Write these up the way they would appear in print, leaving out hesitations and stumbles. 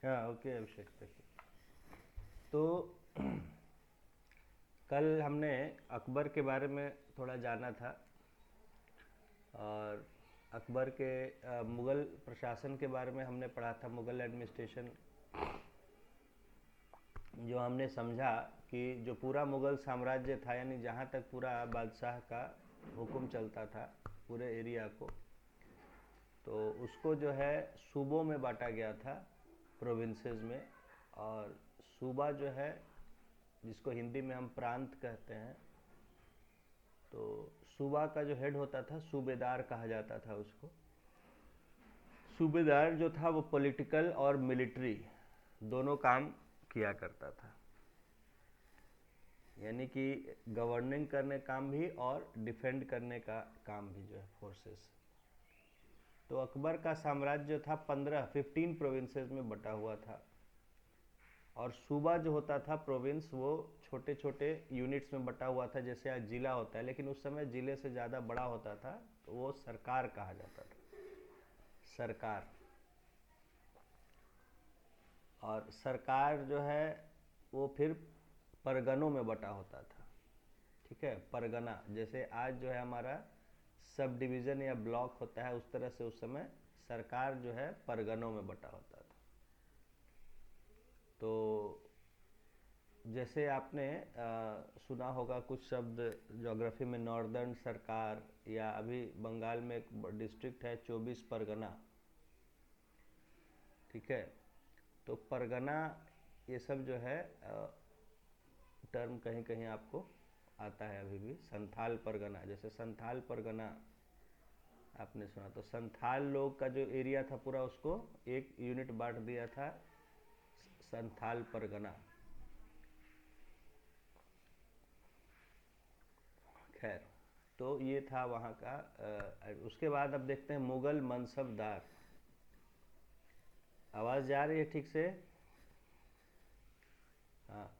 हाँ ओके अभिषेक देखिए। तो कल हमने अकबर के बारे में थोड़ा जाना था, और अकबर के मुग़ल प्रशासन के बारे में हमने पढ़ा था, मुग़ल एडमिनिस्ट्रेशन। जो हमने समझा कि जो पूरा मुग़ल साम्राज्य था, यानी जहाँ तक पूरा बादशाह का हुक्म चलता था पूरे एरिया को, तो उसको जो है सूबों में बांटा गया था, प्रोविंसेस में। और सूबा जो है, जिसको हिंदी में हम प्रांत कहते हैं, तो सूबा का जो हेड होता था सूबेदार कहा जाता था उसको। सूबेदार जो था वो पॉलिटिकल और मिलिट्री दोनों काम किया करता था, यानी कि गवर्निंग करने काम भी और डिफेंड करने का काम भी जो है फोर्सेस। तो अकबर का साम्राज्य जो था 15 प्रोविंसेस में बटा हुआ था, और सूबा जो होता था प्रोविंस, वो छोटे छोटे यूनिट्स में बटा हुआ था, जैसे आज जिला होता है, लेकिन उस समय जिले से ज़्यादा बड़ा होता था, तो वो सरकार कहा जाता था, सरकार। और सरकार जो है वो फिर परगनों में बटा होता था, ठीक है, परगना। जैसे आज जो है हमारा सब डिवीज़न या ब्लॉक होता है, उस तरह से उस समय सरकार जो है परगनों में बटा होता था। तो जैसे आपने सुना होगा कुछ शब्द ज्योग्राफी में, नॉर्दर्न सरकार, या अभी बंगाल में एक डिस्ट्रिक्ट है 24 परगना, ठीक है। तो परगना, ये सब जो है टर्म कहीं कहीं आपको आता है अभी भी। संथाल परगना, जैसे संथाल परगना आपने सुना, तो संथाल लोग का जो एरिया था पूरा, उसको एक यूनिट बांट दिया था, संथाल परगना। खैर, तो ये था वहाँ का। उसके बाद अब देखते हैं मुग़ल मनसबदार। आवाज़ जा रही है ठीक से? हाँ,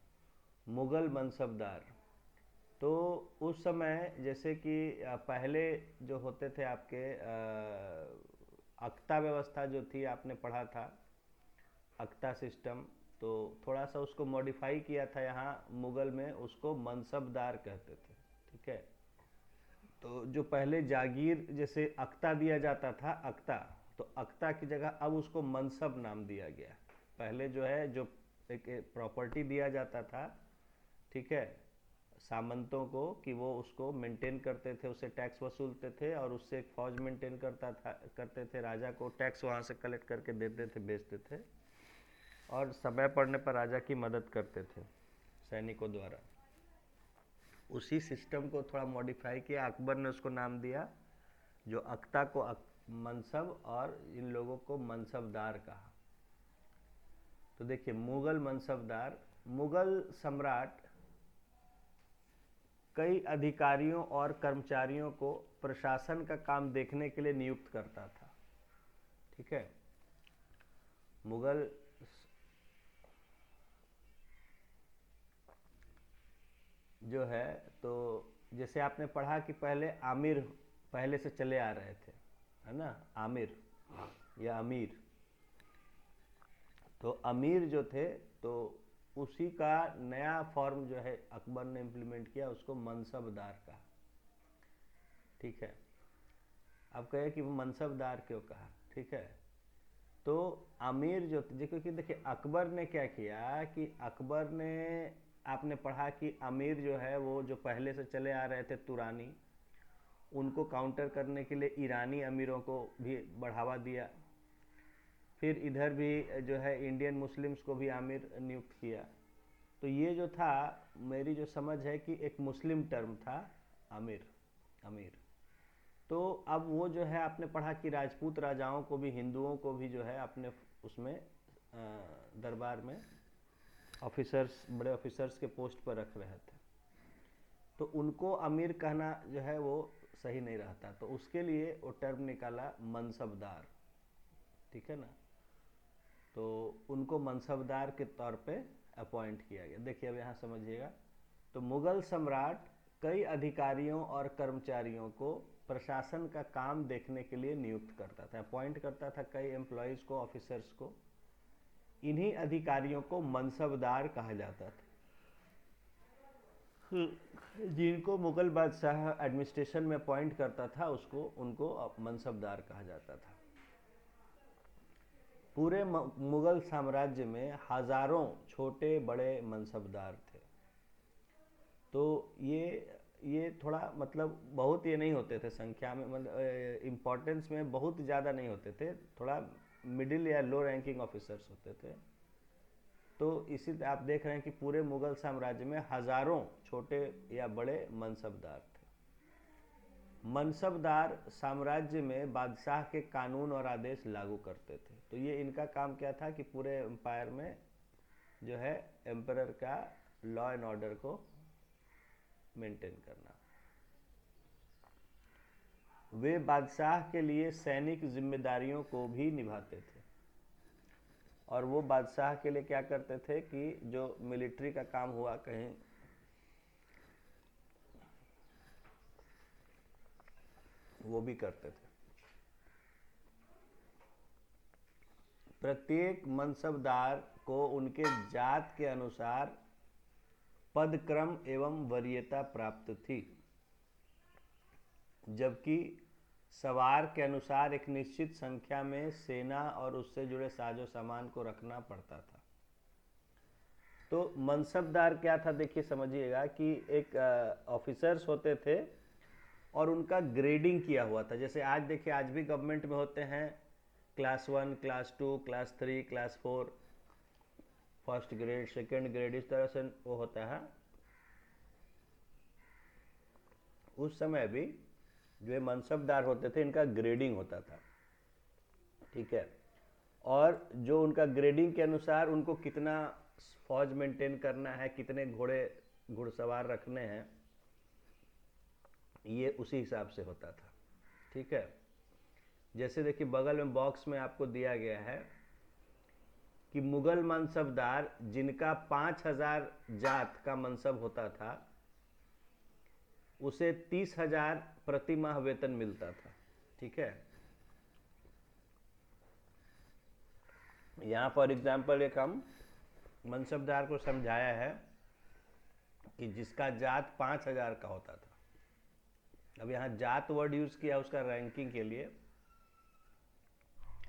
मुग़ल मनसबदार। तो उस समय जैसे कि पहले जो होते थे आपके अक्ता व्यवस्था जो थी, आपने पढ़ा था अक्ता सिस्टम, तो थोड़ा सा उसको मॉडिफाई किया था यहाँ मुग़ल में, उसको मनसबदार कहते थे, ठीक है। तो जो पहले जागीर जैसे अक्ता दिया जाता था, अक्ता, तो अक्ता की जगह अब उसको मनसब नाम दिया गया। पहले जो है जो एक प्रॉपर्टी दिया जाता था, ठीक है, सामंतों को, कि वो उसको मेंटेन करते थे, उससे टैक्स वसूलते थे, और उससे एक फौज मेंटेन करते थे, राजा को टैक्स वहाँ से कलेक्ट करके देते थे, बेचते थे, और समय पड़ने पर राजा की मदद करते थे सैनिकों द्वारा। उसी सिस्टम को थोड़ा मॉडिफाई किया, अकबर ने उसको नाम दिया, जो अक्ता को मनसब, और इन लोगों को मनसबदार कहा। तो देखिए, मुग़ल मनसबदार, मुग़ल सम्राट कई अधिकारियों और कर्मचारियों को प्रशासन का काम देखने के लिए नियुक्त करता था, ठीक है। मुग़ल जो है, तो जैसे आपने पढ़ा कि पहले आमिर पहले से चले आ रहे थे, है ना, आमिर या अमीर। तो अमीर जो थे, तो उसी का नया फॉर्म जो है अकबर ने इम्प्लीमेंट किया, उसको मनसबदार कहा, ठीक है। अब कहे कि मनसबदार क्यों कहा, ठीक है। तो अमीर जो, क्योंकि देखिए अकबर ने क्या किया कि अकबर ने, आपने पढ़ा कि अमीर जो है वो जो पहले से चले आ रहे थे तुरानी, उनको काउंटर करने के लिए ईरानी अमीरों को भी बढ़ावा दिया। फिर इधर भी जो है इंडियन मुस्लिम्स को भी आमिर नियुक्त किया। तो ये जो था, मेरी जो समझ है कि एक मुस्लिम टर्म था आमिर, अमीर। तो अब वो जो है आपने पढ़ा कि राजपूत राजाओं को भी, हिंदुओं को भी जो है अपने उसमें दरबार में ऑफिसर्स, बड़े ऑफिसर्स के पोस्ट पर रख रहे थे, तो उनको अमीर कहना जो है वो सही नहीं रहता, तो उसके लिए वो टर्म निकाला मनसबदार, ठीक है ना। तो उनको मनसबदार के तौर पे अपॉइंट किया गया। देखिए अब यहाँ समझिएगा, तो मुग़ल सम्राट कई अधिकारियों और कर्मचारियों को प्रशासन का काम देखने के लिए नियुक्त करता था, अपॉइंट करता था कई एम्प्लॉयज़ को, ऑफिसर्स को, इन्हीं अधिकारियों को मनसबदार कहा जाता था, जिनको मुगल बादशाह एडमिनिस्ट्रेशन में अपॉइंट करता था उसको उनको मनसबदार कहा जाता था। पूरे मुगल साम्राज्य में हजारों छोटे बड़े मनसबदार थे। तो ये थोड़ा मतलब बहुत ये नहीं होते थे संख्या में, मतलब इम्पोर्टेंस में बहुत ज़्यादा नहीं होते थे, थोड़ा मिडिल या लो रैंकिंग ऑफिसर्स होते थे। तो इसी आप देख रहे हैं कि पूरे मुगल साम्राज्य में हजारों छोटे या बड़े मनसबदार थे। मनसबदार साम्राज्य में बादशाह के कानून और आदेश लागू करते थे। तो ये इनका काम क्या था कि पूरे एम्पायर में जो है एम्परर का लॉ एंड ऑर्डर को मेंटेन करना। वे बादशाह के लिए सैनिक जिम्मेदारियों को भी निभाते थे, और वो बादशाह के लिए क्या करते थे कि जो मिलिट्री का काम हुआ कहीं, वो भी करते थे। प्रत्येक मनसबदार को उनके जात के अनुसार पदक्रम एवं वरीयता प्राप्त थी, जबकि सवार के अनुसार एक निश्चित संख्या में सेना और उससे जुड़े साजो सामान को रखना पड़ता था। तो मनसबदार क्या था, देखिए समझिएगा कि एक ऑफिसर्स होते थे और उनका ग्रेडिंग किया हुआ था। जैसे आज देखिए, आज भी गवर्नमेंट में होते हैं class 1, class 2, class 3, class 4, first grade, second grade, इस तरह से वो होता है। उस समय भी जो मनसबदार होते थे इनका ग्रेडिंग होता था, ठीक है। और जो उनका ग्रेडिंग के अनुसार उनको कितना फौज मेंटेन करना है, कितने घुड़सवार रखने हैं, ये उसी हिसाब से होता था, ठीक है। जैसे देखिए बगल में बॉक्स में आपको दिया गया है कि मुगल मनसबदार जिनका 5000 जात का मनसब होता था उसे 30,000 प्रति माह वेतन मिलता था, ठीक है। यहाँ फॉर एग्जाम्पल एक हम मनसबदार को समझाया है कि जिसका जात 5000 का होता था। अब यहाँ जात वर्ड यूज किया उसका रैंकिंग के लिए,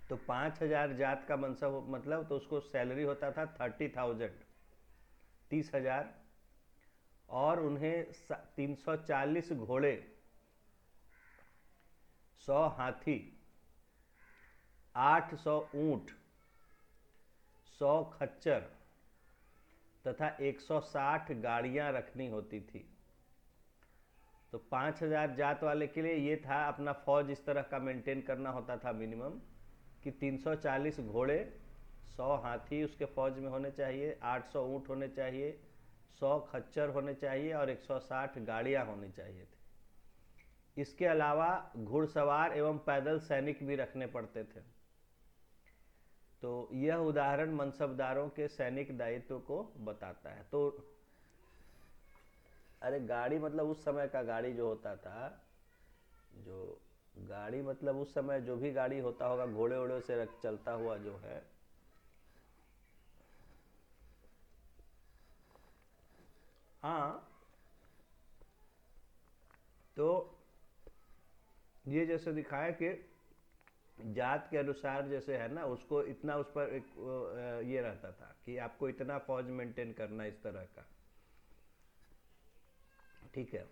तो 5000 जात का मनसब मतलब तो उसको सैलरी होता था 30,000, 30,000, और उन्हें 340 घोड़े, 100 हाथी, 800 ऊंट, 100 खच्चर तथा 160 गाड़ियां रखनी होती थी। तो 5000 जात वाले के लिए ये था अपना फौज इस तरह का मेंटेन करना होता था मिनिमम, कि 340 घोड़े, 100 हाथी उसके फौज में होने चाहिए, 800 ऊंट होने चाहिए, 100 खच्चर होने चाहिए और 160 गाड़ियां होनी चाहिए थी। इसके अलावा घुड़सवार एवं पैदल सैनिक भी रखने पड़ते थे। तो यह उदाहरण मनसबदारों के सैनिक दायित्व को बताता है। तो अरे गाड़ी मतलब उस समय का गाड़ी जो होता था, जो गाड़ी मतलब उस समय जो भी गाड़ी होता होगा घोड़े वोड़े से चलता हुआ जो है, हाँ। तो ये जैसे दिखाया कि जात के अनुसार जैसे है ना, उसको इतना उस पर एक ये रहता था कि आपको इतना फौज मेंटेन करना, इस तरह का, ठीक है।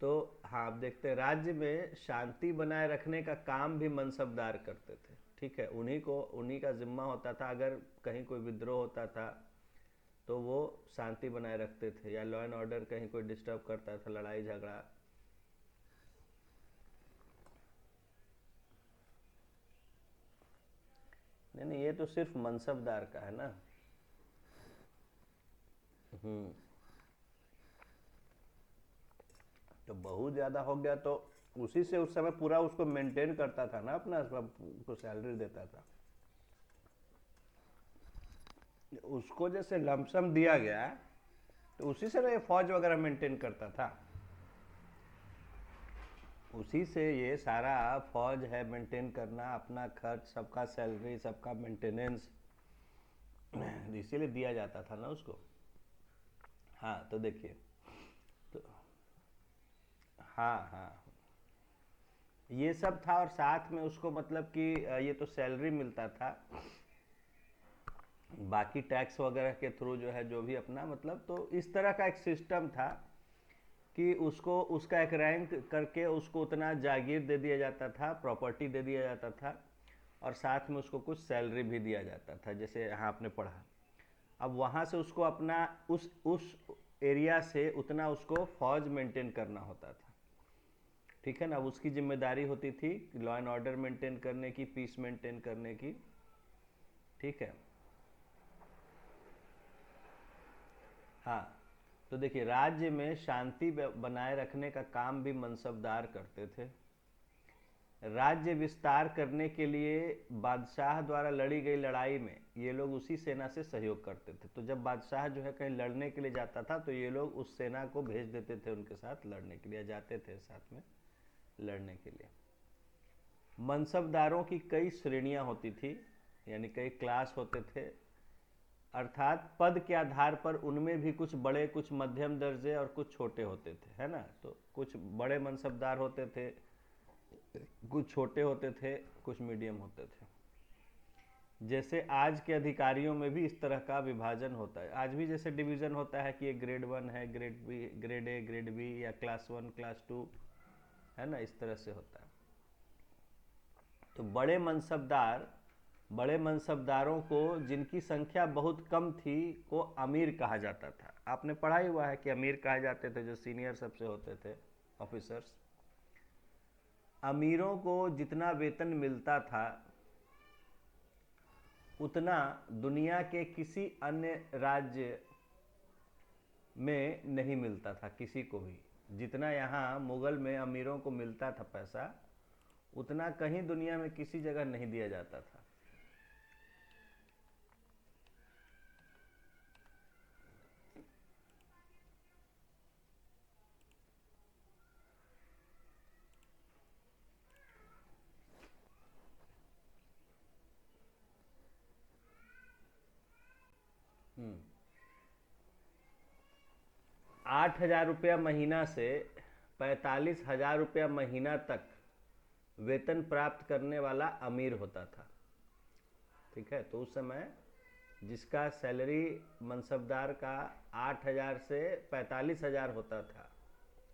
तो हाँ, आप देखते हैं राज्य में शांति बनाए रखने का काम भी मनसबदार करते थे, ठीक है। उन्हीं का जिम्मा होता था। अगर कहीं कोई विद्रोह होता था तो वो शांति बनाए रखते थे, या लॉ एंड ऑर्डर कहीं कोई डिस्टर्ब करता था, लड़ाई झगड़ा। नहीं, ये तो सिर्फ मनसबदार का है ना। तो बहुत ज़्यादा हो गया तो उसी से उस समय पूरा उसको मेंटेन करता था ना, अपना उसको सैलरी देता था। उसको जैसे लमसम दिया गया तो उसी से ना ये फौज वगैरह मेंटेन करता था, उसी से ये सारा फौज है मेंटेन करना, अपना खर्च, सबका सैलरी, सबका मेंटेनेंस, इसीलिए दिया जाता था ना उसको। हाँ तो देखिए, तो हाँ हाँ, ये सब था, और साथ में उसको मतलब कि ये तो सैलरी मिलता था, बाकी टैक्स वगैरह के थ्रू जो है जो भी अपना मतलब, तो इस तरह का एक सिस्टम था कि उसको उसका एक रैंक करके उसको उतना जागीर दे दिया जाता था, प्रॉपर्टी दे दिया जाता था, और साथ में उसको कुछ सैलरी भी दिया जाता था, जैसे यहाँ आपने पढ़ा। अब वहाँ से उसको अपना उस एरिया से उतना उसको फौज मेंटेन करना होता था, ठीक है ना। अब उसकी जिम्मेदारी होती थी लॉ एंड ऑर्डर मेंटेन करने की, पीस मेंटेन करने की, ठीक है। हाँ, तो देखिए, राज्य में शांति बनाए रखने का काम भी मनसबदार करते थे। राज्य विस्तार करने के लिए बादशाह द्वारा लड़ी गई लड़ाई में ये लोग उसी सेना से सहयोग करते थे। तो जब बादशाह जो है कहीं लड़ने के लिए जाता था तो ये लोग उस सेना को भेज देते थे उनके साथ लड़ने के लिए, जाते थे साथ में लड़ने के लिए। मनसबदारों की कई श्रेणियां होती थी, यानी कई क्लास होते थे, अर्थात पद के आधार पर उनमें भी कुछ बड़े, कुछ मध्यम दर्जे और कुछ छोटे होते थे, है ना। तो कुछ बड़े मनसबदार होते थे, कुछ छोटे होते थे, कुछ मीडियम होते थे। जैसे आज के अधिकारियों में भी इस तरह का विभाजन होता है, आज भी जैसे डिवीज़न होता है कि ये ग्रेड 1 है, grade B, grade A, grade B, या क्लास 1, क्लास 2, है ना, इस तरह से होता है। तो बड़े मनसबदारों को, जिनकी संख्या बहुत कम थी, को अमीर कहा जाता था। आपने पढ़ा ही हुआ है कि अमीर कहे जाते थे जो सीनियर सबसे होते थे ऑफिसर्स। अमीरों को जितना वेतन मिलता था उतना दुनिया के किसी अन्य राज्य में नहीं मिलता था किसी को भी। जितना यहाँ मुगल में अमीरों को मिलता था पैसा, उतना कहीं दुनिया में किसी जगह नहीं दिया जाता था। हम्म 8,000 रुपया महीना से 45,000 रुपया महीना तक वेतन प्राप्त करने वाला अमीर होता था, ठीक है। तो उस समय जिसका सैलरी मनसबदार का 8,000 से 45,000 होता था,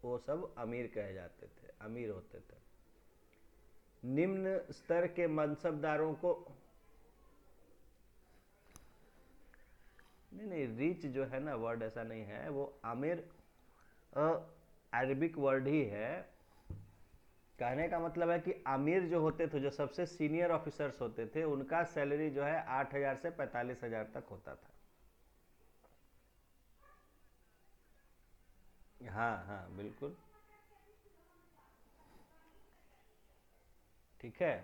वो सब अमीर कहे जाते थे, अमीर होते थे। निम्न स्तर के मनसबदारों को, नहीं नहीं, रिच जो है ना वर्ड ऐसा नहीं है, वो आमिर अरबिक वर्ड ही है। कहने का मतलब है कि आमिर जो होते थे, जो सबसे सीनियर ऑफिसर्स होते थे, उनका सैलरी जो है 8,000 से 45,000 तक होता था। हाँ हाँ बिल्कुल, ठीक है।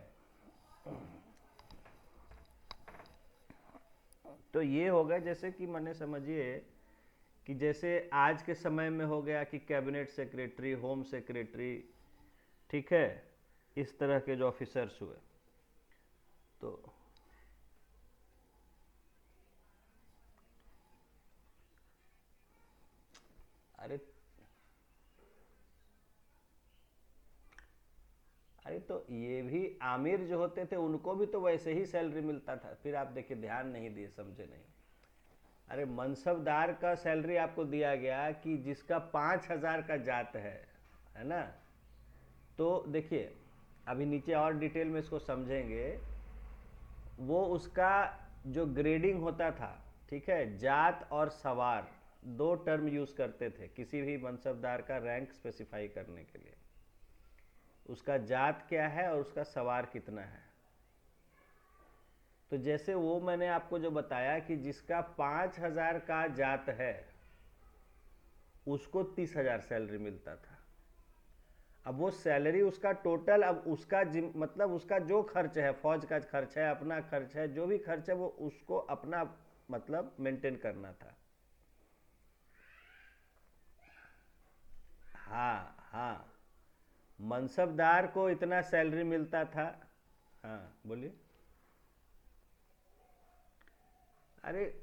तो ये हो गया, जैसे कि मैंने समझिए कि जैसे आज के समय में हो गया कि कैबिनेट सेक्रेटरी, होम सेक्रेटरी, ठीक है, इस तरह के जो ऑफिसर्स हुए। तो अरे अरे तो ये भी आमिर जो होते थे उनको भी तो वैसे ही सैलरी मिलता था। फिर आप देखिए, ध्यान नहीं दिए, समझे नहीं। अरे मनसबदार का सैलरी आपको दिया गया कि जिसका 5,000 का जात है ना। तो देखिए, अभी नीचे और डिटेल में इसको समझेंगे। वो उसका जो ग्रेडिंग होता था, ठीक है, जात और सवार, दो टर्म यूज करते थे किसी भी मनसबदार का रैंक स्पेसिफाई करने के लिए। उसका जात क्या है और उसका सवार कितना है। तो जैसे वो मैंने आपको जो बताया कि जिसका 5,000 का जात है उसको 30,000 सैलरी मिलता था। अब वो सैलरी उसका टोटल, अब उसका मतलब उसका जो खर्च है, फौज का खर्च है, अपना खर्च है, जो भी खर्च है, वो उसको अपना मतलब मेंटेन करना था। हाँ हाँ, मनसबदार को इतना सैलरी मिलता था। हाँ बोलिए। अरे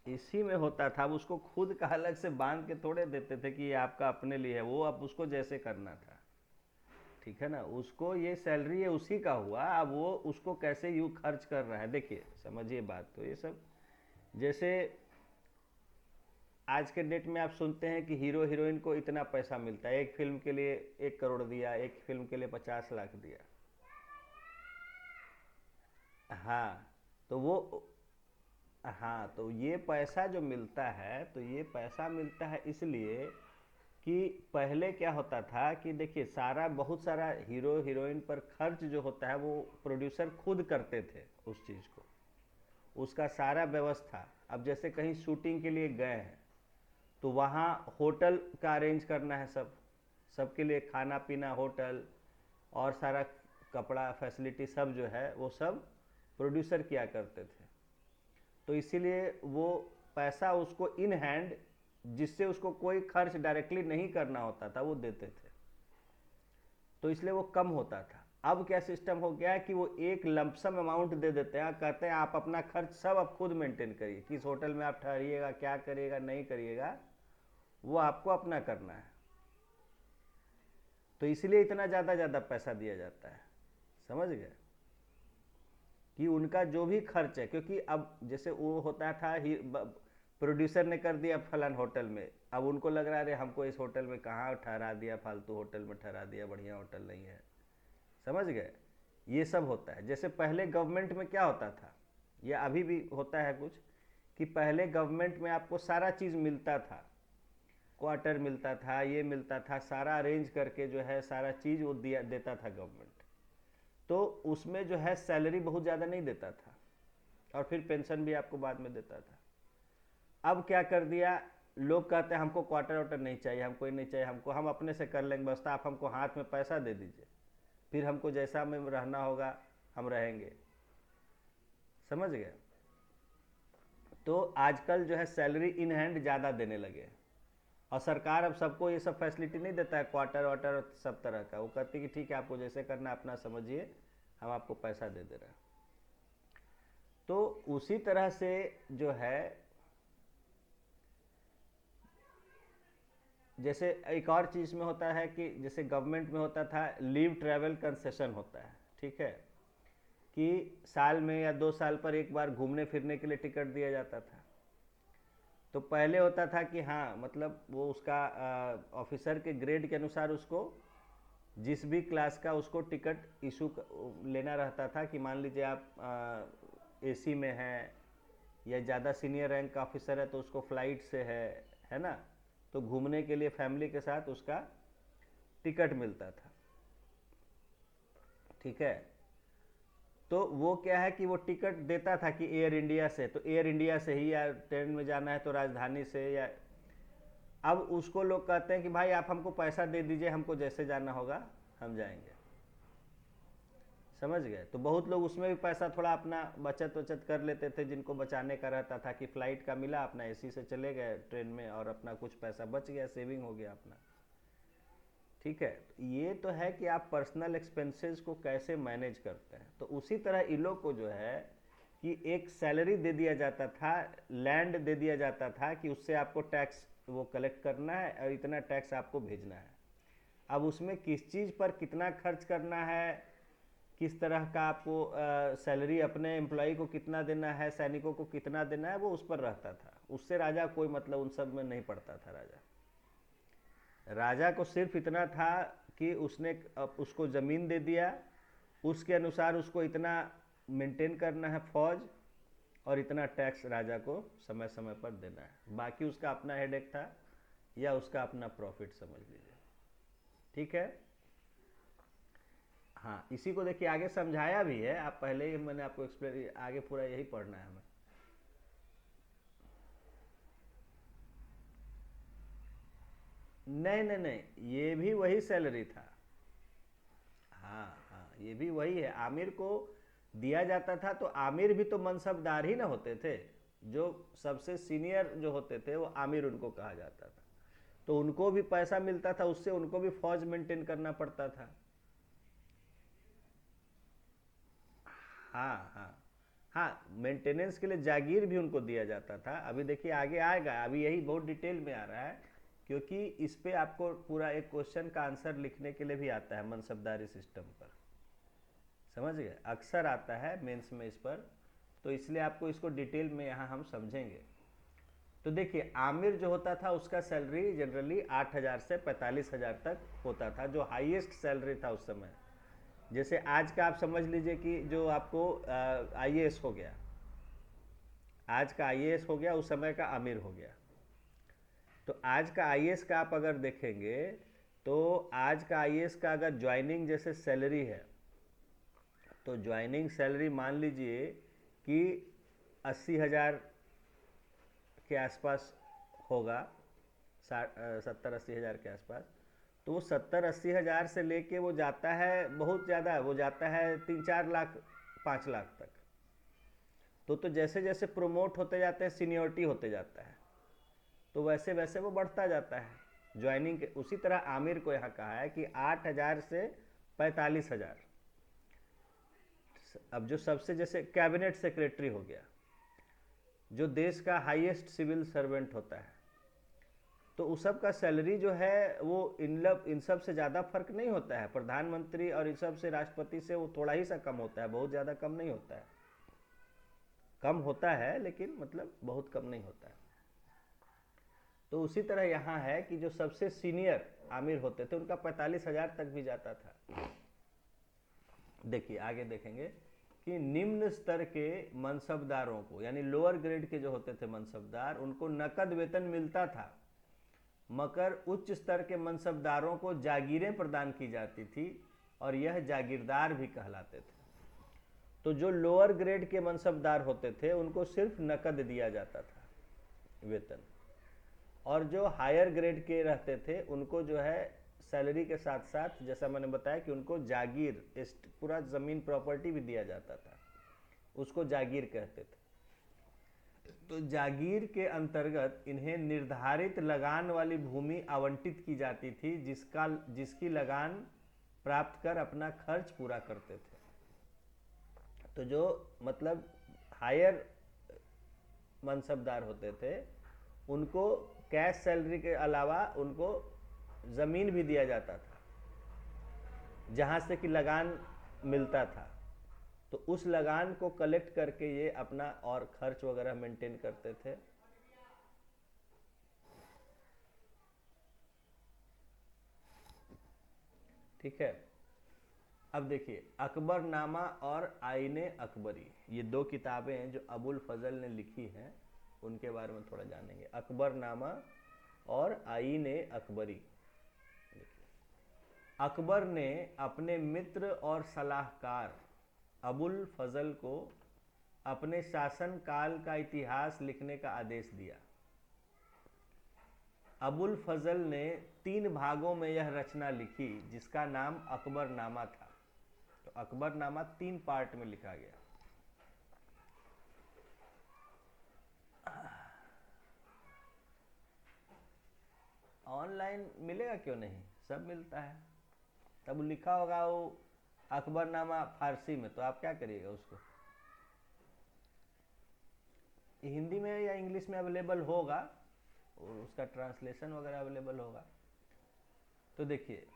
इसी में होता था, अब उसको खुद का अलग से बांध के थोड़े देते थे कि ये आपका अपने लिए है, वो अब उसको जैसे करना था। ठीक है ना, उसको ये सैलरी है उसी का हुआ, अब वो उसको कैसे यू खर्च कर रहा है, देखिए समझिए बात। तो ये सब जैसे आज के डेट में आप सुनते हैं कि हीरो हीरोइन को इतना पैसा मिलता है, एक फिल्म के लिए 1 करोड़ दिया, एक फिल्म के लिए 50 लाख दिया। हाँ तो वो, हाँ तो ये पैसा जो मिलता है, तो ये पैसा मिलता है इसलिए कि पहले क्या होता था कि देखिए सारा, बहुत सारा हीरो हीरोइन पर खर्च जो होता है वो प्रोड्यूसर खुद करते थे उस चीज़ को, उसका सारा व्यवस्था। अब जैसे कहीं शूटिंग के लिए गए हैं तो वहाँ होटल का अरेंज करना है, सब सबके लिए खाना पीना, होटल और सारा कपड़ा फैसिलिटी सब जो है वो सब प्रोड्यूसर किया करते थे। तो इसीलिए वो पैसा उसको इन हैंड, जिससे उसको कोई खर्च डायरेक्टली नहीं करना होता था, वो देते थे। तो इसलिए वो कम होता था। अब क्या सिस्टम हो गया है कि वो एक लंपसम अमाउंट दे देते हैं, कहते हैं आप अपना खर्च सब आप खुद मेंटेन करिए, किस होटल में आप ठहरिएगा, क्या करिएगा नहीं करिएगा, वो आपको अपना करना है। तो इसलिए इतना ज़्यादा पैसा दिया जाता है, समझ गए, कि उनका जो भी खर्च है, क्योंकि अब जैसे वो होता था प्रोड्यूसर ने कर दिया फलान होटल में, अब उनको लग रहा है अरे हमको इस होटल में कहाँ ठहरा दिया, फालतू होटल में ठहरा दिया, बढ़िया होटल नहीं है, समझ गए। ये सब होता है। जैसे पहले गवर्नमेंट में क्या होता था, या अभी भी होता है कुछ, कि पहले गवर्नमेंट में आपको सारा चीज़ मिलता था, क्वार्टर मिलता था, ये मिलता था, सारा अरेंज करके जो है सारा चीज़ वो दिया देता था गवर्नमेंट। तो उसमें जो है सैलरी बहुत ज़्यादा नहीं देता था, और फिर पेंशन भी आपको बाद में देता था। अब क्या कर दिया, लोग कहते हैं हमको क्वार्टर वाटर नहीं चाहिए, हमको ये नहीं चाहिए, हमको हम अपने से कर लेंगे व्यवस्था, आप हमको हाथ में पैसा दे दीजिए, फिर हमको जैसा में रहना होगा हम रहेंगे, समझ गए। तो आजकल जो है सैलरी इन हैंड ज़्यादा देने लगे, और सरकार अब सबको ये सब फैसिलिटी नहीं देता है, क्वार्टर वाटर सब तरह का, वो कहती है कि ठीक है आपको जैसे करना अपना समझिए, हम आपको पैसा दे दे रहे हैं। तो उसी तरह से जो है, जैसे एक और चीज़ में होता है कि जैसे गवर्नमेंट में होता था लीव ट्रैवल कंसेशन होता है, ठीक है, कि साल में या 2 साल पर एक बार घूमने फिरने के लिए टिकट दिया जाता था। तो पहले होता था कि हाँ मतलब वो उसका ऑफिसर के ग्रेड के अनुसार उसको जिस भी क्लास का उसको टिकट इशू लेना रहता था, कि मान लीजिए आप एसी में हैं, या ज़्यादा सीनियर रैंक का ऑफिसर है तो उसको फ्लाइट से है ना, तो घूमने के लिए फैमिली के साथ उसका टिकट मिलता था, ठीक है। तो वो क्या है कि वो टिकट देता था कि एयर इंडिया से, तो एयर इंडिया से ही, या ट्रेन में जाना है तो राजधानी से, या अब उसको लोग कहते हैं कि भाई आप हमको पैसा दे दीजिए, हमको जैसे जाना होगा हम जाएंगे, समझ गए। तो बहुत लोग उसमें भी पैसा थोड़ा अपना बचत वचत कर लेते थे, जिनको बचाने का रहता था कि फ्लाइट का मिला, अपना एसी से चले गए ट्रेन में, और अपना कुछ पैसा बच गया, सेविंग हो गया अपना, ठीक है। ये तो है कि आप पर्सनल एक्सपेंसेस को कैसे मैनेज करते हैं। तो उसी तरह इन लोग को जो है कि एक सैलरी दे दिया जाता था, लैंड दे दिया जाता था कि उससे आपको टैक्स वो कलेक्ट करना है और इतना टैक्स आपको भेजना है। अब उसमें किस चीज़ पर कितना खर्च करना है, किस तरह का आपको सैलरी अपने एम्प्लॉय को कितना देना है, सैनिकों को कितना देना है, वो उस पर रहता था। उससे राजा कोई मतलब उन सब में नहीं पड़ता था। राजा को सिर्फ इतना था कि उसने उसको ज़मीन दे दिया, उसके अनुसार उसको इतना मेंटेन करना है फौज, और इतना टैक्स राजा को समय समय पर देना है। बाकी उसका अपना हेडेक था, या उसका अपना प्रॉफिट समझ लीजिए, ठीक है। हाँ, इसी को देखिए आगे समझाया भी है, आप पहले ही मैंने आपको एक्सप्लेन, आगे पूरा यही पढ़ना है हमें। नहीं नहीं नहीं, ये भी वही सैलरी था। हाँ हाँ, ये भी वही है। आमिर को दिया जाता था, तो आमिर भी तो मनसबदार ही ना होते थे, जो सबसे सीनियर जो होते थे वो आमिर उनको कहा जाता था। तो उनको भी पैसा मिलता था, उससे उनको भी फौज मेंटेन करना पड़ता था। हाँ हाँ हाँ, मेंटेनेंस के लिए जागीर भी उनको दिया जाता था। अभी देखिए आगे आएगा, अभी यही बहुत डिटेल में आ रहा है, क्योंकि इस पे आपको पूरा एक क्वेश्चन का आंसर लिखने के लिए भी आता है मनसबदारी सिस्टम पर, समझ गए, अक्सर आता है मेंस में इस पर, तो इसलिए आपको इसको डिटेल में यहाँ हम समझेंगे। तो देखिए आमिर जो होता था उसका सैलरी जनरली 8,000 से 45,000 तक होता था, जो हाईएस्ट सैलरी था उस समय। जैसे आज का आप समझ लीजिए कि जो आपको आईएएस हो गया, आज का आईएएस हो गया, उस समय का आमिर हो गया। तो आज का आईएएस का आप अगर देखेंगे तो आज का आईएएस का अगर ज्वाइनिंग जैसे सैलरी है, तो ज्वाइनिंग सैलरी मान लीजिए कि 80,000 के आसपास होगा, 70-80 हज़ार के आसपास। तो वो 70-80 हज़ार से लेके वो जाता है, बहुत ज़्यादा वो जाता है 3-4 लाख 5 लाख तक। तो जैसे जैसे प्रोमोट होते जाते हैं, सीनियरिटी होते जाता है, तो वैसे वैसे वो बढ़ता जाता है ज्वाइनिंग के। उसी तरह आमिर को यहाँ कहा है कि 8,000 से 45,000। अब जो सबसे जैसे कैबिनेट सेक्रेटरी हो गया, जो देश का हाईएस्ट सिविल सर्वेंट होता है, तो उस सब का सैलरी जो है वो इन सब से ज़्यादा फर्क नहीं होता है। प्रधानमंत्री और इन सब से, राष्ट्रपति से वो थोड़ा ही सा कम होता है, बहुत ज़्यादा कम नहीं होता है। कम होता है लेकिन मतलब बहुत कम नहीं होता है। तो उसी तरह यहाँ है कि जो सबसे सीनियर आमिर होते थे उनका 45,000 तक भी जाता था। देखिए आगे देखेंगे कि निम्न स्तर के मनसबदारों को, यानी लोअर ग्रेड के जो होते थे मनसबदार, उनको नकद वेतन मिलता था, मगर उच्च स्तर के मनसबदारों को जागीरें प्रदान की जाती थी और यह जागीरदार भी कहलाते थे। तो जो लोअर ग्रेड के मनसबदार होते थे उनको सिर्फ नकद दिया जाता था वेतन, और जो हायर ग्रेड के रहते थे उनको जो है सैलरी के साथ साथ, जैसा मैंने बताया कि उनको जागीर, पूरा ज़मीन प्रॉपर्टी भी दिया जाता था, उसको जागीर कहते थे। तो जागीर के अंतर्गत इन्हें निर्धारित लगान वाली भूमि आवंटित की जाती थी, जिसकी लगान प्राप्त कर अपना खर्च पूरा करते थे। तो जो मतलब हायर मनसबदार होते थे उनको कैश सैलरी के अलावा उनको ज़मीन भी दिया जाता था, जहाँ से कि लगान मिलता था। तो उस लगान को कलेक्ट करके ये अपना और खर्च वगैरह मेंटेन करते थे। ठीक है, अब देखिए अकबरनामा और आईने अकबरी, ये दो किताबें हैं जो अबुल फजल ने लिखी हैं, उनके बारे में थोड़ा जानेंगे। अकबरनामा और आईने अकबरी। अकबर ने अपने मित्र और सलाहकार अबुल फजल को अपने शासन काल का इतिहास लिखने का आदेश दिया। अबुल फजल ने 3 भागों में यह रचना लिखी जिसका नाम अकबरनामा था। तो अकबरनामा 3 पार्ट में लिखा गया। ऑनलाइन मिलेगा क्यों नहीं, सब मिलता है। तब लिखा होगा वो अकबरनामा फारसी में, तो आप क्या करिएगा उसको। हिंदी में या इंग्लिश में अवेलेबल होगा, और उसका ट्रांसलेशन वगैरह अवेलेबल होगा। तो देखिए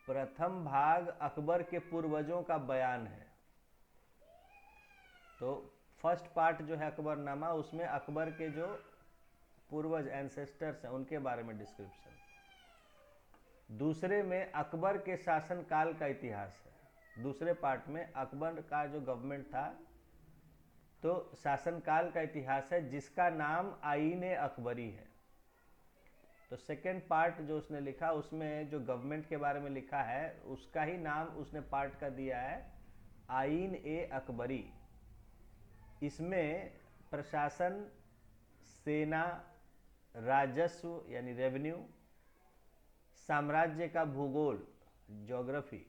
प्रथम भाग अकबर के पूर्वजों का बयान है। तो फर्स्ट पार्ट जो है अकबरनामा, उसमें अकबर के जो पूर्वज एंसेस्टर्स हैं उनके बारे में डिस्क्रिप्शन। दूसरे में अकबर के शासन काल का इतिहास है। दूसरे पार्ट में अकबर का जो गवर्नमेंट था, तो शासन काल का इतिहास है जिसका नाम आईने अकबरी है। तो सेकेंड पार्ट जो उसने लिखा, उसमें जो गवर्नमेंट के बारे में लिखा है उसका ही नाम उसने पार्ट का दिया है आईन ए अकबरी। इसमें प्रशासन, सेना, राजस्व यानी रेवेन्यू, साम्राज्य का भूगोल, ज्योग्राफी,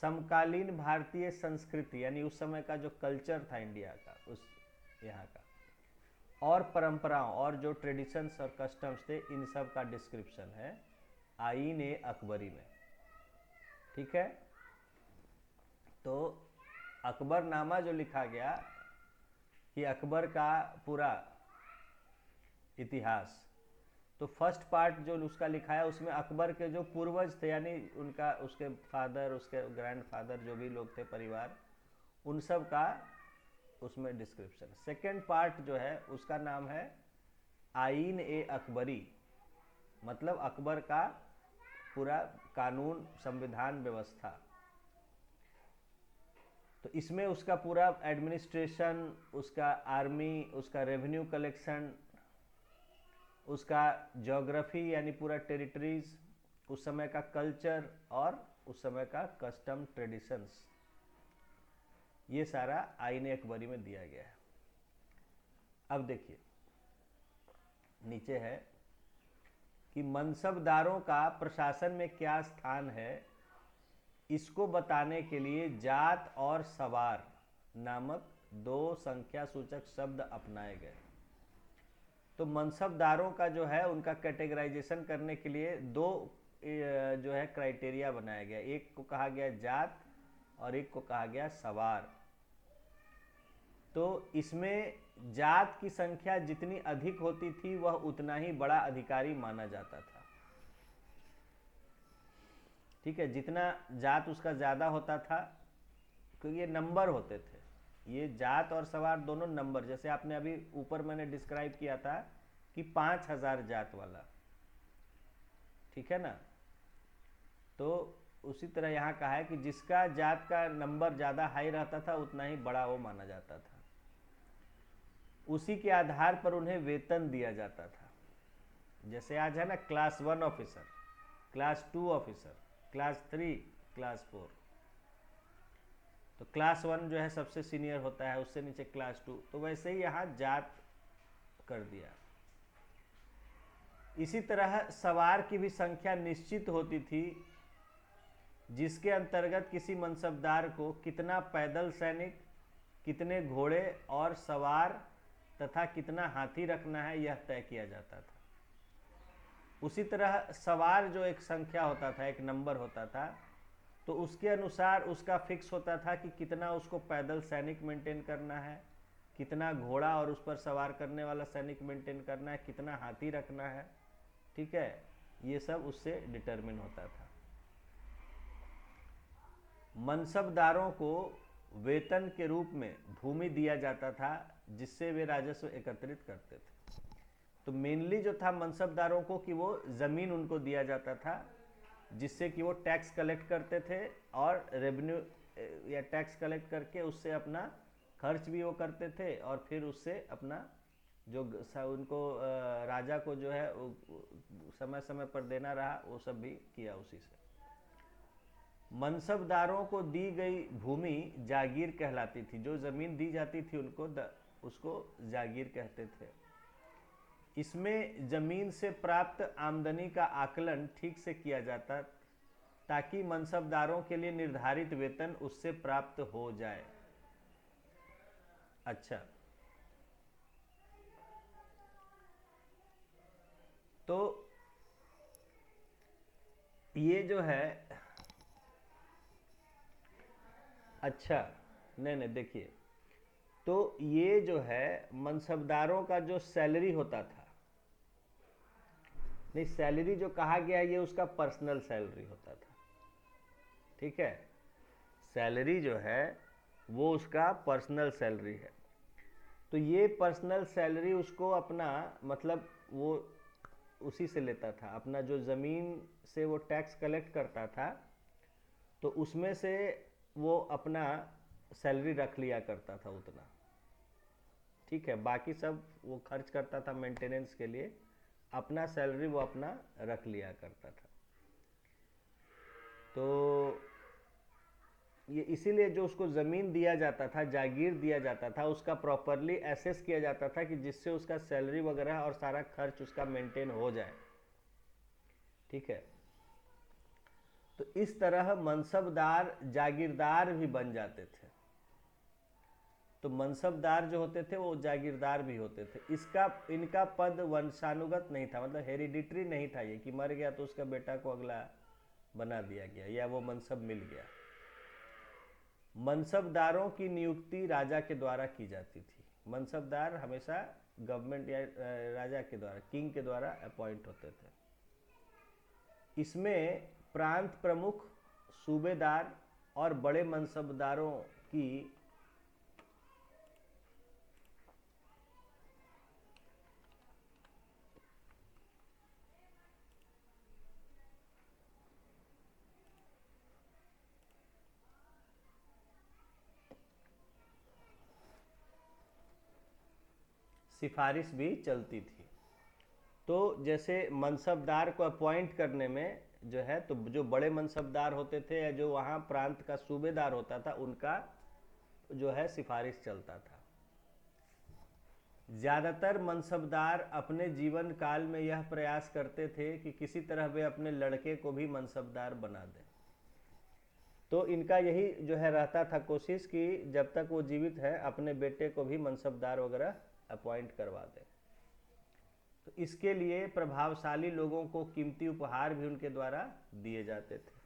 समकालीन भारतीय संस्कृति यानी उस समय का जो कल्चर था इंडिया का, उस यहाँ का, और परंपराओं और जो ट्रेडिशंस और कस्टम्स थे, इन सब का डिस्क्रिप्शन है आईन ए अकबरी में। ठीक है, तो अकबरनामा जो लिखा गया कि अकबर का पूरा इतिहास, तो फर्स्ट पार्ट जो उसका लिखा है उसमें अकबर के जो पूर्वज थे, यानी उनका, उसके फादर, उसके ग्रैंडफादर, जो भी लोग थे परिवार, उन सब का उसमें डिस्क्रिप्शन। सेकेंड पार्ट जो है उसका नाम है आईन ए अकबरी, मतलब अकबर का पूरा कानून, संविधान, व्यवस्था। तो इसमें उसका पूरा एडमिनिस्ट्रेशन, उसका आर्मी, उसका रेवेन्यू कलेक्शन, उसका ज्योग्राफी यानी पूरा टेरिटरीज, उस समय का कल्चर और उस समय का कस्टम ट्रेडिशंस, ये सारा आईन अकबरी में दिया गया है। अब देखिए नीचे है कि मनसबदारों का प्रशासन में क्या स्थान है, इसको बताने के लिए जात और सवार नामक दो संख्या सूचक शब्द अपनाए गए। तो मनसबदारों का जो है उनका कैटेगराइजेशन करने के लिए दो जो है क्राइटेरिया बनाया गया, एक को कहा गया जात और एक को कहा गया सवार। तो इसमें जात की संख्या जितनी अधिक होती थी वह उतना ही बड़ा अधिकारी माना जाता था। ठीक है, जितना जात उसका ज़्यादा होता था, क्योंकि ये नंबर होते थे, ये जात और सवार दोनों नंबर, जैसे आपने अभी ऊपर मैंने डिस्क्राइब किया था कि 5000 जात वाला, ठीक है ना। तो उसी तरह यहाँ कहा है कि जिसका जात का नंबर ज़्यादा हाई रहता था उतना ही बड़ा वो माना जाता था। उसी के आधार पर उन्हें वेतन दिया जाता था। जैसे आज है ना class 1 officer, class 2 officer, class 3, class 4। तो क्लास 1 जो है सबसे सीनियर होता है, उससे नीचे क्लास 2। तो वैसे ही यहाँ जात कर दिया। इसी तरह सवार की भी संख्या निश्चित होती थी, जिसके अंतर्गत किसी मनसबदार को कितना पैदल सैनिक, कितने घोड़े और सवार तथा कितना हाथी रखना है यह तय किया जाता था। उसी तरह सवार जो एक संख्या होता था, एक नंबर होता था, तो उसके अनुसार उसका फिक्स होता था कि कितना उसको पैदल सैनिक मेंटेन करना है, कितना घोड़ा और उस पर सवार करने वाला सैनिक मेंटेन करना है, कितना हाथी रखना है। ठीक है, ये सब उससे डिटरमिन होता था। मनसबदारों को वेतन के रूप में भूमि दिया जाता था, जिससे वे राजस्व एकत्रित करते थे। तो मेनली जो था मनसबदारों को कि वो ज़मीन उनको दिया जाता था, जिससे कि वो टैक्स कलेक्ट करते थे और रेवेन्यू या टैक्स कलेक्ट करके उससे अपना खर्च भी वो करते थे, और फिर उससे अपना जो उनको राजा को जो है समय समय पर देना रहा वो सब भी किया उसी से। मनसबदारों को दी गई भूमि जागीर कहलाती थी। जो ज़मीन दी जाती थी उनको उसको जागीर कहते थे। इसमें ज़मीन से प्राप्त आमदनी का आकलन ठीक से किया जाता, ताकि मनसबदारों के लिए निर्धारित वेतन उससे प्राप्त हो जाए। अच्छा, तो ये जो है, अच्छा नहीं देखिए, तो ये जो है मनसबदारों का जो सैलरी होता था, नहीं सैलरी जो कहा गया है ये उसका पर्सनल सैलरी होता था। ठीक है, सैलरी जो है वो उसका पर्सनल सैलरी है। तो ये पर्सनल सैलरी उसको अपना, मतलब वो उसी से लेता था, अपना जो ज़मीन से वो टैक्स कलेक्ट करता था, तो उसमें से वो अपना सैलरी रख लिया करता था उतना। ठीक है, बाकी सब वो खर्च करता था मेंटेनेंस के लिए, अपना सैलरी वो अपना रख लिया करता था। तो ये इसीलिए जो उसको ज़मीन दिया जाता था, जागीर दिया जाता था, उसका प्रॉपरली एसेस किया जाता था कि जिससे उसका सैलरी वगैरह और सारा खर्च उसका मेंटेन हो जाए। ठीक है, तो इस तरह मनसबदार जागीरदार भी बन जाते थे। तो मनसबदार जो होते थे वो जागीरदार भी होते थे। इनका पद वंशानुगत नहीं था, मतलब हेरिडिटरी नहीं था ये कि मर गया तो उसका बेटा को अगला बना दिया गया या वो मनसब मिल गया। मनसबदारों की नियुक्ति राजा के द्वारा की जाती थी। मनसबदार हमेशा गवर्नमेंट या राजा के द्वारा, किंग के द्वारा अपॉइंट होते थे। इसमें प्रांत प्रमुख, सूबेदार और बड़े मनसबदारों की सिफारिश भी चलती थी। तो जैसे मनसबदार को अपॉइंट करने में जो है, तो जो बड़े मनसबदार होते थे या जो वहाँ प्रांत का सूबेदार होता था, उनका जो है सिफारिश चलता था। ज़्यादातर मनसबदार अपने जीवन काल में यह प्रयास करते थे कि किसी तरह वे अपने लड़के को भी मनसबदार बना दें। तो इनका यही जो है रहता था कोशिश कि जब तक वो जीवित है अपने बेटे को भी मनसबदार वगैरह अपॉइंट करवा दें। तो इसके लिए प्रभावशाली लोगों को कीमती उपहार भी उनके द्वारा दिए जाते थे।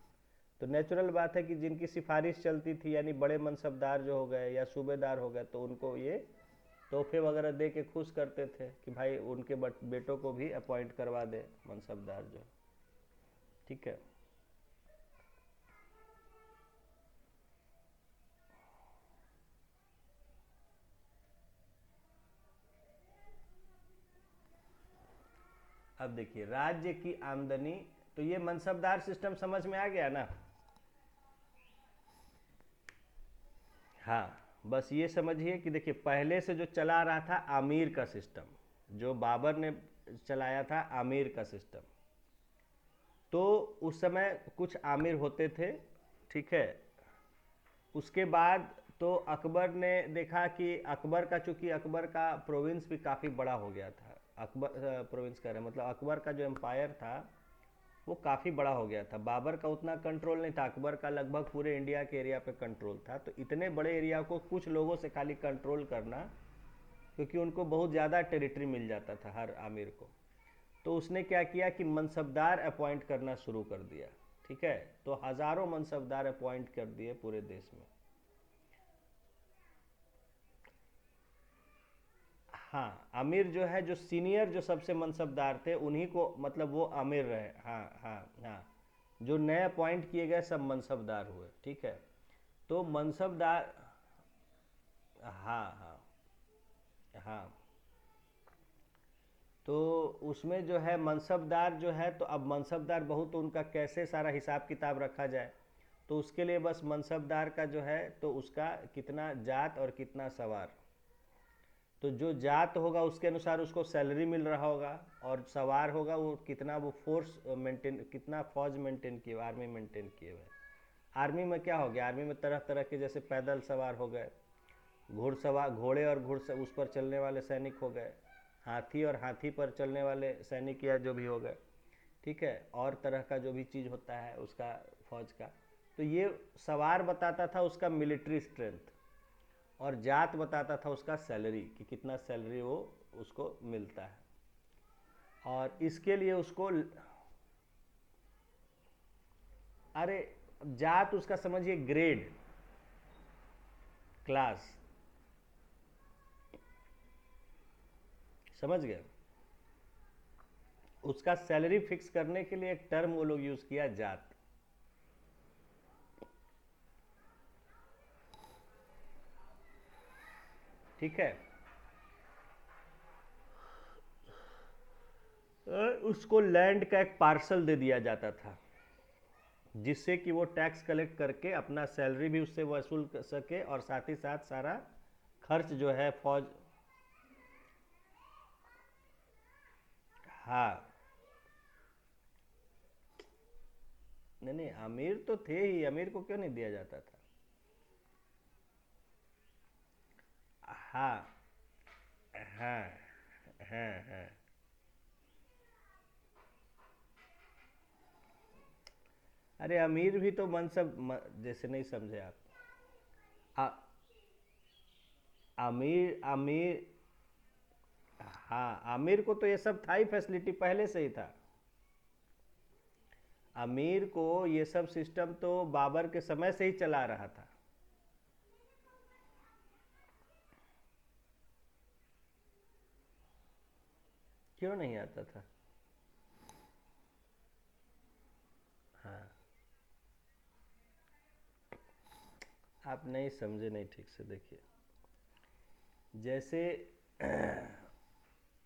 तो नेचुरल बात है कि जिनकी सिफारिश चलती थी, यानी बड़े मनसबदार जो हो गए या सूबेदार हो गए, तो उनको ये तोहफे वगैरह दे के खुश करते थे कि भाई उनके बेटों को भी अपॉइंट करवा दे मनसबदार जो। ठीक है। अब देखिए राज्य की आमदनी, तो ये मनसबदार सिस्टम समझ में आ गया ना। हाँ, बस ये समझिए कि देखिए पहले से जो चला रहा था आमिर का सिस्टम, जो बाबर ने चलाया था आमिर का सिस्टम, तो उस समय कुछ आमिर होते थे। ठीक है। उसके बाद तो अकबर ने देखा कि अकबर का, चूंकि अकबर का प्रोविंस भी काफ़ी बड़ा हो गया था, अकबर प्रोविंस कह रहे हैं मतलब अकबर का जो एम्पायर था वो काफ़ी बड़ा हो गया था। बाबर का उतना कंट्रोल नहीं था, अकबर का लगभग पूरे इंडिया के एरिया पे कंट्रोल था। तो इतने बड़े एरिया को कुछ लोगों से खाली कंट्रोल करना, क्योंकि उनको बहुत ज़्यादा टेरिटरी मिल जाता था हर आमिर को, तो उसने क्या किया कि मनसबदार अपॉइंट करना शुरू कर दिया। ठीक है। तो हज़ारों मनसबदार अपॉइंट कर दिए पूरे देश में। हाँ, आमिर जो है, जो सीनियर जो सबसे मनसबदार थे उन्हीं को, मतलब वो आमिर रहे। हाँ हाँ हाँ, जो नए अपॉइंट किए गए सब मनसबदार हुए। ठीक है। तो मनसबदार, हाँ हाँ हाँ, तो उसमें जो है मनसबदार जो है, तो अब मनसबदार बहुत, तो उनका कैसे सारा हिसाब किताब रखा जाए, तो उसके लिए बस मनसबदार का जो है, तो उसका कितना जात और कितना सवार, तो जो जात होगा उसके अनुसार उसको सैलरी मिल रहा होगा, और सवार होगा वो कितना, वो फोर्स मेंटेन, कितना फौज मेंटेन किए, आर्मी मेंटेन किए हुए। आर्मी में क्या हो गया, आर्मी में तरह तरह के, जैसे पैदल सवार हो गए, घुड़सवार, घोड़े और उस पर चलने वाले सैनिक हो गए, हाथी और हाथी पर चलने वाले सैनिक या जो भी हो गए। ठीक है। और तरह का जो भी चीज़ होता है उसका, फौज का, तो ये सवार बताता था उसका मिलिट्री स्ट्रेंथ, और जात बताता था उसका सैलरी, कि कितना सैलरी वो उसको मिलता है। और इसके लिए उसको, अरे जात उसका समझिए ग्रेड, क्लास, समझ गए। उसका सैलरी फिक्स करने के लिए एक टर्म वो लोग यूज किया, जात। ठीक है। उसको लैंड का एक पार्सल दे दिया जाता था, जिससे कि वो टैक्स कलेक्ट करके अपना सैलरी भी उससे वसूल कर सके, और साथ ही साथ सारा खर्च जो है फौज। हाँ, नहीं नहीं, अमीर तो थे ही, अमीर को क्यों नहीं दिया जाता था। हाँ हाँ हाँ हाँ, अरे अमीर भी तो मनसब जैसे नहीं समझे आप। आ, अमीर अमीर, हाँ, आमिर को तो ये सब था ही, फैसिलिटी पहले से ही था। अमीर को ये सब सिस्टम तो बाबर के समय से ही चला रहा था। क्यों नहीं आता था? हाँ, आप नहीं समझे, नहीं ठीक से देखिए। जैसे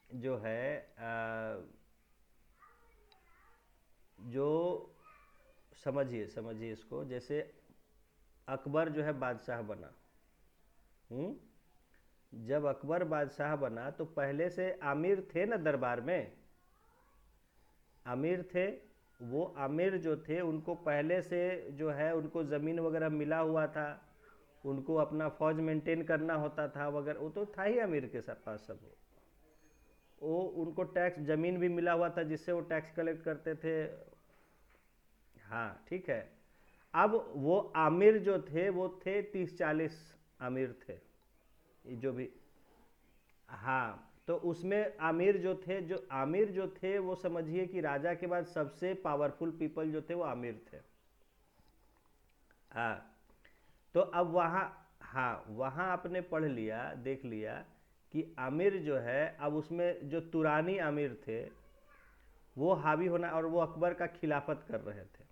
जो है जो समझिए समझिए इसको, जैसे अकबर जो है बादशाह बना। जब अकबर बादशाह बना तो पहले से आमिर थे ना दरबार में, आमिर थे। वो आमिर जो थे उनको पहले से जो है उनको ज़मीन वगैरह मिला हुआ था, उनको अपना फौज मेंटेन करना होता था वगैरह, वो तो था ही आमिर के पास सब। वो उनको टैक्स ज़मीन भी मिला हुआ था जिससे वो टैक्स कलेक्ट करते थे। हाँ ठीक है। अब वो आमिर जो थे वो थे 30-40 आमिर थे, ये जो भी। हाँ, तो उसमें आमिर जो थे वो समझिए कि राजा के बाद सबसे पावरफुल पीपल जो थे वो आमिर थे। हाँ, तो अब वहाँ, हाँ वहाँ आपने पढ़ लिया देख लिया कि आमिर जो है, अब उसमें जो तुरानी आमिर थे वो हावी होना, और वो अकबर का खिलाफत कर रहे थे।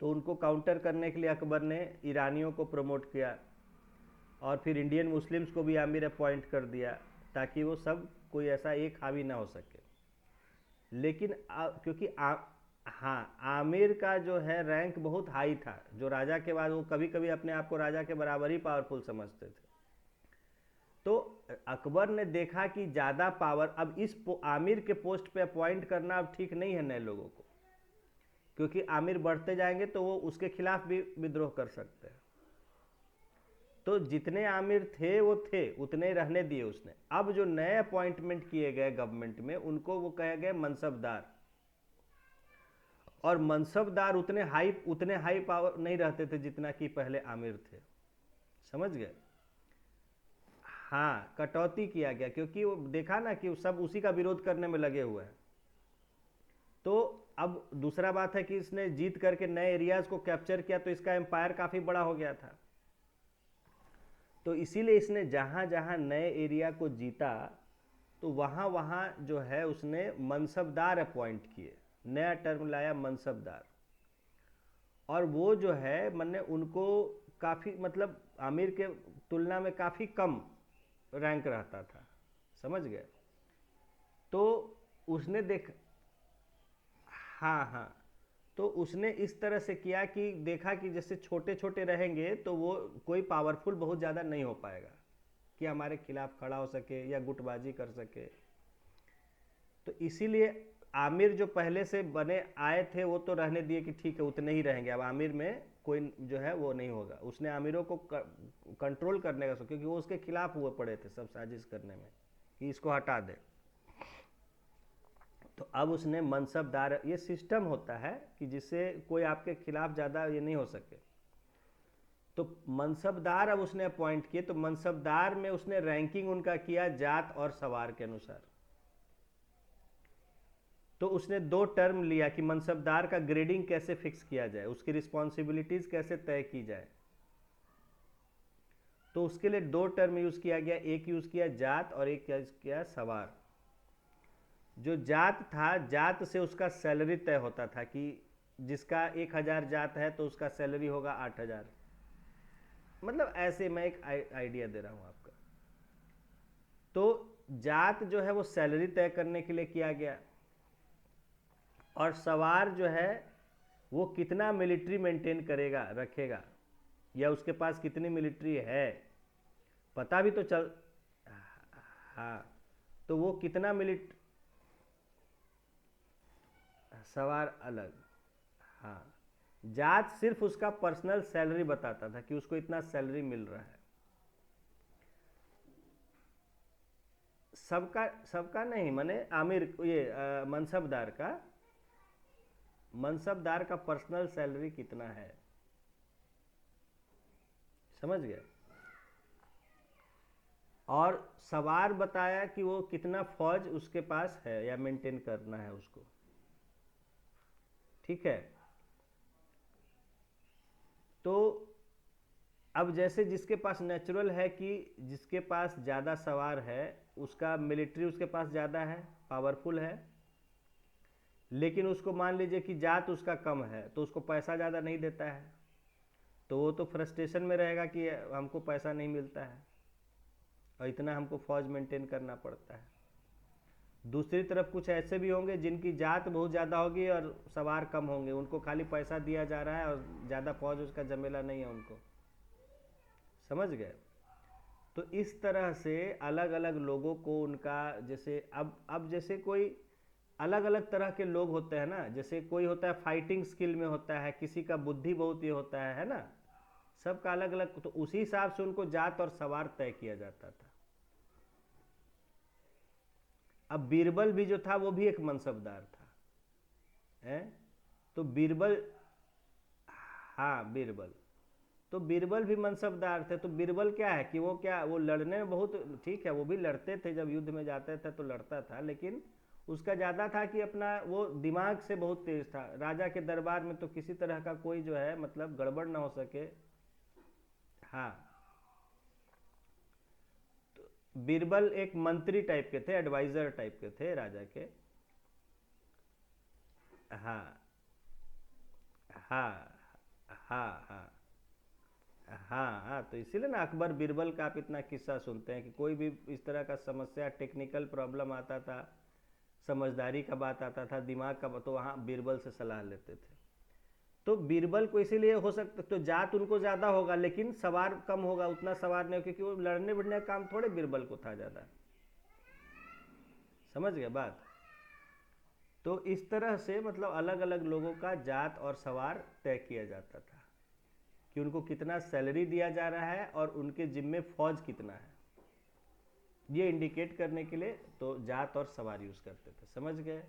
तो उनको काउंटर करने के लिए अकबर ने ईरानियों को प्रमोट किया, और फिर इंडियन मुस्लिम्स को भी आमिर अपॉइंट कर दिया, ताकि वो सब कोई ऐसा एक हावी ना हो सके। लेकिन क्योंकि हाँ, आमिर का जो है रैंक बहुत हाई था, जो राजा के बाद वो कभी कभी अपने आप को राजा के बराबर ही पावरफुल समझते थे। तो अकबर ने देखा कि ज़्यादा पावर अब इस आमिर के पोस्ट पे अपॉइंट करना अब ठीक नहीं है नए लोगों को, क्योंकि आमिर बढ़ते जाएंगे तो वो उसके खिलाफ भी विद्रोह कर सकते हैं। तो जितने आमिर थे वो थे, उतने रहने दिए उसने। अब जो नए अपॉइंटमेंट किए गए गवर्नमेंट में, उनको वो कहे गए मनसबदार। और मनसबदार उतने हाई पावर नहीं रहते थे जितना कि पहले आमिर थे, समझ गए। हाँ, कटौती किया गया, क्योंकि वो देखा ना कि सब उसी का विरोध करने में लगे हुए हैं। तो अब दूसरा बात है कि इसने जीत करके नए एरियाज को कैप्चर किया, तो इसका एम्पायर काफ़ी बड़ा हो गया था। तो इसीलिए इसने जहाँ जहाँ नए एरिया को जीता, तो वहाँ वहाँ जो है उसने मनसबदार अपॉइंट किए, नया टर्म लाया मनसबदार। और वो जो है मैंने उनको काफ़ी, मतलब आमिर के तुलना में काफ़ी कम रैंक रहता था, समझ गए। तो उसने हाँ हाँ, तो उसने इस तरह से किया कि देखा कि जैसे छोटे छोटे रहेंगे तो वो कोई पावरफुल बहुत ज़्यादा नहीं हो पाएगा कि हमारे खिलाफ खड़ा हो सके या गुटबाजी कर सके। तो इसीलिए आमिर जो पहले से बने आए थे वो तो रहने दिए कि ठीक है उतने ही रहेंगे, अब आमिर में कोई जो है वो नहीं होगा। उसने आमिरों को कंट्रोल करने का सोचा, क्योंकि वो उसके खिलाफ हुए पड़े थे सब साजिश करने में कि इसको हटा दे। तो अब उसने मनसबदार, ये सिस्टम होता है कि जिससे कोई आपके खिलाफ ज़्यादा ये नहीं हो सके। तो मनसबदार अब उसने अपॉइंट किए, तो मनसबदार में उसने रैंकिंग उनका किया जात और सवार के अनुसार। तो उसने 2 टर्म लिया कि मनसबदार का ग्रेडिंग कैसे फिक्स किया जाए, उसकी रिस्पॉन्सिबिलिटीज़ कैसे तय की जाए। तो उसके लिए 2 टर्म यूज़ किया गया, एक यूज़ किया जात और एक यूज़ किया सवार। जो जात था, जात से उसका सैलरी तय होता था कि जिसका 1000 जात है तो उसका सैलरी होगा 8000। मतलब ऐसे मैं एक आइडिया दे रहा हूँ आपका। तो जात जो है वो सैलरी तय करने के लिए किया गया, और सवार जो है वो कितना मिलिट्री मेंटेन करेगा रखेगा, या उसके पास कितनी मिलिट्री है पता भी तो चल। हाँ, तो वो कितना सवार अलग। हाँ, जात सिर्फ उसका पर्सनल सैलरी बताता था कि उसको इतना सैलरी मिल रहा है। सबका सबका नहीं, माने आमिर ये मनसबदार का पर्सनल सैलरी कितना है, समझ गए। और सवार बताया कि वो कितना फौज उसके पास है या मेंटेन करना है उसको, ठीक है। तो अब जैसे जिसके पास नेचुरल है कि जिसके पास ज़्यादा सवार है, उसका मिलिट्री उसके पास ज़्यादा है, पावरफुल है, लेकिन उसको मान लीजिए कि जात उसका कम है तो उसको पैसा ज़्यादा नहीं देता है, तो वो तो फ्रस्ट्रेशन में रहेगा कि हमको पैसा नहीं मिलता है और इतना हमको फौज मेंटेन करना पड़ता है। दूसरी तरफ कुछ ऐसे भी होंगे जिनकी जात बहुत ज़्यादा होगी और सवार कम होंगे, उनको खाली पैसा दिया जा रहा है और ज़्यादा फौज उसका जमेला नहीं है उनको, समझ गए। तो इस तरह से अलग अलग लोगों को उनका, जैसे अब जैसे कोई अलग अलग तरह के लोग होते हैं ना, जैसे कोई होता है फाइटिंग स्किल में होता है, किसी का बुद्धि बहुत ये होता है ना, सबका अलग अलग, तो उसी हिसाब से उनको जात और सवार तय किया जाता था। अब बीरबल भी जो था वो भी एक मनसबदार था, है? तो बीरबल, हाँ बीरबल, तो बीरबल भी मनसबदार थे। तो बीरबल क्या है कि वो क्या, वो लड़ने में बहुत ठीक है, वो भी लड़ते थे, जब युद्ध में जाते थे तो लड़ता था, लेकिन उसका ज़्यादा था कि अपना वो दिमाग से बहुत तेज था। राजा के दरबार में तो किसी तरह का कोई जो है मतलब गड़बड़ ना हो सके। हाँ, तो बीरबल एक मंत्री टाइप के थे, एडवाइजर टाइप के थे राजा के। हाँ हाँ हाँ हाँ हाँ हाँ, तो इसीलिए ना अकबर बीरबल का आप इतना किस्सा सुनते हैं कि कोई भी इस तरह का समस्या, टेक्निकल प्रॉब्लम आता था, समझदारी का बात आता था, दिमाग का, तो वहाँ बीरबल से सलाह लेते थे। तो बीरबल को इसीलिए हो सकता, तो जात उनको ज़्यादा होगा लेकिन सवार कम होगा, उतना सवार नहीं, क्योंकि वो लड़ने भिड़ने का काम थोड़े बीरबल को था ज़्यादा, समझ गए बात। तो इस तरह से मतलब अलग अलग लोगों का जात और सवार तय किया जाता था कि उनको कितना सैलरी दिया जा रहा है और उनके जिम्मे फौज कितना है, ये इंडिकेट करने के लिए तो जात और सवार यूज़ करते थे, समझ गए।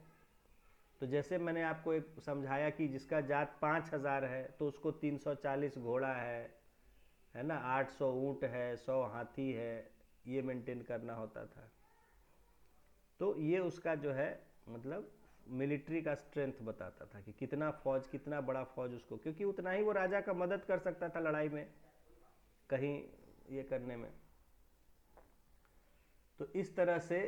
तो जैसे मैंने आपको एक समझाया कि जिसका जात 5,000 है तो उसको 340 घोड़ा है ना, 800 ऊँट है, 100 हाथी है, ये मेंटेन करना होता था। तो ये उसका जो है मतलब मिलिट्री का स्ट्रेंथ बताता था कि कितना फौज, कितना बड़ा फौज उसको, क्योंकि उतना ही वो राजा का मदद कर सकता था लड़ाई में, कहीं ये करने में। तो इस तरह से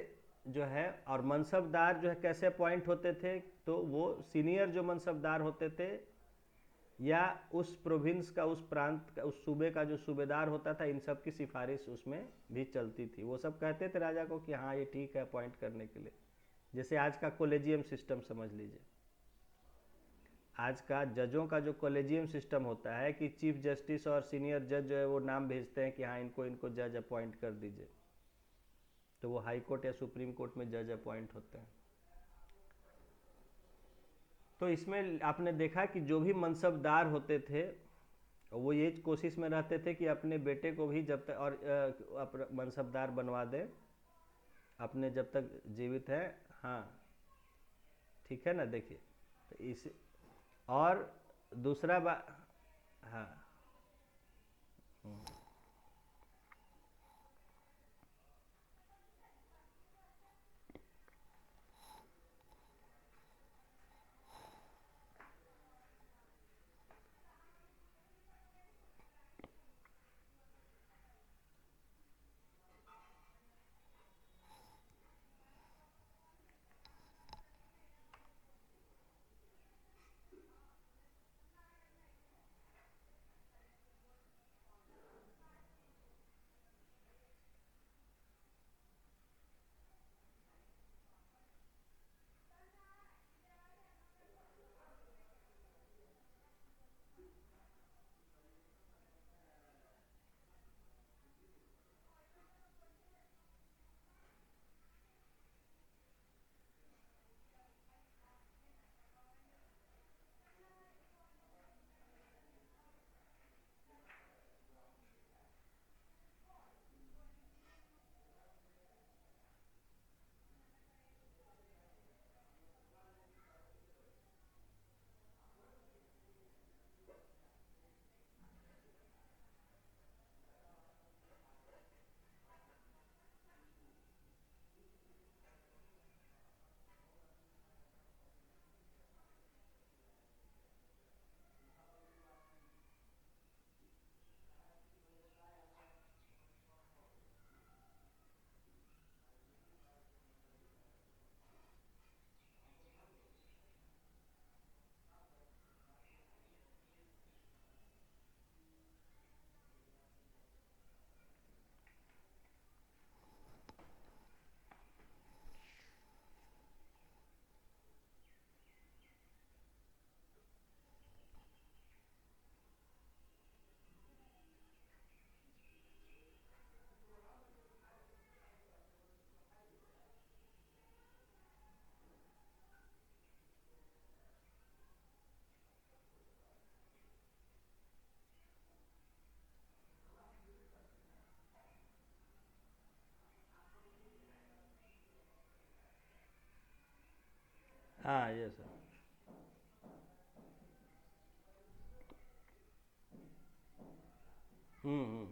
जो है, और मनसबदार जो है कैसे अपॉइंट होते थे, तो वो सीनियर जो मनसबदार होते थे या उस प्रोविंस का, उस प्रांत का, उस सूबे का जो सूबेदार होता था, इन सब की सिफारिश उसमें भी चलती थी। वो सब कहते थे राजा को कि हाँ ये ठीक है अपॉइंट करने के लिए। जैसे आज का कॉलेजियम सिस्टम समझ लीजिए, आज का जजों का जो कॉलेजियम सिस्टम होता है कि चीफ जस्टिस और सीनियर जज जो है वो नाम भेजते हैं कि हाँ इनको इनको जज अपॉइंट कर दीजिए, तो वो हाई कोर्ट या सुप्रीम कोर्ट में जज अपॉइंट होते हैं। तो इसमें आपने देखा कि जो भी मनसबदार होते थे वो ये कोशिश में रहते थे कि अपने बेटे को भी जब तक और मनसबदार बनवा दें, अपने जब तक जीवित है। हाँ ठीक है ना, देखिए तो इस, और दूसरा बात, हाँ हाँ ये सर। हम्म।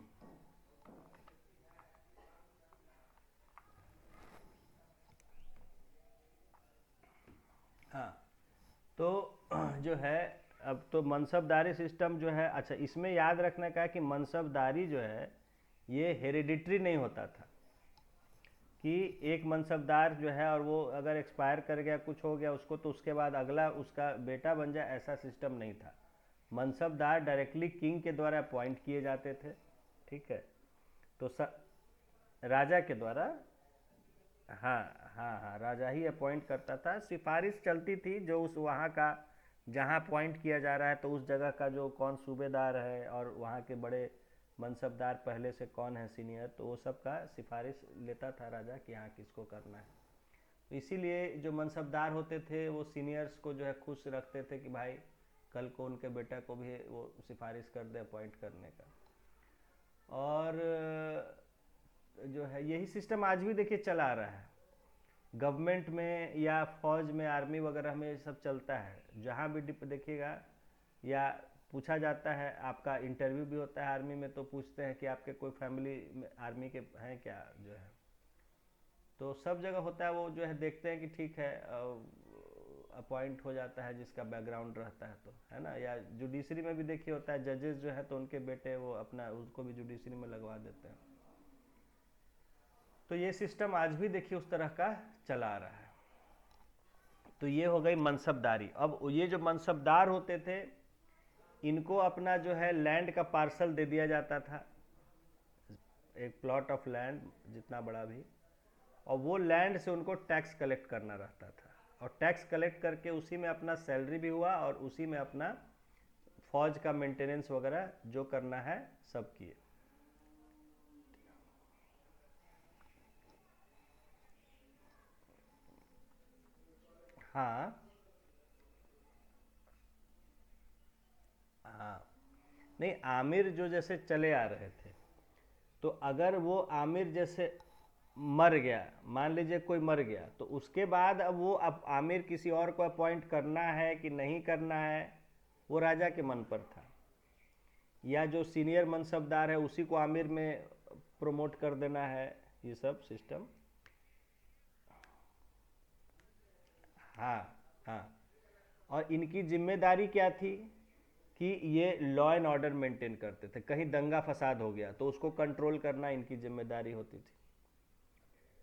हाँ तो जो है, अब तो मनसबदारी सिस्टम जो है, अच्छा इसमें याद रखने का है कि मनसबदारी जो है ये हेरिडिटरी नहीं होता था, कि एक मनसबदार जो है और वो अगर एक्सपायर कर गया, कुछ हो गया उसको, तो उसके बाद अगला उसका बेटा बन जाए, ऐसा सिस्टम नहीं था। मनसबदार डायरेक्टली किंग के द्वारा अपॉइंट किए जाते थे। ठीक है। तो राजा के द्वारा, हाँ हाँ हाँ, राजा ही अपॉइंट करता था। सिफारिश चलती थी जो उस वहाँ का, जहाँ अपॉइंट किया जा रहा है तो उस जगह का जो कौन सूबेदार है और वहाँ के बड़े मनसबदार पहले से कौन है सीनियर, तो वो सब का सिफारिश लेता था राजा कि हाँ किसको करना है। तो इसीलिए जो मनसबदार होते थे वो सीनियर्स को जो है खुश रखते थे कि भाई कल को उनके बेटा को भी वो सिफारिश कर दे अपॉइंट करने का। और जो है यही सिस्टम आज भी देखिए चला आ रहा है, गवर्नमेंट में या फौज में, आर्मी वगैरह में सब चलता है। जहाँ भी डिप देखिएगा या पूछा जाता है, आपका इंटरव्यू भी होता है आर्मी में, तो पूछते हैं कि आपके कोई फैमिली में आर्मी के हैं क्या, जो है तो सब जगह होता है। वो जो है देखते हैं कि ठीक है, अपॉइंट हो जाता है जिसका बैकग्राउंड रहता है, तो है ना। या जुडिशरी में भी देखिए होता है, जजेस जो है तो उनके बेटे वो अपना उसको भी जुडिशरी में लगवा देते हैं। तो ये सिस्टम आज भी देखिए उस तरह का चला आ रहा है। तो ये हो गई मनसबदारी। अब ये जो मनसबदार होते थे, इनको अपना जो है लैंड का पार्सल दे दिया जाता था, एक प्लॉट ऑफ लैंड जितना बड़ा भी, और वो लैंड से उनको टैक्स कलेक्ट करना रहता था। और टैक्स कलेक्ट करके उसी में अपना सैलरी भी हुआ और उसी में अपना फौज का मेंटेनेंस वगैरह जो करना है सब किए। हाँ हाँ, नहीं आमिर जो जैसे चले आ रहे थे, तो अगर वो आमिर जैसे मर गया, मान लीजिए कोई मर गया, तो उसके बाद अब वो अब आमिर किसी और को अपॉइंट करना है कि नहीं करना है, वो राजा के मन पर था। या जो सीनियर मनसबदार है उसी को आमिर में प्रमोट कर देना है, ये सब सिस्टम। हाँ हाँ। और इनकी जिम्मेदारी क्या थी कि ये लॉ एंड ऑर्डर मेंटेन करते थे। कहीं दंगा फसाद हो गया तो उसको कंट्रोल करना इनकी जिम्मेदारी होती थी।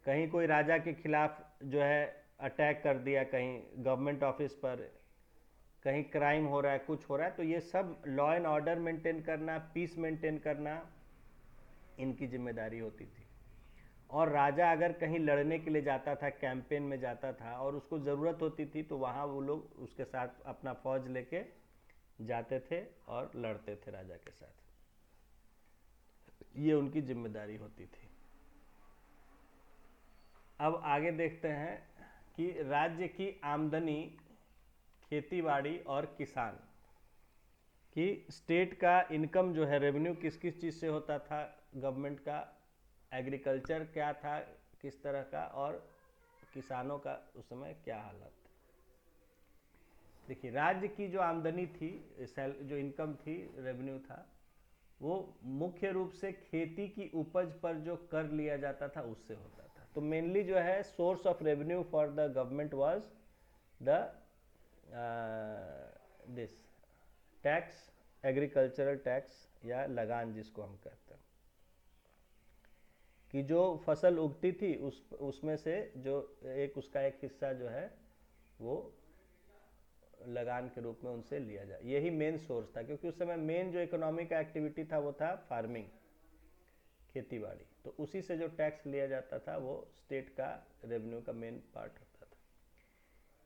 कहीं कोई राजा के खिलाफ जो है अटैक कर दिया, कहीं गवर्नमेंट ऑफिस पर, कहीं क्राइम हो रहा है, कुछ हो रहा है, तो ये सब लॉ एंड ऑर्डर मेंटेन करना, पीस मेंटेन करना इनकी जिम्मेदारी होती थी। और राजा अगर कहीं लड़ने के लिए जाता था, कैंपेन में जाता था और उसको ज़रूरत होती थी, तो वहाँ वो लोग उसके साथ अपना फौज लेके जाते थे और लड़ते थे राजा के साथ। ये उनकी जिम्मेदारी होती थी। अब आगे देखते हैं कि राज्य की आमदनी, खेतीबाड़ी और किसान कि स्टेट का इनकम जो है, रेवेन्यू किस किस चीज़ से होता था गवर्नमेंट का, एग्रीकल्चर क्या था किस तरह का, और किसानों का उस समय क्या हालत। देखिए राज्य की जो आमदनी थी, जो इनकम थी, रेवेन्यू था, वो मुख्य रूप से खेती की उपज पर जो कर लिया जाता था उससे होता था। तो मेनली जो है source of revenue for the government was the this tax, agricultural tax या लगान जिसको हम कहते हैं, कि जो फसल उगती थी उसमें से जो एक उसका एक हिस्सा जो है वो लगान के रूप में उनसे लिया जाए। यही मेन सोर्स था, क्योंकि उस समय मेन जो इकोनॉमी का एक्टिविटी था वो था फार्मिंग, खेतीबाड़ी। तो उसी से जो टैक्स लिया जाता था वो स्टेट का रेवेन्यू का मेन पार्ट होता था।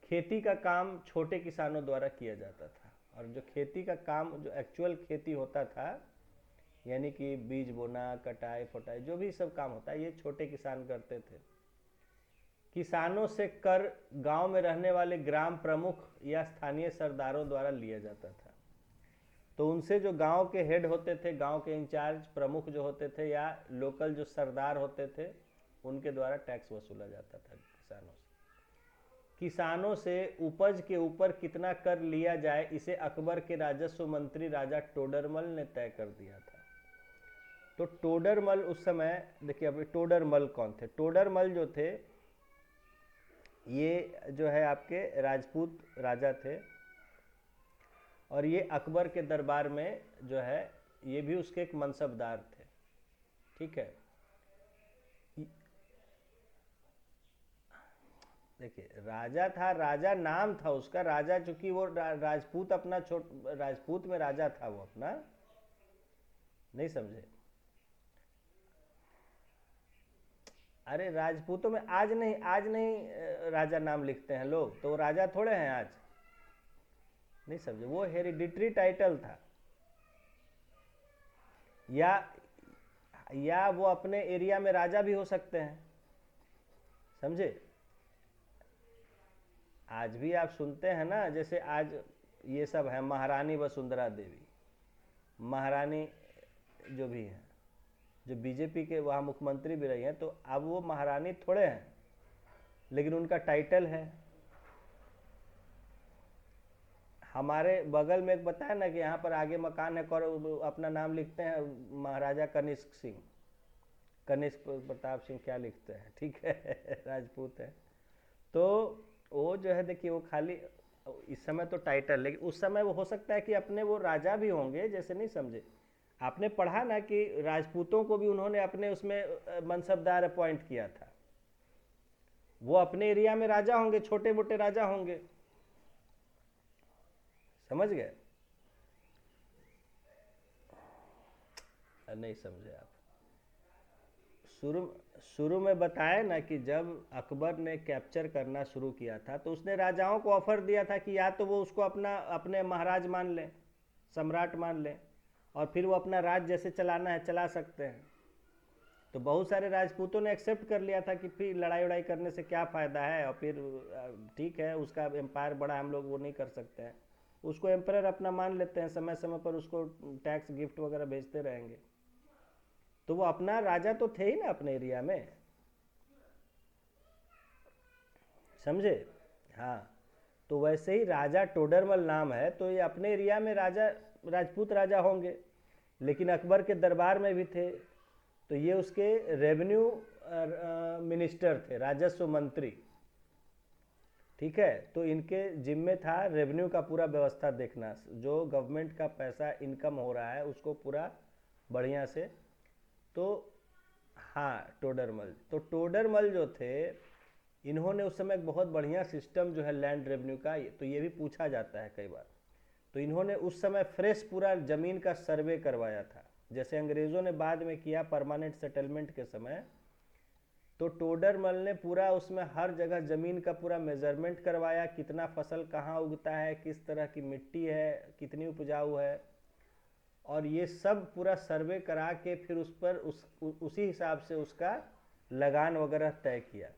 खेती का काम छोटे किसानों द्वारा किया जाता था, और जो खेती का काम, जो एक्चुअल खेती होता था, यानी कि बीज बोना, कटाई फटाई, जो भी सब काम होता है, ये छोटे किसान करते थे। किसानों से कर गांव में रहने वाले ग्राम प्रमुख या स्थानीय सरदारों द्वारा लिया जाता था। तो उनसे जो गांव के हेड होते थे, गांव के इंचार्ज प्रमुख जो होते थे, या लोकल जो सरदार होते थे, उनके द्वारा टैक्स वसूला जाता था किसानों से। किसानों से उपज के ऊपर कितना कर लिया जाए, इसे अकबर के राजस्व मंत्री राजा टोडरमल ने तय कर दिया था। तो टोडरमल उस समय, देखिए अभी टोडरमल कौन थे? टोडरमल जो थे ये जो है आपके राजपूत राजा थे, और ये अकबर के दरबार में जो है ये भी उसके एक मनसबदार थे। ठीक है, देखिए राजा था, राजा नाम था उसका, राजा चूंकि वो राजपूत अपना राजपूत में राजा था वो अपना, नहीं समझे? अरे राजपूतों में आज नहीं राजा नाम लिखते हैं लोग, तो वो राजा थोड़े हैं आज, नहीं समझे? वो हेरिडिटरी टाइटल था, या वो अपने एरिया में राजा भी हो सकते हैं, समझे? आज भी आप सुनते हैं ना, जैसे आज ये सब है महारानी वसुंधरा देवी, महारानी जो भी हैं, जो बीजेपी के वहाँ मुख्यमंत्री भी रही हैं, तो अब वो महारानी थोड़े हैं, लेकिन उनका टाइटल है। हमारे बगल में एक बताया ना कि यहाँ पर आगे मकान है, अपना नाम लिखते हैं महाराजा कनिष्क सिंह, कनिष्क प्रताप सिंह क्या लिखते हैं, ठीक है राजपूत है। तो वो जो है देखिए वो खाली इस समय तो टाइटल, लेकिन उस समय वो हो सकता है कि अपने वो राजा भी होंगे, जैसे नहीं समझे? आपने पढ़ा ना कि राजपूतों को भी उन्होंने अपने उसमें मनसबदार अपॉइंट किया था, वो अपने एरिया में राजा होंगे, छोटे मोटे राजा होंगे, समझ गए? नहीं समझे आप? शुरू में बताया ना कि जब अकबर ने कैप्चर करना शुरू किया था, तो उसने राजाओं को ऑफर दिया था कि या तो वो उसको अपने महाराज मान लें, सम्राट मान लें, और फिर वो अपना राज जैसे चलाना है चला सकते हैं। तो बहुत सारे राजपूतों ने एक्सेप्ट कर लिया था कि फिर लड़ाई वड़ाई करने से क्या फ़ायदा है, और फिर ठीक है उसका एम्पायर बड़ा, हम लोग वो नहीं कर सकते हैं, उसको एम्परर अपना मान लेते हैं, समय समय पर उसको टैक्स गिफ्ट वगैरह भेजते रहेंगे। तो वो अपना राजा तो थे ही ना अपने एरिया में, समझे? हाँ, तो वैसे ही राजा टोडरमल नाम है, तो ये अपने एरिया में राजा, राजपूत राजा होंगे, लेकिन अकबर के दरबार में भी थे, तो ये उसके रेवेन्यू मिनिस्टर थे, राजस्व मंत्री। ठीक है, तो इनके जिम्मे था रेवेन्यू का पूरा व्यवस्था देखना, जो गवर्नमेंट का पैसा इनकम हो रहा है उसको पूरा बढ़िया से। तो हाँ टोडरमल, तो टोडरमल जो थे इन्होंने उस समय एक बहुत बढ़िया सिस्टम जो है लैंड रेवेन्यू का, तो ये भी पूछा जाता है कई बार, तो इन्होंने उस समय फ्रेश पूरा ज़मीन का सर्वे करवाया था, जैसे अंग्रेज़ों ने बाद में किया परमानेंट सेटलमेंट के समय। तो टोडरमल ने पूरा उसमें हर जगह ज़मीन का पूरा मेजरमेंट करवाया, कितना फसल कहाँ उगता है, किस तरह की मिट्टी है, कितनी उपजाऊ है, और ये सब पूरा सर्वे करा के फिर उस पर उसी हिसाब से उसका लगान वगैरह तय किया,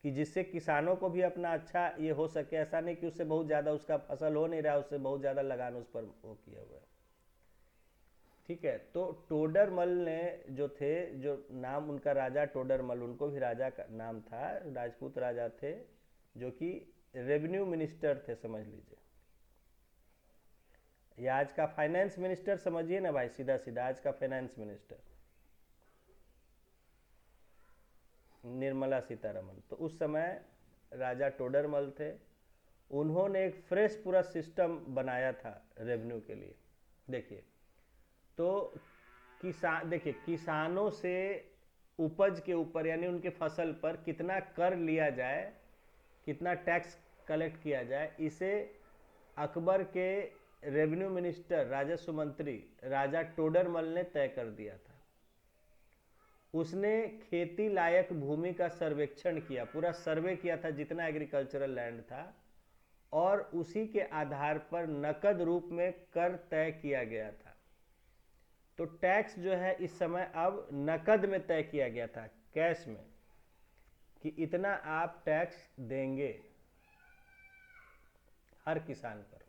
कि जिससे किसानों को भी अपना अच्छा ये हो सके। ऐसा नहीं कि उससे बहुत ज़्यादा उसका फसल हो नहीं रहा, उससे बहुत ज़्यादा लगान उस पर वो किया हुआ है। ठीक है, तो टोडरमल ने जो थे, जो नाम उनका राजा टोडरमल, उनको भी राजा का नाम था, राजपूत राजा थे, जो कि रेवेन्यू मिनिस्टर थे, समझ लीजिए, या आज का फाइनेंस मिनिस्टर समझिए ना भाई, सीधा सीधा आज का फाइनेंस मिनिस्टर निर्मला सीतारमन। तो उस समय राजा टोडरमल थे, उन्होंने एक फ्रेश पूरा सिस्टम बनाया था रेवेन्यू के लिए। देखिए, तो देखिए किसानों से उपज के ऊपर यानी उनके फसल पर कितना कर लिया जाए, कितना टैक्स कलेक्ट किया जाए, इसे अकबर के रेवेन्यू मिनिस्टर, राजस्व मंत्री राजा टोडरमल ने तय कर दिया था। उसने खेती लायक भूमि का सर्वेक्षण किया, पूरा सर्वे किया था जितना एग्रीकल्चरल लैंड था, और उसी के आधार पर नकद रूप में कर तय किया गया था। तो टैक्स जो है इस समय अब नकद में तय किया गया था, कैश में, कि इतना आप टैक्स देंगे हर किसान पर।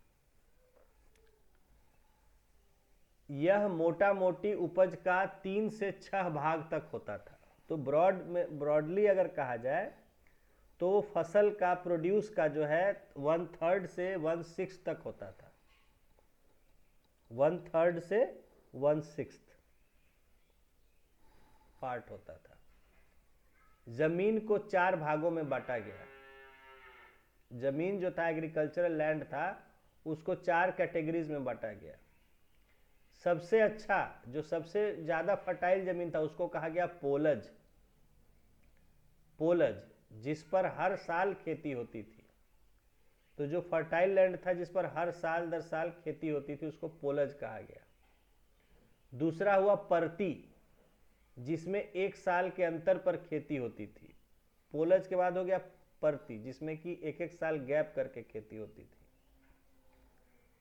यह मोटा मोटी उपज का 3 से 6 भाग तक होता था। तो ब्रॉडली अगर कहा जाए तो फसल का प्रोड्यूस का जो है 1/3 से 1/6 तक होता था, 1/3 से 1/6 पार्ट होता था। जमीन को 4 भागों में बांटा गया। जमीन जो था, एग्रीकल्चरल लैंड था, उसको 4 कैटेगरीज में बांटा गया। सबसे अच्छा, जो सबसे ज्यादा फर्टाइल जमीन था, उसको कहा गया पोलज। पोलज, जिस पर हर साल खेती होती थी। तो जो फर्टाइल लैंड था जिस पर हर साल दर साल खेती होती थी, उसको पोलज कहा गया। दूसरा हुआ परती, जिसमें 1 साल के अंतर पर खेती होती थी। पोलज के बाद हो गया परती, जिसमें कि 1-1 साल गैप करके खेती होती थी।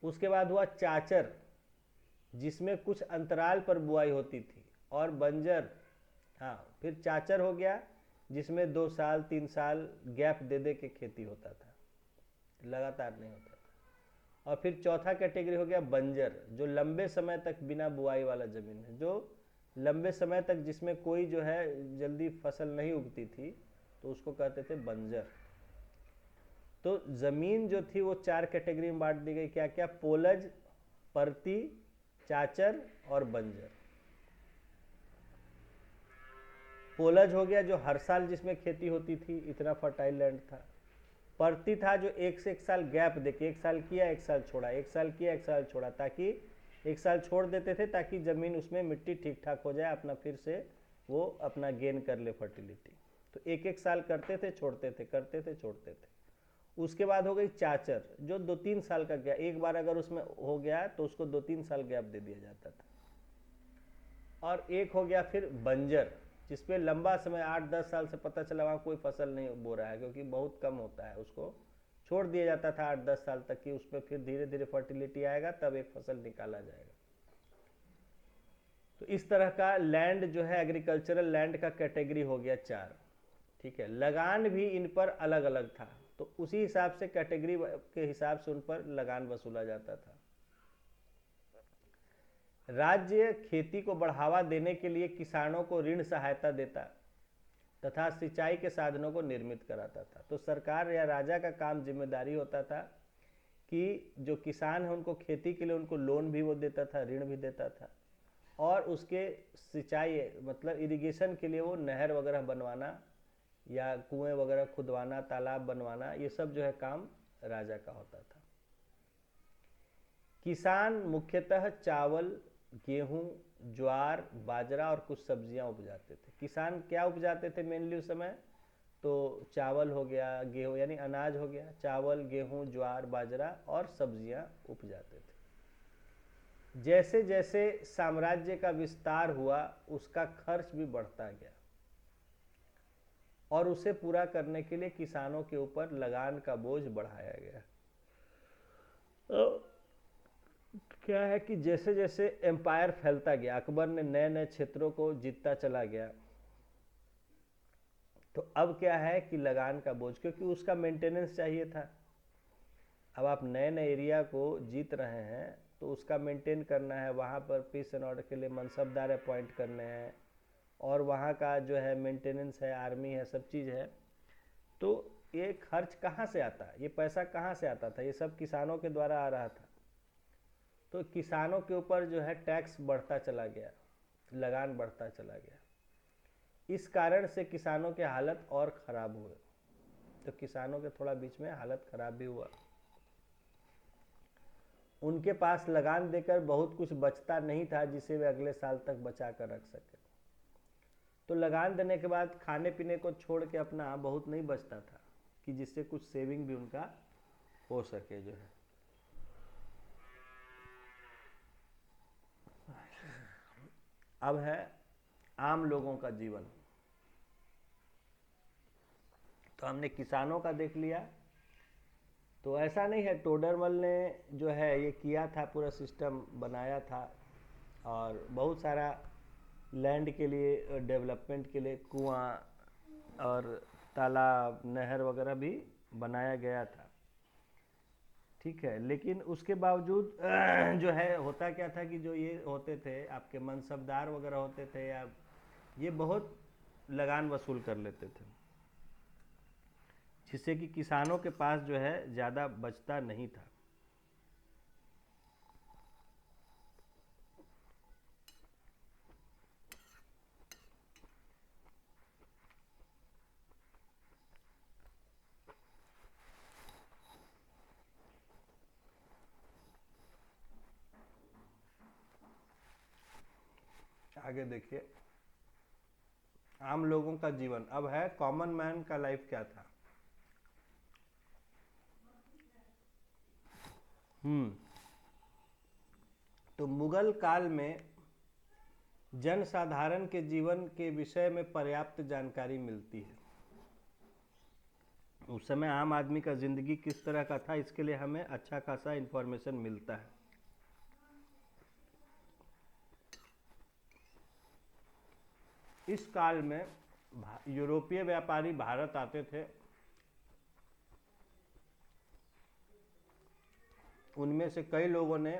उसके बाद हुआ चाचर, जिसमें कुछ अंतराल पर बुआई होती थी। और बंजर, हाँ, फिर चाचर हो गया, जिसमें 2 साल 3 साल गैप दे दे के खेती होता था, लगातार नहीं होता था। और फिर चौथा कैटेगरी हो गया बंजर, जो लंबे समय तक बिना बुआई वाला जमीन है, जो लंबे समय तक जिसमें कोई जो है जल्दी फसल नहीं उगती थी, तो उसको कहते थे बंजर। तो जमीन जो थी वो 4 कैटेगरी में बांट दी गई। क्या क्या? पोलज, परती, चाचर और बंजर। पोलज हो गया जो हर साल जिसमें खेती होती थी, इतना फर्टाइल लैंड था। परती था जो 1 से 1 साल गैप देके, 1 साल किया 1 साल छोड़ा, 1 साल किया 1 साल छोड़ा, ताकि 1 साल छोड़ देते थे ताकि जमीन उसमें मिट्टी ठीक ठाक हो जाए, अपना फिर से वो अपना गेन कर ले फर्टिलिटी। तो 1-1 साल करते थे, छोड़ते थे, करते थे, छोड़ते थे। उसके बाद हो गई चाचर, जो 2-3 साल का गया, एक बार अगर उसमें हो गया तो उसको 2-3 साल गैप दे दिया जाता था। और एक हो गया फिर बंजर, जिसपे लंबा समय 8-10 साल से पता चला वहाँ कोई फसल नहीं बो रहा है, क्योंकि बहुत कम होता है, उसको छोड़ दिया जाता था 8-10 साल तक कि उसमें फिर धीरे धीरे फर्टिलिटी आएगा, तब एक फसल निकाला जाएगा। तो इस तरह का लैंड जो है, एग्रीकल्चरल लैंड का कैटेगरी हो गया 4। ठीक है, लगान भी इन पर अलग अलग था, तो उसी हिसाब से कैटेगरी के हिसाब से उन पर लगान वसूला जाता था। राज्य खेती को बढ़ावा देने के लिए किसानों को ऋण सहायता देता तथा सिंचाई के साधनों को निर्मित कराता था। तो सरकार या राजा का काम, जिम्मेदारी होता था कि जो किसान है उनको खेती के लिए उनको लोन भी वो देता था, ऋण भी देता था, और उसके सिंचाई मतलब इरिगेशन के लिए वो नहर वगैरह बनवाना या कुएं वगैरह खुदवाना, तालाब बनवाना, ये सब जो है काम राजा का होता था। किसान मुख्यतः चावल, गेहूं, ज्वार, बाजरा और कुछ सब्जियां उपजाते थे। किसान क्या उपजाते थे मेनली उस समय? तो चावल हो गया, गेहूं यानी अनाज हो गया, चावल, गेहूं, ज्वार, बाजरा और सब्जियां उपजाते थे। जैसे जैसे साम्राज्य का विस्तार हुआ, उसका खर्च भी बढ़ता गया, और उसे पूरा करने के लिए किसानों के ऊपर लगान का बोझ बढ़ाया गया। क्या है कि जैसे जैसे एम्पायर फैलता गया, अकबर ने नए नए क्षेत्रों को जीतता चला गया, तो अब क्या है कि लगान का बोझ, क्योंकि उसका मेंटेनेंस चाहिए था। अब आप नए नए एरिया को जीत रहे हैं, तो उसका मेंटेन करना है, वहाँ पर पीस एंड ऑर्डर के लिए मनसबदार अपॉइंट करने हैं, और वहाँ का जो है मेंटेनेंस है, आर्मी है, सब चीज़ है। तो ये खर्च कहाँ से आता, ये पैसा कहाँ से आता था? ये सब किसानों के द्वारा आ रहा था। तो किसानों के ऊपर जो है टैक्स बढ़ता चला गया, लगान बढ़ता चला गया। इस कारण से किसानों के हालत और ख़राब हुए। तो किसानों के थोड़ा बीच में हालत ख़राब भी हुआ। उनके पास लगान देकर बहुत कुछ बचता नहीं था जिसे वे अगले साल तक बचा कर रख सके। तो लगान देने के बाद खाने पीने को छोड़ के अपना बहुत नहीं बचता था कि जिससे कुछ सेविंग भी उनका हो सके जो है। अब है आम लोगों का जीवन। तो हमने किसानों का देख लिया। तो ऐसा नहीं है, टोडरमल ने जो है ये किया था, पूरा सिस्टम बनाया था, और बहुत सारा लैंड के लिए, डेवलपमेंट के लिए कुआं और तालाब, नहर वगैरह भी बनाया गया था। ठीक है, लेकिन उसके बावजूद जो है होता क्या था कि जो ये होते थे आपके मनसबदार वगैरह होते थे, या ये बहुत लगान वसूल कर लेते थे। जिससे कि किसानों के पास जो है ज़्यादा बचता नहीं था। आगे देखिए, आम लोगों का जीवन अब है कॉमन मैन का लाइफ क्या था। तो मुगल काल में जन साधारण के जीवन के विषय में पर्याप्त जानकारी मिलती है। उस समय आम आदमी का जिंदगी किस तरह का था, इसके लिए हमें अच्छा खासा इंफॉर्मेशन मिलता है। इस काल में यूरोपीय व्यापारी भारत आते थे। उनमें से कई लोगों ने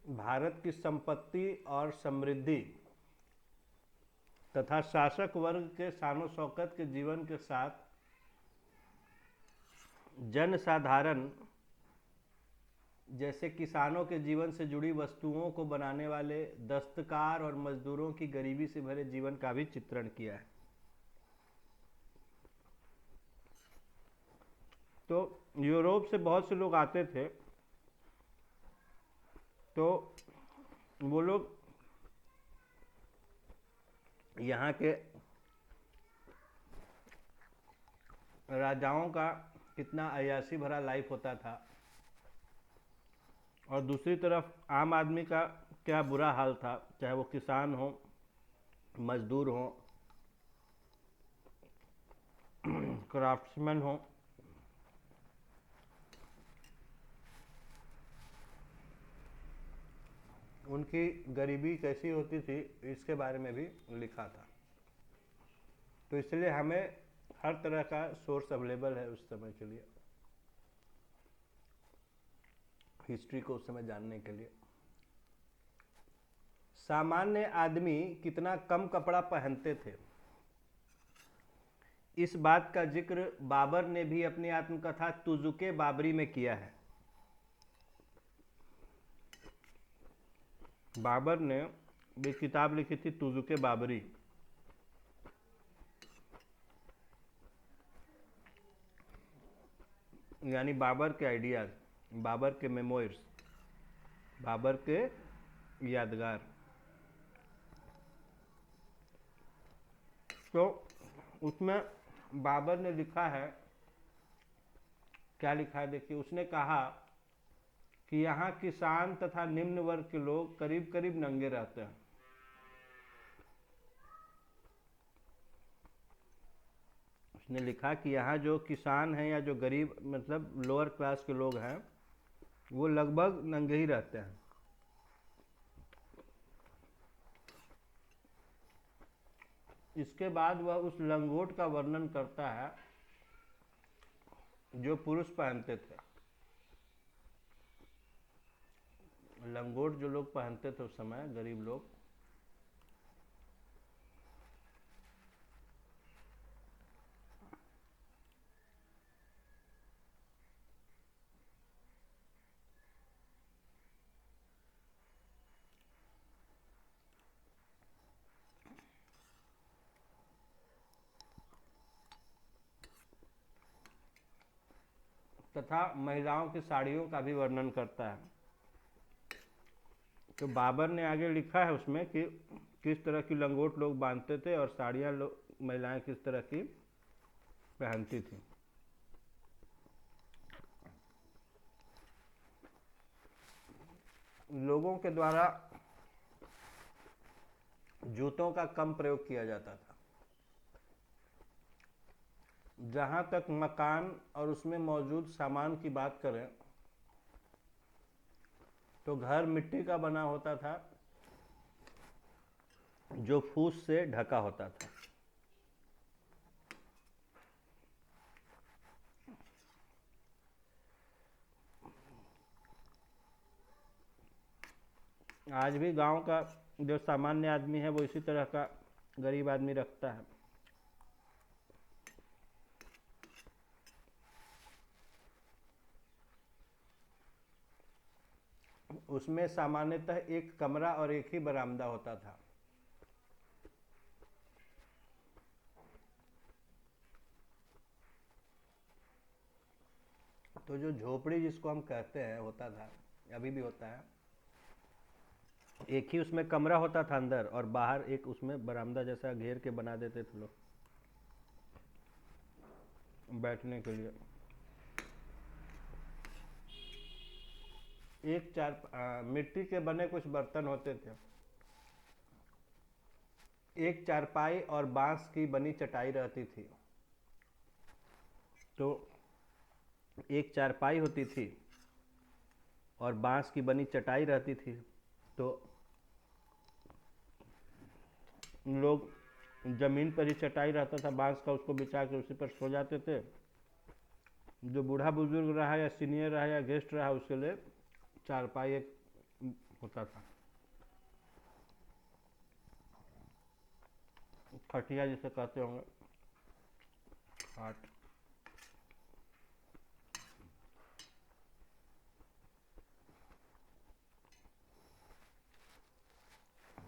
भारत की संपत्ति और समृद्धि तथा शासक वर्ग के शानो शौकत के जीवन के साथ जन साधारण जैसे किसानों के जीवन से जुड़ी वस्तुओं को बनाने वाले दस्तकार और मजदूरों की गरीबी से भरे जीवन का भी चित्रण किया है। तो यूरोप से बहुत से लोग आते थे, तो वो लोग यहाँ के राजाओं का कितना अय्यासी भरा लाइफ होता था और दूसरी तरफ आम आदमी का क्या बुरा हाल था, चाहे वो किसान हो, मजदूर हो, क्राफ्ट्समैन हो। उनकी गरीबी कैसी होती थी, इसके बारे में भी लिखा था। तो इसलिए हमें हर तरह का सोर्स अवेलेबल है उस समय के लिए, हिस्ट्री को उस समय जानने के लिए। सामान्य आदमी कितना कम कपड़ा पहनते थे, इस बात का जिक्र बाबर ने भी अपनी आत्मकथा तुजुके बाबरी में किया है। बाबर ने एक किताब लिखी थी तुजुके बाबरी, यानी बाबर के आइडियाज, बाबर के मेमोइर्स, बाबर के यादगार। तो उसमें बाबर ने लिखा है, क्या लिखा है देखिए। उसने कहा कि यहाँ किसान तथा निम्न वर्ग के लोग करीब करीब नंगे रहते हैं। उसने लिखा कि यहाँ जो किसान हैं या जो गरीब मतलब लोअर क्लास के लोग हैं, वो लगभग नंगे ही रहते हैं। इसके बाद वह उस लंगोट का वर्णन करता है जो पुरुष पहनते थे। लंगोट जो लोग पहनते थे उस समय, गरीब लोग, तथा महिलाओं की साड़ियों का भी वर्णन करता है। तो बाबर ने आगे लिखा है उसमें कि किस तरह की लंगोट लोग बांधते थे और साड़ियाँ महिलाएं किस तरह की पहनती थी। लोगों के द्वारा जूतों का कम प्रयोग किया जाता था। जहाँ तक मकान और उसमें मौजूद सामान की बात करें तो घर मिट्टी का बना होता था जो फूस से ढका होता था। आज भी गांव का जो सामान्य आदमी है वो इसी तरह का गरीब आदमी रखता है। उसमें सामान्यतः एक कमरा और एक ही बरामदा होता था। तो जो झोपड़ी जिसको हम कहते हैं होता था, अभी भी होता है, एक ही उसमें कमरा होता था अंदर, और बाहर एक उसमें बरामदा जैसा घेर के बना देते थे लोग बैठने के लिए। मिट्टी के बने कुछ बर्तन होते थे, एक चारपाई और बांस की बनी चटाई रहती थी। तो एक चारपाई होती थी और बांस की बनी चटाई रहती थी। तो लोग जमीन पर ही चटाई रहता था बांस का, उसको बिछा के उसी पर सो जाते थे। जो बूढ़ा बुजुर्ग रहा या सीनियर रहा या गेस्ट रहा, उसके लिए चारपाई एक होता था, खटिया जिसे कहते होंगे, खाट।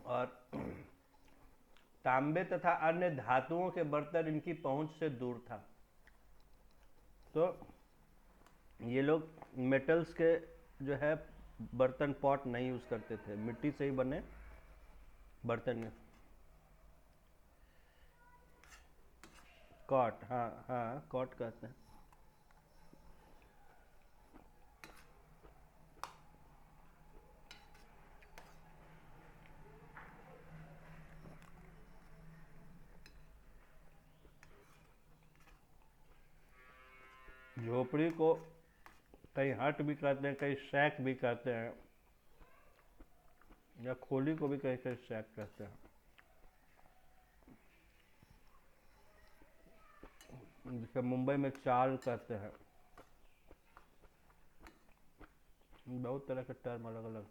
और तांबे तथा अन्य धातुओं के बर्तन इनकी पहुंच से दूर था। तो ये लोग मेटल्स के जो है बर्तन, पॉट नहीं यूज करते थे, मिट्टी से ही बने बर्तन में। कॉट, हाँ हाँ, कॉट कहते हैं। झोपड़ी को कई हट भी कहते हैं, कई शैक भी कहते हैं, या खोली को भी कई कई शैक कहते हैं, जिसे मुंबई में चाल कहते हैं। बहुत तरह के टर्म अलग अलग।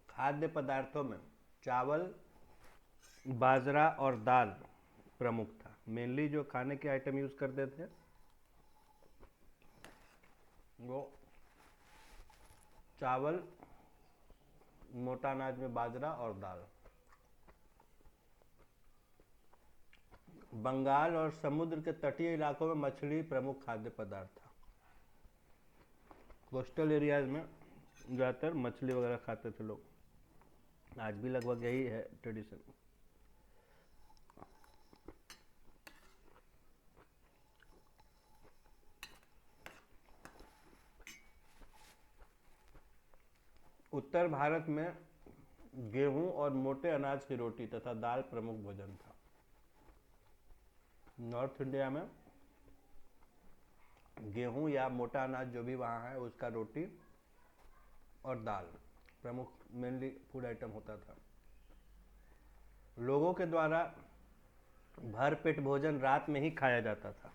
खाद्य पदार्थों में चावल, बाजरा और दाल प्रमुख था। मेनली जो खाने के आइटम यूज करते थे वो चावल, मोटा अनाज में बाजरा और दाल। बंगाल और समुद्र के तटीय इलाकों में मछली प्रमुख खाद्य पदार्थ था। कोस्टल एरियाज में ज़्यादातर मछली वगैरह खाते थे लोग, आज भी लगभग यही है ट्रेडिशन। उत्तर भारत में गेहूं और मोटे अनाज की रोटी तथा दाल प्रमुख भोजन था। नॉर्थ इंडिया में गेहूं या मोटा अनाज जो भी वहाँ है उसका रोटी और दाल प्रमुख मेनली फूड आइटम होता था। लोगों के द्वारा भर पेट भोजन रात में ही खाया जाता था।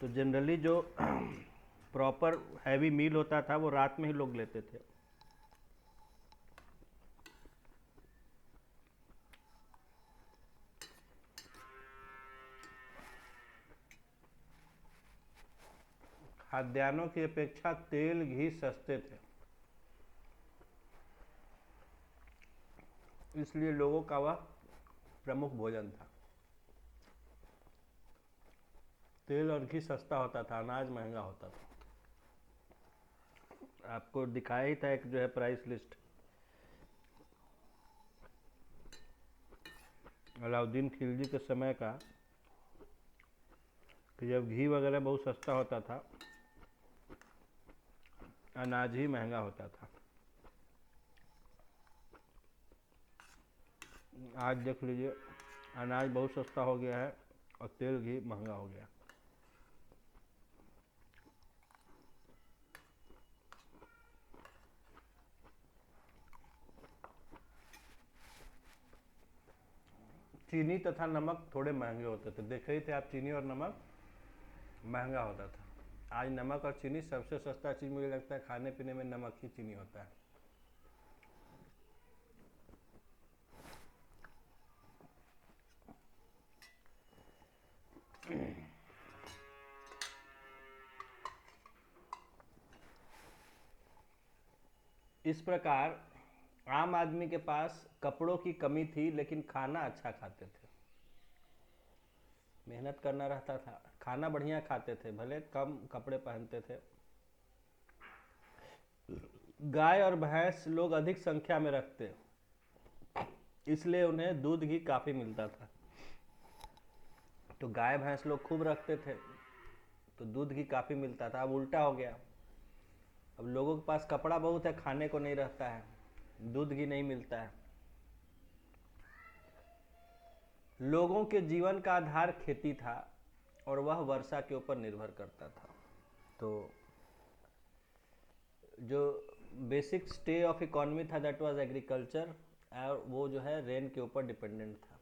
तो जनरली जो प्रॉपर हैवी मील होता था वो रात में ही लोग लेते थे। खाद्यान्नों की अपेक्षा तेल घी सस्ते थे, इसलिए लोगों का वह प्रमुख भोजन था। तेल और घी सस्ता होता था, अनाज महंगा होता था। आपको दिखाया ही था एक जो है प्राइस लिस्ट, अलाउद्दीन खिलजी के समय का, कि जब घी वगैरह बहुत सस्ता होता था, अनाज ही महंगा होता था। आज देख लीजिए, अनाज बहुत सस्ता हो गया है और तेल घी महंगा हो गया। चीनी तथा नमक थोड़े महंगे होते थे, देख रहे थे आप, चीनी और नमक महंगा होता था। आज नमक और चीनी सबसे सस्ता चीज़ मुझे लगता है खाने पीने में नमक ही चीनी होता है। इस प्रकार आम आदमी के पास कपड़ों की कमी थी, लेकिन खाना अच्छा खाते थे। मेहनत करना रहता था, खाना बढ़िया खाते थे, भले कम कपड़े पहनते थे। गाय और भैंस लोग अधिक संख्या में रखते, इसलिए उन्हें दूध घी काफ़ी मिलता था। तो गाय भैंस लोग खूब रखते थे, तो दूध घी काफ़ी मिलता था। अब उल्टा हो गया, अब लोगों के पास कपड़ा बहुत है, खाने को नहीं रहता है, दूध घी नहीं मिलता है। लोगों के जीवन का आधार खेती था और वह वर्षा के ऊपर निर्भर करता था। तो जो बेसिक स्टे ऑफ इकोनॉमी था दैट वाज एग्रीकल्चर, और वो जो है रेन के ऊपर डिपेंडेंट था।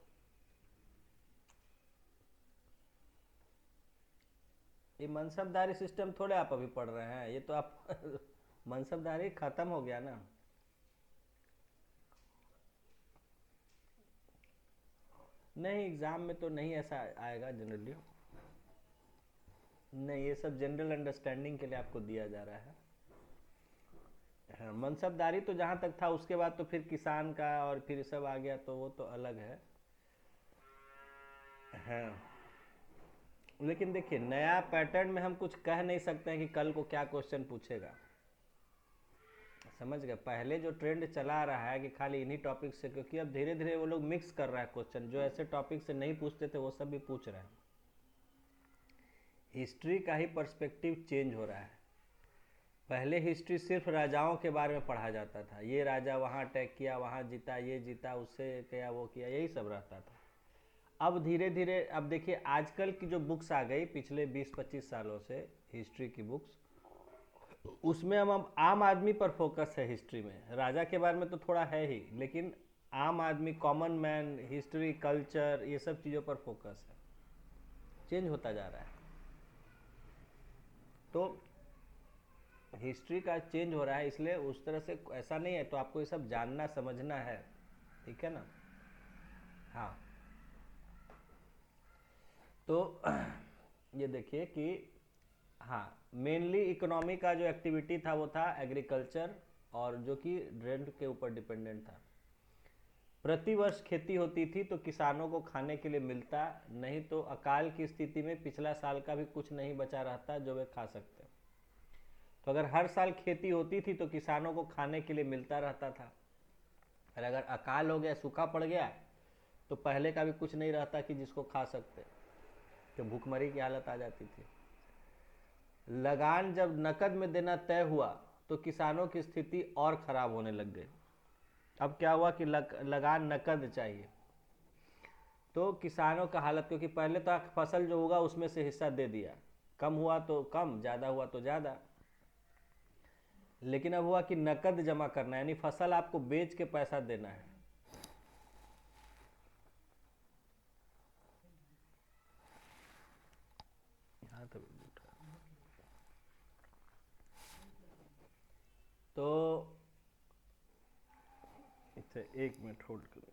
ये मनसबदारी सिस्टम थोड़े आप अभी पढ़ रहे हैं, ये तो आप मनसबदारी खत्म हो गया ना। नहीं, एग्जाम में तो नहीं ऐसा आएगा जनरली। नहीं, ये सब जनरल अंडरस्टैंडिंग के लिए आपको दिया जा रहा है। हाँ, मनसबदारी तो जहाँ तक था, उसके बाद तो फिर किसान का और फिर सब आ गया, तो वो तो अलग है। हाँ, लेकिन देखिए नया पैटर्न में हम कुछ कह नहीं सकते हैं कि कल को क्या क्वेश्चन पूछेगा। समझ गए? पहले जो ट्रेंड चला रहा है कि खाली इन्हीं टॉपिक से, क्योंकि अब धीरे धीरे वो लोग मिक्स कर रहा है क्वेश्चन, जो ऐसे टॉपिक से नहीं पूछते थे वो सब भी पूछ रहे हैं। हिस्ट्री का ही पर्सपेक्टिव चेंज हो रहा है। पहले हिस्ट्री सिर्फ राजाओं के बारे में पढ़ा जाता था, ये राजा वहाँ अटैक किया, वहाँ जीता, ये जीता, उससे किया, वो किया, यही सब रहता था। अब धीरे धीरे, अब देखिए आजकल की जो बुक्स आ गई पिछले 20-25 सालों से, हिस्ट्री की बुक्स, उसमें हम अब आम आदमी पर फोकस है। हिस्ट्री में राजा के बारे में तो थोड़ा है ही, लेकिन आम आदमी, कॉमन मैन, हिस्ट्री, कल्चर, ये सब चीज़ों पर फोकस है। चेंज होता जा रहा है। तो हिस्ट्री का चेंज हो रहा है, इसलिए उस तरह से ऐसा नहीं है, तो आपको ये सब जानना समझना है, ठीक है ना। हाँ, तो ये देखिए कि हाँ, मेनली इकोनॉमी का जो एक्टिविटी था वो था एग्रीकल्चर, और जो कि रेंट के ऊपर डिपेंडेंट था। प्रतिवर्ष खेती होती थी तो किसानों को खाने के लिए मिलता, नहीं तो अकाल की स्थिति में पिछला साल का भी कुछ नहीं बचा रहता जो वे खा सकते। तो अगर हर साल खेती होती थी तो किसानों को खाने के लिए मिलता रहता था, और अगर अकाल हो गया, सूखा पड़ गया, तो पहले का भी कुछ नहीं रहता कि जिसको खा सकते, तो भूखमरी की हालत आ जाती थी। लगान जब नकद में देना तय हुआ तो किसानों की स्थिति और खराब होने लग गई। अब क्या हुआ कि लगान नकद चाहिए, तो किसानों का हालत, क्योंकि पहले तो फसल जो होगा उसमें से हिस्सा दे दिया, कम हुआ तो कम, ज़्यादा हुआ तो ज़्यादा, लेकिन अब हुआ कि नकद जमा करना है, यानी फसल आपको बेच के पैसा देना है। हाँ, तो इसे 1 मिनट होल्ड करो।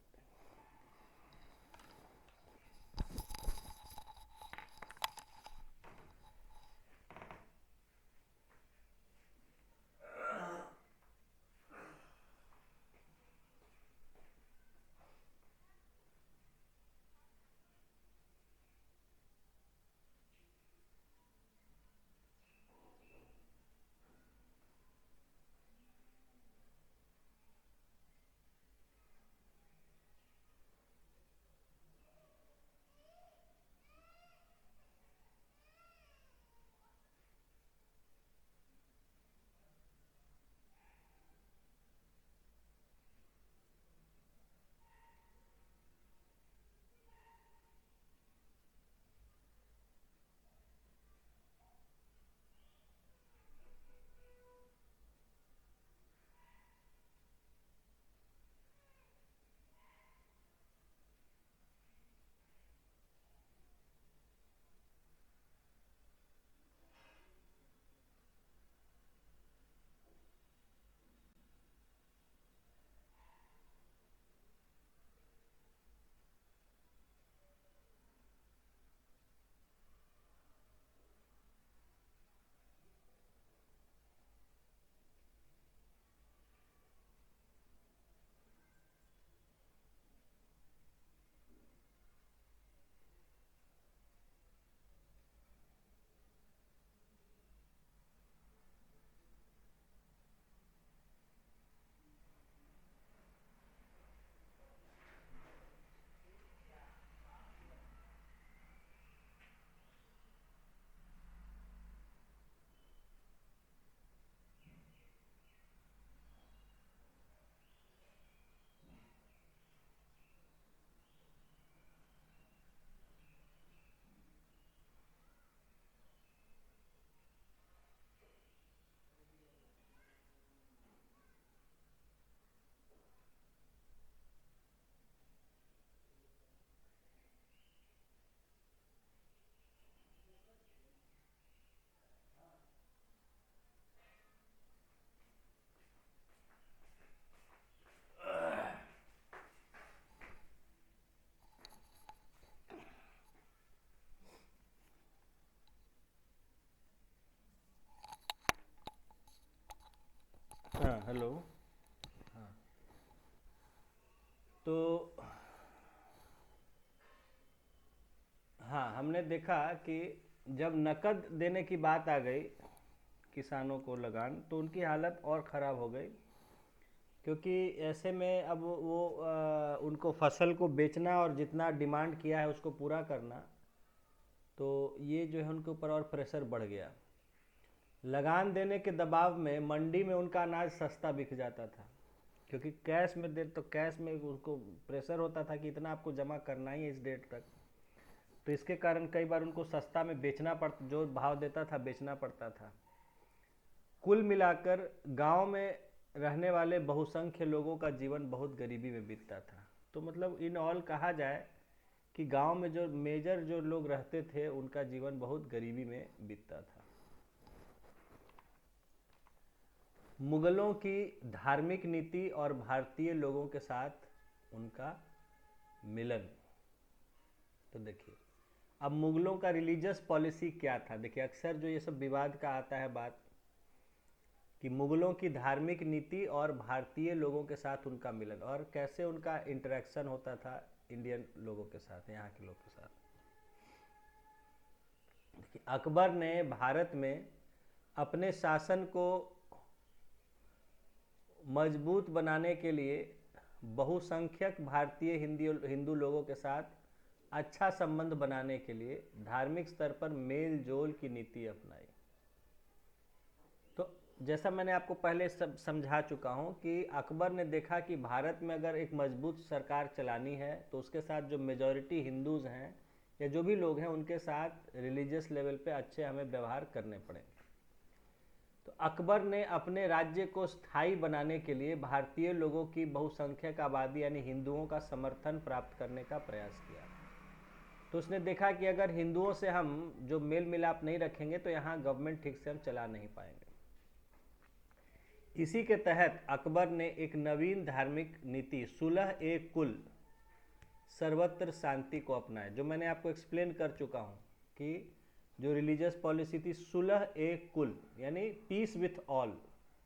हाँ हेलो। हाँ तो हाँ, हमने देखा कि जब नकद देने की बात आ गई किसानों को लगान, तो उनकी हालत और ख़राब हो गई, क्योंकि ऐसे में अब वो उनको फसल को बेचना और जितना डिमांड किया है उसको पूरा करना, तो ये जो है उनके ऊपर और प्रेशर बढ़ गया। लगान देने के दबाव में मंडी में उनका अनाज सस्ता बिक जाता था, क्योंकि कैश में दे तो कैश में उनको प्रेशर होता था कि इतना आपको जमा करना ही है इस डेट तक। तो इसके कारण कई बार उनको सस्ता में बेचना पड़ता, जो भाव देता था बेचना पड़ता था। कुल मिलाकर गांव में रहने वाले बहुसंख्य लोगों का जीवन बहुत गरीबी में बीतता था। तो मतलब इन ऑल कहा जाए कि गांव में जो मेजर जो लोग रहते थे उनका जीवन बहुत गरीबी में बीतता था। मुगलों की धार्मिक नीति और भारतीय लोगों के साथ उनका मिलन। तो देखिए, अब मुगलों का रिलीजियस पॉलिसी क्या था। देखिए, अक्सर जो ये सब विवाद का आता है बात कि मुगलों की धार्मिक नीति और भारतीय लोगों के साथ उनका मिलन, और कैसे उनका इंटरेक्शन होता था इंडियन लोगों के साथ, यहाँ के लोग के साथ। देखिए, अकबर ने भारत में अपने शासन को मजबूत बनाने के लिए बहुसंख्यक भारतीय हिंदू लोगों के साथ अच्छा संबंध बनाने के लिए धार्मिक स्तर पर मेल जोल की नीति अपनाई। तो जैसा मैंने आपको पहले सब समझा चुका हूं कि अकबर ने देखा कि भारत में अगर एक मजबूत सरकार चलानी है तो उसके साथ जो मेजॉरिटी हिंदूज हैं या जो भी लोग हैं उनके साथ रिलीजियस लेवल पे अच्छे हमें व्यवहार करने पड़ेंगे। तो अकबर ने अपने राज्य को स्थायी बनाने के लिए भारतीय लोगों की बहुसंख्यक आबादी यानी हिंदुओं का समर्थन प्राप्त करने का प्रयास किया। तो उसने देखा कि अगर हिंदुओं से हम जो मेल मिलाप नहीं रखेंगे तो यहाँ गवर्नमेंट ठीक से हम चला नहीं पाएंगे। इसी के तहत अकबर ने एक नवीन धार्मिक नीति सुलह ए कुल सर्वत्र शांति को अपनाया, जो मैंने आपको एक्सप्लेन कर चुका हूँ कि जो रिलीजियस पॉलिसी थी सुलह ए कुल यानी पीस विथ ऑल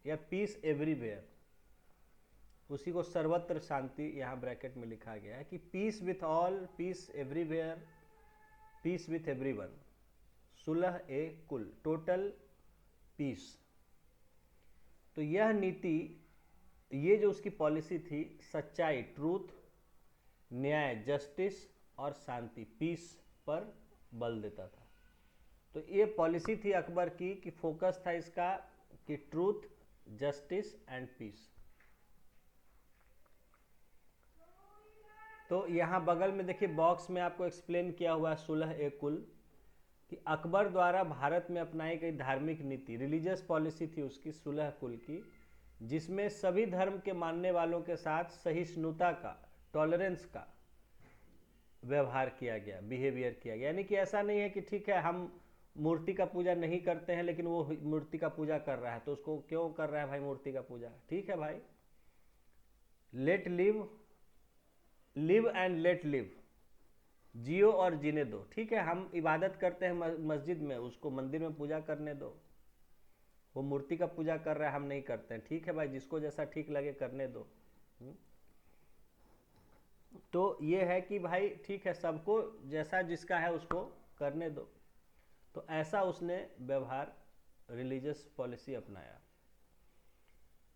या पीस एवरीवेयर, उसी को सर्वत्र शांति यहाँ ब्रैकेट में लिखा गया है कि peace with all, peace everywhere, peace with everyone, सुलह ए कुल, टोटल पीस। तो यह नीति, ये जो उसकी पॉलिसी थी, सच्चाई, ट्रूथ, न्याय, जस्टिस और शांति, पीस पर बल देता था। तो ये पॉलिसी थी अकबर की कि फोकस था इसका कि ट्रूथ, जस्टिस एंड पीस। तो यहाँ बगल में देखिए बॉक्स में आपको एक्सप्लेन किया हुआ है सुलह ए कुल कि अकबर द्वारा भारत में अपनाई गई धार्मिक नीति, रिलीजियस पॉलिसी थी उसकी सुलह कुल की, जिसमें सभी धर्म के मानने वालों के साथ सहिष्णुता का, टॉलरेंस का व्यवहार किया गया, बिहेवियर किया गया। यानी कि ऐसा नहीं है कि ठीक है हम मूर्ति का पूजा नहीं करते हैं लेकिन वो मूर्ति का पूजा कर रहा है तो उसको क्यों कर रहा है भाई मूर्ति का पूजा, ठीक है भाई, let live, live and let live, जियो और जीने दो, ठीक है। हम इबादत करते हैं मस्जिद में, उसको मंदिर में पूजा करने दो। वो मूर्ति का पूजा कर रहा है, हम नहीं करते हैं, ठीक है भाई, जिसको जैसा ठीक लगे करने दो। तो ये है कि भाई ठीक है, सबको जैसा जिसका है उसको करने दो। तो ऐसा उसने व्यवहार, रिलीजियस पॉलिसी अपनाया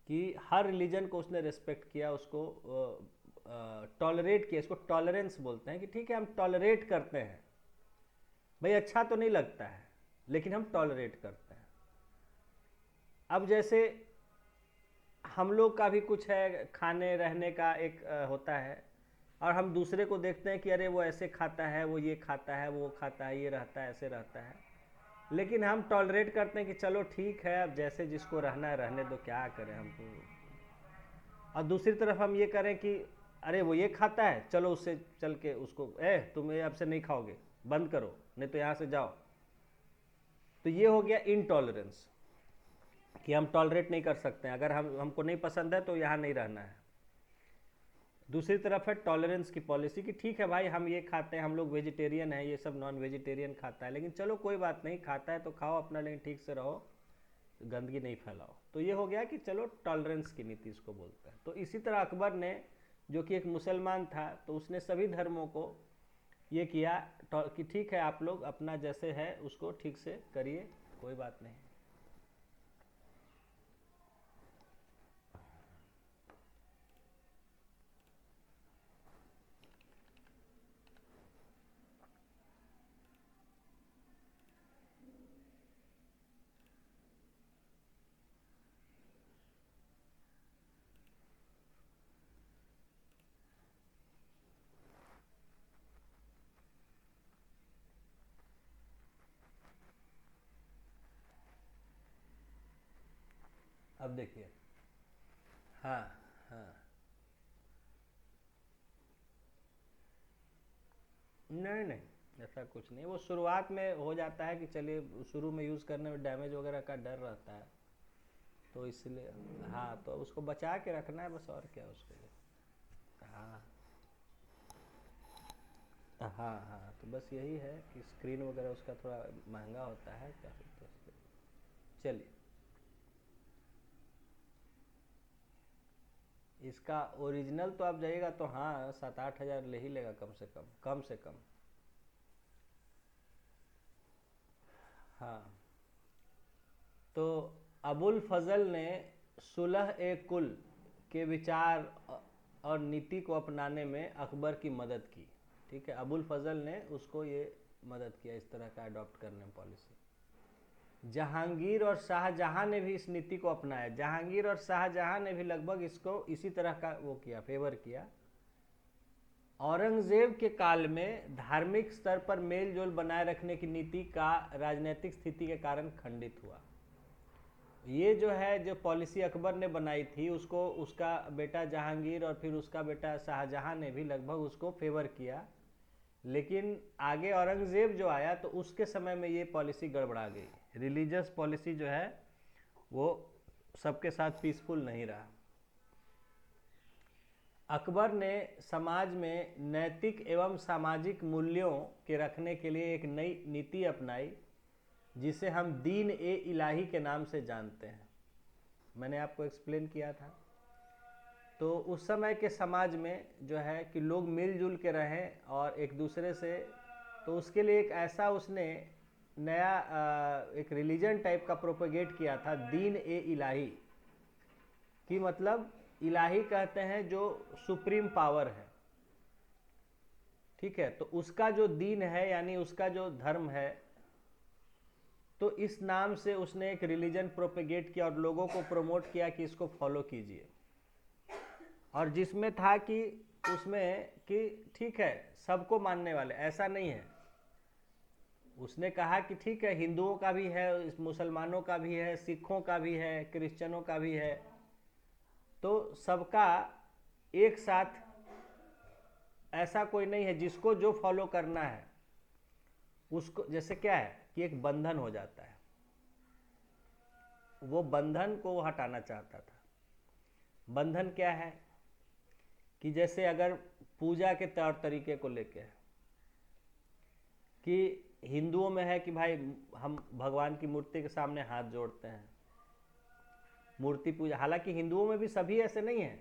कि हर रिलीजन को उसने रेस्पेक्ट किया, उसको टॉलरेट किया। इसको टॉलरेंस बोलते हैं कि ठीक है हम टॉलरेट करते हैं भाई, अच्छा तो नहीं लगता है लेकिन हम टॉलरेट करते हैं। अब जैसे हम लोग का भी कुछ है, खाने रहने का एक होता है, और हम दूसरे को देखते हैं कि अरे वो ऐसे खाता है, वो ये खाता है, वो खाता है, ये रहता है, ऐसे रहता है, लेकिन हम टॉलरेट करते हैं कि चलो ठीक है अब जैसे जिसको रहना है रहने दो, क्या करें हमको। और दूसरी तरफ हम ये करें कि अरे वो ये खाता है, चलो उससे चल के उसको तुम ये अब से नहीं खाओगे, बंद करो, नहीं तो यहाँ से जाओ। तो ये हो गया इनटॉलरेंस कि हम टॉलरेट नहीं कर सकते हैं, अगर हमको नहीं पसंद है तो यहाँ नहीं रहना है। दूसरी तरफ है टॉलरेंस की पॉलिसी कि ठीक है भाई हम ये खाते हैं, हम लोग वेजिटेरियन हैं, ये सब नॉन वेजिटेरियन खाता है, लेकिन चलो कोई बात नहीं, खाता है तो खाओ अपना, लेकिन ठीक से रहो, गंदगी नहीं फैलाओ। तो तो ये हो गया कि चलो टॉलरेंस की नीति इसको बोलता है। तो इसी तरह अकबर ने, जो कि एक मुसलमान था, तो उसने सभी धर्मों को ये किया कि ठीक है आप लोग अपना जैसे है उसको ठीक से करिए, कोई बात नहीं। अब देखिए, हाँ हाँ, नहीं नहीं ऐसा कुछ नहीं, वो शुरुआत में हो जाता है कि चलिए शुरू में यूज़ करने में डैमेज वगैरह का डर रहता है, तो इसलिए हाँ, तो उसको बचा के रखना है बस, और क्या उसके लिए। हाँ हाँ हाँ, तो बस यही है कि स्क्रीन वगैरह उसका थोड़ा महंगा होता है क्या, तो चलिए। इसका ओरिजिनल तो आप जाइएगा तो हाँ 7-8 हज़ार ले ही लेगा कम से कम, कम से कम। हाँ, तो अबुल फजल ने सुलह ए कुल के विचार और नीति को अपनाने में अकबर की मदद की। ठीक है, अबुल फजल ने उसको ये मदद किया इस तरह का अडॉप्ट करने में पॉलिसी। जहांगीर और शाहजहां ने भी इस नीति को अपनाया। जहांगीर और शाहजहां ने भी लगभग इसको इसी तरह का वो किया, फेवर किया। औरंगजेब के काल में धार्मिक स्तर पर मेल जोल बनाए रखने की नीति का राजनीतिक स्थिति के कारण खंडित हुआ। ये जो है, जो पॉलिसी अकबर ने बनाई थी, उसको उसका बेटा जहांगीर और फिर उसका बेटा शाहजहां ने भी लगभग उसको फेवर किया, लेकिन आगे औरंगजेब जो आया तो उसके समय में ये पॉलिसी गड़बड़ा गई। रिलीजियस पॉलिसी जो है वो सबके साथ पीसफुल नहीं रहा। अकबर ने समाज में नैतिक एवं सामाजिक मूल्यों के रखने के लिए एक नई नीति अपनाई, जिसे हम दीन ए इलाही के नाम से जानते हैं। मैंने आपको एक्सप्लेन किया था। तो उस समय के समाज में जो है कि लोग मिलजुल के रहें और एक दूसरे से, तो उसके लिए एक ऐसा उसने नया एक रिलीजन टाइप का प्रोपेगेट किया था, दीन ए इलाही, कि मतलब इलाही कहते हैं जो सुप्रीम पावर है। ठीक है, तो उसका जो दीन है यानी उसका जो धर्म है, तो इस नाम से उसने एक रिलीजन प्रोपेगेट किया और लोगों को प्रमोट किया कि इसको फॉलो कीजिए। और जिसमें था कि उसमें कि ठीक है सबको मानने वाले, ऐसा नहीं है। उसने कहा कि ठीक है हिंदुओं का भी है, मुसलमानों का भी है, सिखों का भी है, क्रिश्चियनों का भी है, तो सबका एक साथ, ऐसा कोई नहीं है। जिसको जो फॉलो करना है उसको, जैसे क्या है कि एक बंधन हो जाता है, वो बंधन को हटाना चाहता था। बंधन क्या है कि जैसे अगर पूजा के तौर तरीके को लेके है कि हिंदुओं में है कि भाई हम भगवान की मूर्ति के सामने हाथ जोड़ते हैं, मूर्ति पूजा। हालांकि हिंदुओं में भी सभी ऐसे नहीं है।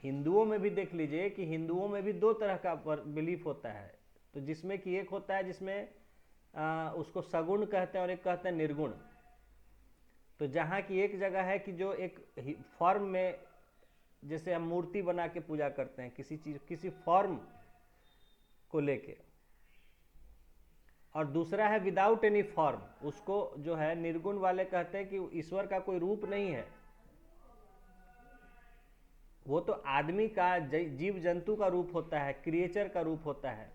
हिंदुओं में भी देख लीजिए कि हिंदुओं में भी दो तरह का बिलीफ होता है। तो जिसमें कि एक होता है जिसमें उसको सगुण कहते हैं और एक कहते हैं निर्गुण। तो जहाँ की एक जगह है कि जो एक फॉर्म में, जैसे हम मूर्ति बना के पूजा करते हैं किसी चीज, किसी फॉर्म को लेके, और दूसरा है विदाउट एनी फॉर्म, उसको जो है निर्गुण वाले कहते हैं कि ईश्वर का कोई रूप नहीं है, वो तो आदमी का, जीव जंतु का रूप होता है, क्रिएचर का रूप होता है।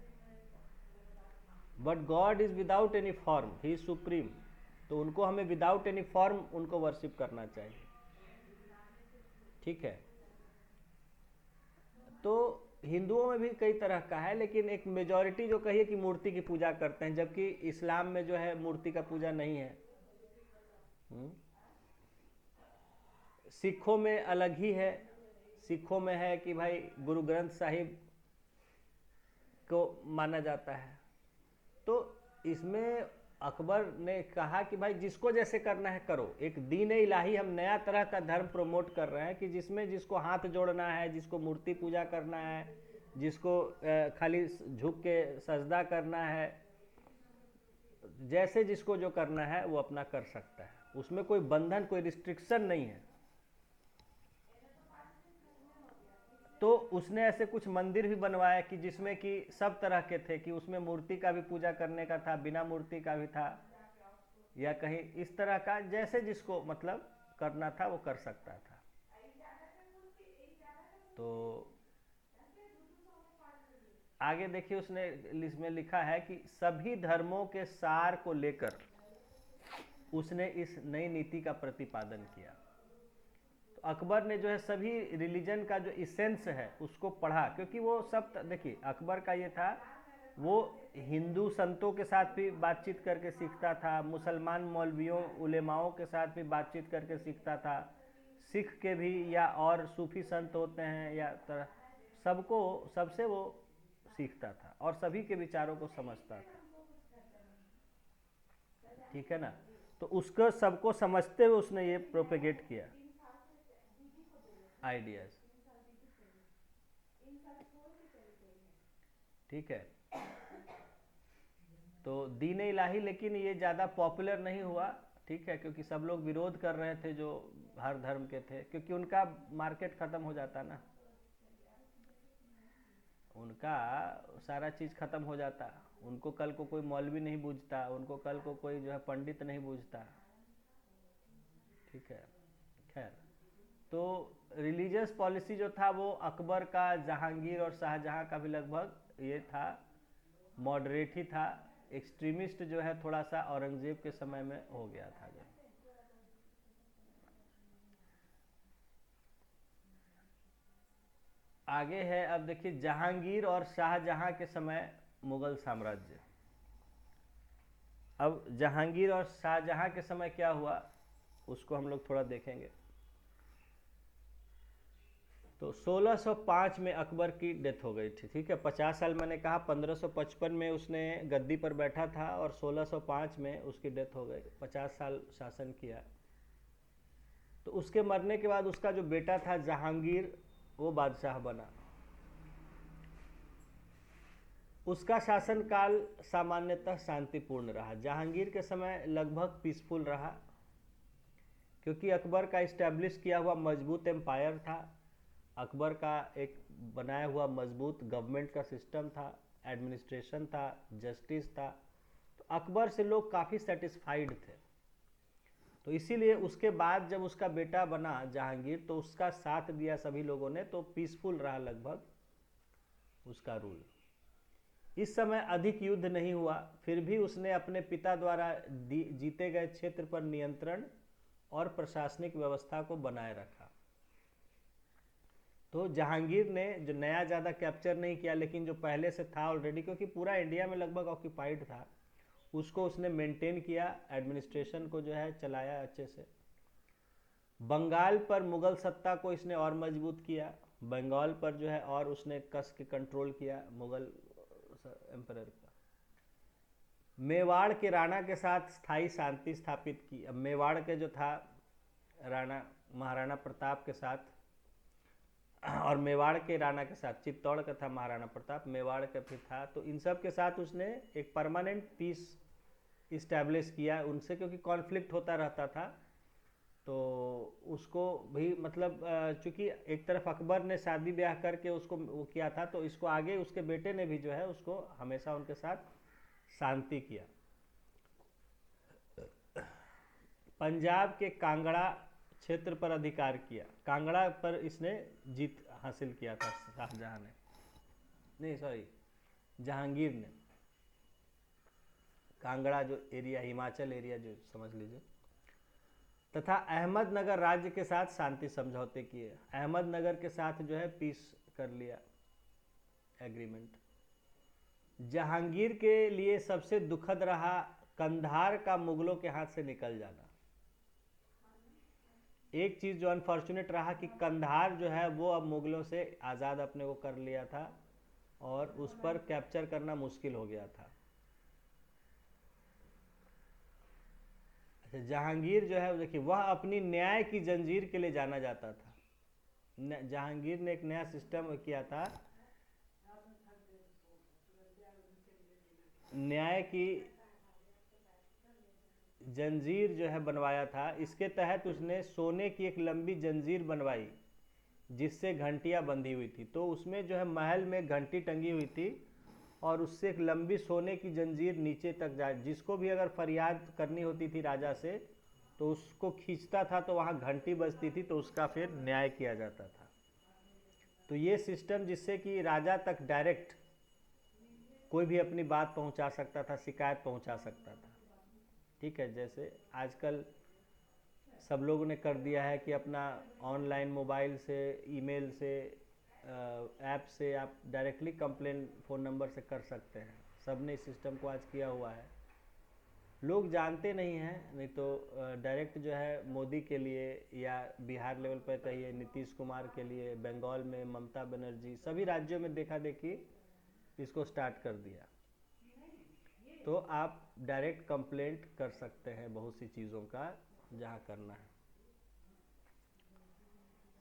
But God is without any form, he is supreme. तो उनको हमें विदाउट एनी फॉर्म उनको वर्शिप करना चाहिए। ठीक है, तो हिंदुओं में भी कई तरह का है, लेकिन एक मेजॉरिटी जो कहिए कि मूर्ति की पूजा करते हैं, जबकि इस्लाम में जो है मूर्ति का पूजा नहीं है। सिखों में अलग ही है। सिखों में है कि भाई गुरु ग्रंथ साहिब को माना जाता है। तो इसमें अकबर ने कहा कि भाई जिसको जैसे करना है करो, एक दीन इलाही हम नया तरह का धर्म प्रमोट कर रहे हैं कि जिसमें जिसको हाथ जोड़ना है, जिसको मूर्ति पूजा करना है, जिसको खाली झुक के सजदा करना है, जैसे जिसको जो करना है वो अपना कर सकता है, उसमें कोई बंधन कोई रिस्ट्रिक्शन नहीं है। तो उसने ऐसे कुछ मंदिर भी बनवाया कि जिसमें कि सब तरह के थे, कि उसमें मूर्ति का भी पूजा करने का था, बिना मूर्ति का भी था, या कहीं इस तरह का, जैसे जिसको मतलब करना था वो कर सकता था। तो आगे देखिए उसने इसमें लिखा है कि सभी धर्मों के सार को लेकर उसने इस नई नीति का प्रतिपादन किया। तो अकबर ने जो है सभी रिलीजन का जो इसेंस है उसको पढ़ा, क्योंकि वो सब देखिए अकबर का ये था, वो हिंदू संतों के साथ भी बातचीत करके सीखता था, मुसलमान मौलवियों उलेमाओं के साथ भी बातचीत करके सीखता था, सिख के भी या और सूफी संत होते हैं या तरह, सबको सबसे वो सीखता था और सभी के विचारों को समझता था। ठीक है ना, तो उसको सबको समझते हुए उसने ये प्रोपेगेट किया आइडियाज। ठीक है, तो दीन इलाही लेकिन ये ज़्यादा पॉपुलर नहीं हुआ। ठीक है, क्योंकि सब लोग विरोध कर रहे थे जो हर धर्म के थे, क्योंकि उनका मार्केट ख़त्म हो जाता ना, उनका सारा चीज़ ख़त्म हो जाता, उनको कल को कोई मौलवी नहीं बूझता, उनको कल को कोई जो है पंडित नहीं बूझता। ठीक है, खैर, तो रिलीजियस पॉलिसी जो था वो अकबर का, जहांगीर और शाहजहां का भी लगभग ये था, मॉडरेट ही था। एक्सट्रीमिस्ट जो है थोड़ा सा औरंगजेब के समय में हो गया था। जो आगे है, अब देखिए जहांगीर और शाहजहां के समय मुगल साम्राज्य। अब जहांगीर और शाहजहां के समय क्या हुआ उसको हम लोग थोड़ा देखेंगे। तो 1605 में अकबर की डेथ हो गई थी। ठीक है, 50 साल मैंने कहा, 1555 में उसने गद्दी पर बैठा था और 1605 में उसकी डेथ हो गई। 50 साल शासन किया। तो उसके मरने के बाद उसका जो बेटा था जहांगीर, वो बादशाह बना। उसका शासनकाल सामान्यतः शांतिपूर्ण रहा। जहांगीर के समय लगभग पीसफुल रहा, क्योंकि अकबर का इस्टेब्लिश किया हुआ मजबूत एम्पायर था, अकबर का एक बनाया हुआ मजबूत गवर्नमेंट का सिस्टम था, एडमिनिस्ट्रेशन था, जस्टिस था, तो अकबर से लोग काफ़ी सेटिस्फाइड थे। तो इसीलिए उसके बाद जब उसका बेटा बना जहांगीर, तो उसका साथ दिया सभी लोगों ने, तो पीसफुल रहा लगभग उसका रूल। इस समय अधिक युद्ध नहीं हुआ, फिर भी उसने अपने पिता द्वारा जीते गए क्षेत्र पर नियंत्रण और प्रशासनिक व्यवस्था को बनाए रखा। तो जहांगीर ने जो नया ज़्यादा कैप्चर नहीं किया, लेकिन जो पहले से था ऑलरेडी, क्योंकि पूरा इंडिया में लगभग ऑक्यूपाइड था, उसको उसने मेंटेन किया, एडमिनिस्ट्रेशन को जो है चलाया अच्छे से। बंगाल पर मुगल सत्ता को इसने और मजबूत किया, बंगाल पर जो है और उसने कस के कंट्रोल किया मुगल एम्परर का। मेवाड़ के राणा के साथ स्थायी शांति स्थापित की। अब मेवाड़ के जो था राणा महाराणा प्रताप के साथ, और मेवाड़ के राणा के साथ, चित्तौड़ का था महाराणा प्रताप, मेवाड़ का भी था, तो इन सब के साथ उसने एक परमानेंट पीस इस्टेब्लिश किया उनसे, क्योंकि कॉन्फ्लिक्ट होता रहता था। तो उसको भी मतलब चूंकि एक तरफ अकबर ने शादी ब्याह करके उसको वो किया था, तो इसको आगे उसके बेटे ने भी जो है उसको हमेशा उनके साथ शांति किया। पंजाब के कांगड़ा क्षेत्र पर अधिकार किया। कांगड़ा पर इसने जीत हासिल किया था शाहजहां ने, नहीं सॉरी जहांगीर ने। कांगड़ा जो एरिया, हिमाचल एरिया जो समझ लीजिए। तथा अहमदनगर राज्य के साथ शांति समझौते किए। अहमदनगर के साथ जो है पीस कर लिया एग्रीमेंट। जहांगीर के लिए सबसे दुखद रहा कंधार का मुगलों के हाथ से निकल जाना। एक चीज़ जो अनफॉर्चुनेट रहा कि कंधार जो है वो अब मुगलों से आज़ाद अपने को कर लिया था और उस पर कैप्चर करना मुश्किल हो गया था। जहांगीर जो है देखिए वह अपनी न्याय की जंजीर के लिए जाना जाता था। जहांगीर ने एक नया सिस्टम किया था, न्याय की जंजीर जो है बनवाया था। इसके तहत उसने सोने की एक लंबी जंजीर बनवाई जिससे घंटियां बंधी हुई थी। तो उसमें जो है महल में घंटी टंगी हुई थी और उससे एक लंबी सोने की जंजीर नीचे तक जा, जिसको भी अगर फरियाद करनी होती थी राजा से तो उसको खींचता था तो वहाँ घंटी बजती थी, तो उसका फिर न्याय किया जाता था। तो ये सिस्टम जिससे कि राजा तक डायरेक्ट कोई भी अपनी बात पहुंचा सकता था, शिकायत पहुंचा सकता था। ठीक है, जैसे आजकल सब लोगों ने कर दिया है कि अपना ऑनलाइन मोबाइल से, ईमेल से, ऐप से आप डायरेक्टली कंप्लेन फ़ोन नंबर से कर सकते हैं। सब ने इस सिस्टम को आज किया हुआ है, लोग जानते नहीं हैं। नहीं तो डायरेक्ट जो है मोदी के लिए या बिहार लेवल पर कहिए नीतीश कुमार के लिए, बंगाल में ममता बनर्जी, सभी राज्यों में देखा देखी इसको स्टार्ट कर दिया। तो आप डायरेक्ट कंप्लेंट कर सकते हैं बहुत सी चीज़ों का जहाँ करना है।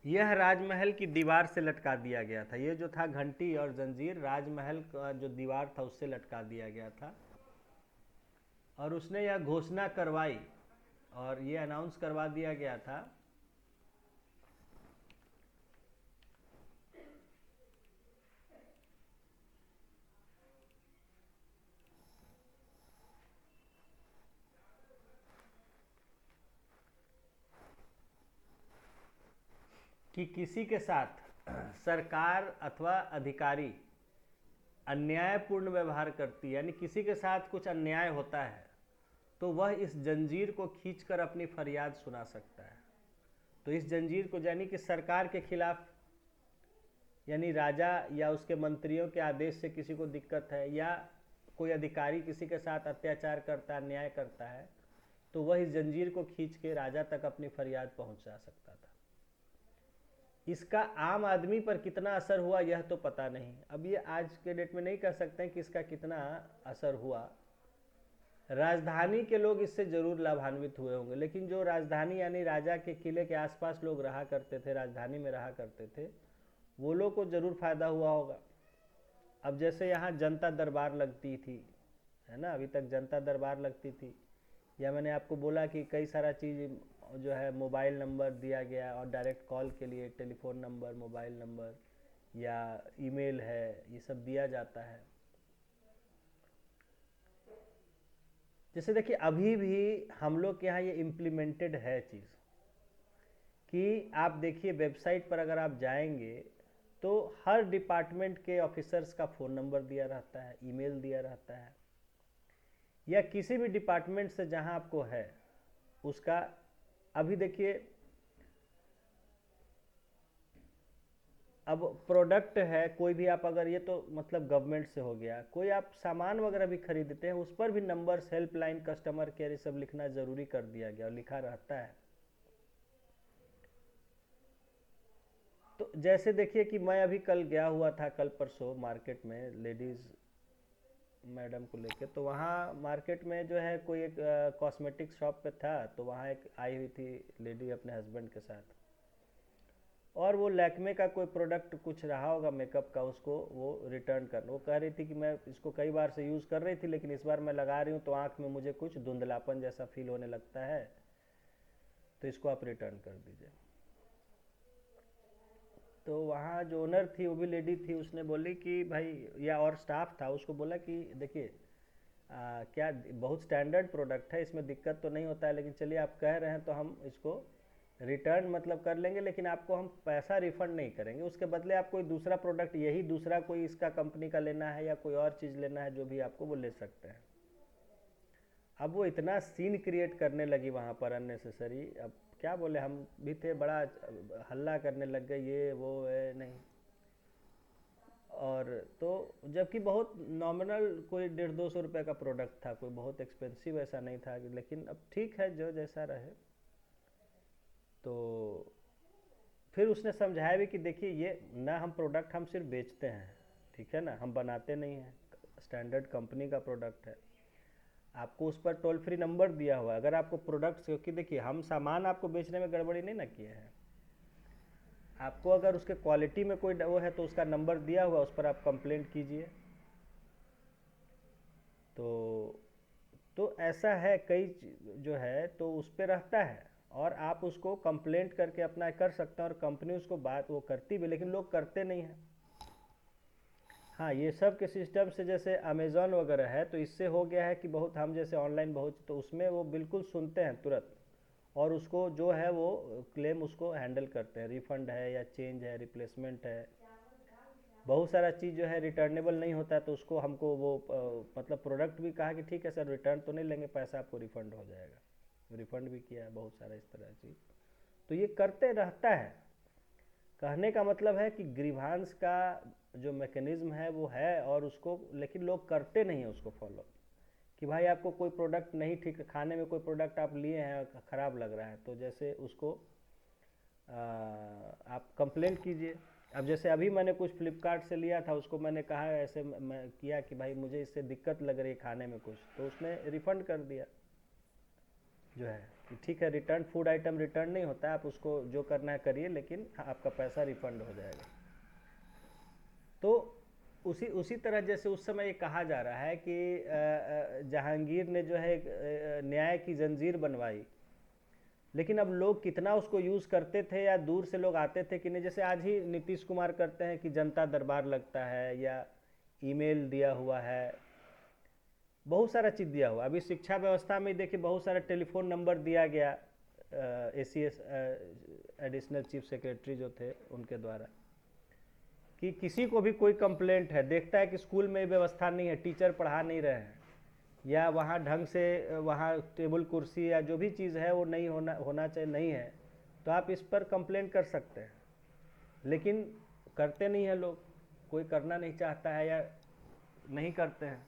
यह राजमहल की दीवार से लटका दिया गया था। ये जो था घंटी और जंजीर, राजमहल का जो दीवार था उससे लटका दिया गया था। और उसने यह घोषणा करवाई और ये अनाउंस करवा दिया गया था कि किसी के साथ सरकार अथवा अधिकारी अन्यायपूर्ण व्यवहार करती है, यानी किसी के साथ कुछ अन्याय होता है, तो वह इस जंजीर को खींचकर अपनी फरियाद सुना सकता है। तो इस जंजीर को यानी कि सरकार के खिलाफ, यानी राजा या उसके मंत्रियों के आदेश से किसी को दिक्कत है या कोई अधिकारी किसी के साथ अत्याचार करता है, अन्याय करता है, तो वह इस जंजीर को खींच के राजा तक अपनी फरियाद पहुंचा सकता था। इसका आम आदमी पर कितना असर हुआ यह तो पता नहीं। अब ये आज के डेट में नहीं कह सकते हैं कि इसका कितना असर हुआ। राजधानी के लोग इससे जरूर लाभान्वित हुए होंगे, लेकिन जो राजधानी यानी राजा के किले के आसपास लोग रहा करते थे, राजधानी में रहा करते थे, वो लोग को जरूर फायदा हुआ होगा। अब जैसे यहाँ जनता दरबार लगती थी, है ना, अभी तक जनता दरबार लगती थी, या मैंने आपको बोला कि कई सारा चीज़ जो है मोबाइल नंबर दिया गया और डायरेक्ट कॉल के लिए टेलीफोन नंबर, मोबाइल नंबर या ईमेल है, ये सब दिया जाता है। जैसे देखिए अभी भी हम लोग के यहाँ ये इम्प्लीमेंटेड है चीज़ कि आप देखिए वेबसाइट पर अगर आप जाएंगे तो हर डिपार्टमेंट के ऑफिसर्स का फ़ोन नंबर दिया रहता है, ईमेल दिया रहता है, या किसी भी डिपार्टमेंट से जहाँ आपको है उसका। अभी देखिए अब प्रोडक्ट है कोई भी, आप अगर, ये तो मतलब गवर्नमेंट से हो गया, कोई आप सामान वगैरह भी खरीदते हैं उस पर भी नंबर्स, हेल्पलाइन, कस्टमर केयर, ये सब लिखना ज़रूरी कर दिया गया और लिखा रहता है। तो जैसे देखिए कि मैं अभी कल गया हुआ था, कल परसों मार्केट में लेडीज़ मैडम को लेके, तो वहाँ मार्केट में जो है कोई एक कॉस्मेटिक शॉप पे था, तो वहाँ एक आई हुई थी लेडी अपने हस्बैंड के साथ, और वो लैक्मे का कोई प्रोडक्ट कुछ रहा होगा मेकअप का, उसको वो रिटर्न कर, वो कह रही थी कि मैं इसको कई बार से यूज़ कर रही थी लेकिन इस बार मैं लगा रही हूँ तो आँख में मुझे कुछ धुंधलापन जैसा फील होने लगता है, तो इसको आप रिटर्न कर दीजिए। तो वहाँ जो ओनर थी वो भी लेडी थी, उसने बोली कि भाई, या और स्टाफ था, उसको बोला कि देखिए क्या बहुत स्टैंडर्ड प्रोडक्ट है, इसमें दिक्कत तो नहीं होता है, लेकिन चलिए आप कह रहे हैं तो हम इसको रिटर्न मतलब कर लेंगे, लेकिन आपको हम पैसा रिफंड नहीं करेंगे, उसके बदले आप कोई दूसरा प्रोडक्ट, यही दूसरा कोई इसका कंपनी का लेना है या कोई और चीज़ लेना है जो भी आपको, वो ले सकते हैं। अब वो इतना सीन क्रिएट करने लगी वहाँ पर अननेसेसरी, अब क्या बोले, हम भी थे, बड़ा हल्ला करने लग गए, ये वो है नहीं। और तो जबकि बहुत नॉमिनल कोई 150-200 रुपये का प्रोडक्ट था, कोई बहुत एक्सपेंसिव ऐसा नहीं था, लेकिन अब ठीक है जो जैसा रहे। तो फिर उसने समझाया भी कि देखिए ये ना, हम प्रोडक्ट हम सिर्फ बेचते हैं, ठीक है ना, हम बनाते नहीं हैं, स्टैंडर्ड कंपनी का प्रोडक्ट है। आपको उस पर टोल फ्री नंबर दिया हुआ है। अगर आपको प्रोडक्ट्स, क्योंकि देखिए हम सामान आपको बेचने में गड़बड़ी नहीं ना किए हैं, आपको अगर उसके क्वालिटी में कोई वो है तो उसका नंबर दिया हुआ, उस पर आप कंप्लेंट कीजिए। तो ऐसा है कई जो है तो उस पर रहता है, और आप उसको कंप्लेंट करके अपना कर सकते हैं, और कंपनी उसको बात वो करती भी, लेकिन लोग करते नहीं हैं। हाँ, ये सब के सिस्टम से जैसे अमेज़ॉन वगैरह है, तो इससे हो गया है कि बहुत हम जैसे ऑनलाइन बहुत, तो उसमें वो बिल्कुल सुनते हैं तुरंत, और उसको जो है वो क्लेम उसको हैंडल करते हैं, रिफंड है या चेंज है, रिप्लेसमेंट है, बहुत सारा चीज़ जो है रिटर्नेबल नहीं होता है, तो उसको हमको वो मतलब प्रोडक्ट भी कहा कि ठीक है सर रिटर्न तो नहीं लेंगे, पैसा आपको रिफंड हो जाएगा, रिफंड भी किया है बहुत सारा इस तरह चीज़। तो ये करते रहता है। कहने का मतलब है कि ग्रीवांस का जो मैकेनिज्म है वो है, और उसको लेकिन लोग करते नहीं हैं उसको फॉलो, कि भाई आपको कोई प्रोडक्ट नहीं ठीक, खाने में कोई प्रोडक्ट आप लिए हैं ख़राब लग रहा है, तो जैसे उसको आप कंप्लेंट कीजिए। अब जैसे अभी मैंने कुछ फ्लिपकार्ट से लिया था, उसको मैंने कहा ऐसे मैं किया कि भाई मुझे इससे दिक्कत लग रही है खाने में कुछ, तो उसने रिफ़ंड कर दिया जो है कि ठीक है, रिटर्न फूड आइटम रिटर्न नहीं होता है, आप उसको जो करना है करिए, लेकिन आपका पैसा रिफ़ंड हो जाएगा। तो उसी उसी तरह जैसे उस समय ये कहा जा रहा है कि जहांगीर ने जो है न्याय की जंजीर बनवाई, लेकिन अब लोग कितना उसको यूज़ करते थे, या दूर से लोग आते थे कि नहीं। जैसे आज ही नीतीश कुमार करते हैं कि जनता दरबार लगता है, या ईमेल दिया हुआ है, बहुत सारा चीज़ दिया हुआ। अभी शिक्षा व्यवस्था में देखिए बहुत सारा टेलीफोन नंबर दिया गया, ACS एडिशनल चीफ सेक्रेटरी जो थे उनके द्वारा, कि किसी को भी कोई कंप्लेंट है, देखता है कि स्कूल में व्यवस्था नहीं है, टीचर पढ़ा नहीं रहे हैं, या वहाँ ढंग से वहाँ टेबल कुर्सी या जो भी चीज़ है वो नहीं होना चाहिए, नहीं है, तो आप इस पर कंप्लेंट कर सकते हैं। लेकिन करते नहीं हैं लोग, कोई करना नहीं चाहता है या नहीं करते हैं।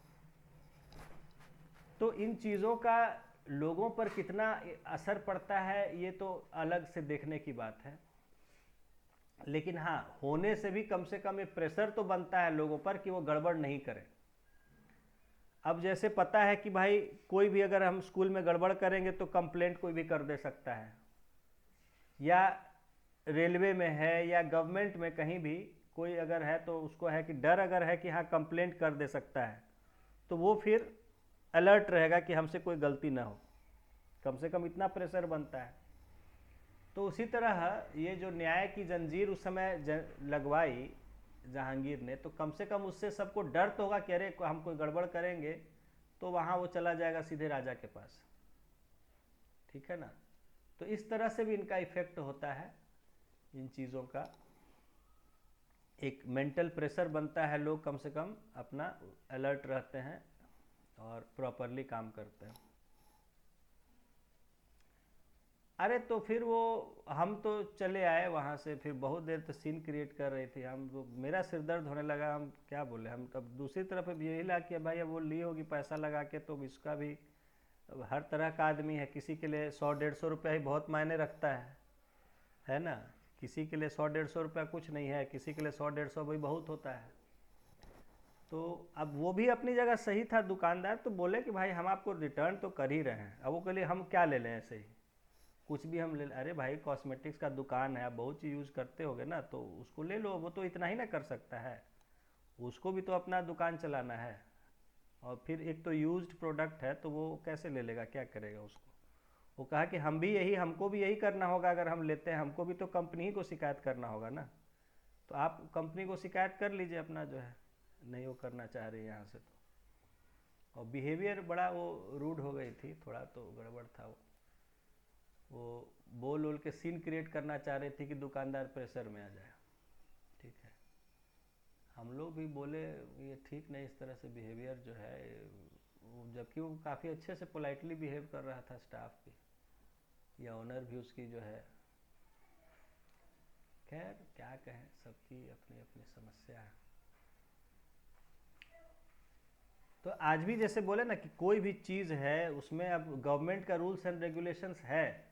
तो इन चीज़ों का लोगों पर कितना असर पड़ता है ये तो अलग से देखने की बात है, लेकिन हाँ, होने से भी कम से कम ये प्रेशर तो बनता है लोगों पर कि वो गड़बड़ नहीं करें। अब जैसे पता है कि भाई कोई भी अगर हम स्कूल में गड़बड़ करेंगे तो कंप्लेंट कोई भी कर दे सकता है, या रेलवे में है या गवर्नमेंट में कहीं भी कोई अगर है तो उसको है कि डर अगर है कि हाँ कंप्लेंट कर दे सकता है, तो वो फिर अलर्ट रहेगा कि हमसे कोई गलती ना हो, कम से कम इतना प्रेशर बनता है। तो उसी तरह ये जो न्याय की जंजीर उस समय लगवाई जहांगीर ने, तो कम से कम उससे सबको डर तो होगा कि अरे हम कोई गड़बड़ करेंगे तो वहाँ वो चला जाएगा सीधे राजा के पास, ठीक है ना। तो इस तरह से भी इनका इफेक्ट होता है, इन चीज़ों का एक मेंटल प्रेशर बनता है, लोग कम से कम अपना अलर्ट रहते हैं और प्रॉपरली काम करते हैं। अरे तो फिर वो हम तो चले आए वहाँ से, फिर बहुत देर तक सीन क्रिएट कर रही थी, हम तो मेरा सिर दर्द होने लगा, हम क्या बोले। हम तब दूसरी तरफ अब यही ला कि भाई अब वो ली होगी पैसा लगा के, तो इसका भी अब हर तरह का आदमी है, किसी के लिए 100-150 रुपया ही बहुत मायने रखता है ना। किसी के लिए 100-150 रुपया कुछ नहीं है, किसी के लिए 100-150 भी बहुत होता है। तो अब वो भी अपनी जगह सही था दुकानदार, तो बोले कि भाई हम आपको रिटर्न तो कर ही रहे हैं, अब वो के लिए हम क्या ले लें, ऐसे ही कुछ भी हम ले। अरे भाई कॉस्मेटिक्स का दुकान है, आप बहुत चीज़ यूज़ करते होगे ना, तो उसको ले लो, वो तो इतना ही ना कर सकता है, उसको भी तो अपना दुकान चलाना है। और फिर एक तो यूज्ड प्रोडक्ट है, तो वो कैसे ले लेगा, क्या करेगा उसको। वो कहा कि हमको भी यही करना होगा, अगर हम लेते हैं हमको भी तो कंपनी ही को शिकायत करना होगा ना, तो आप कंपनी को शिकायत कर लीजिए अपना जो है, नहीं वो करना चाह रही है यहाँ से। तो और बिहेवियर बड़ा वो रूड हो गई थी, थोड़ा तो गड़बड़ था वो बोल के सीन क्रिएट करना चाह रही थी कि दुकानदार प्रेशर में आ जाए, ठीक है। हम लोग भी बोले ये ठीक नहीं, इस तरह से बिहेवियर जो है, जबकि वो काफ़ी अच्छे से पोलाइटली बिहेव कर रहा था, स्टाफ भी या ओनर भी उसकी जो है। खैर क्या कहें, सबकी अपनी अपनी समस्या है। तो आज भी जैसे बोले ना कि कोई भी चीज़ है उसमें अब गवर्नमेंट का रूल्स एंड रेगुलेशंस है,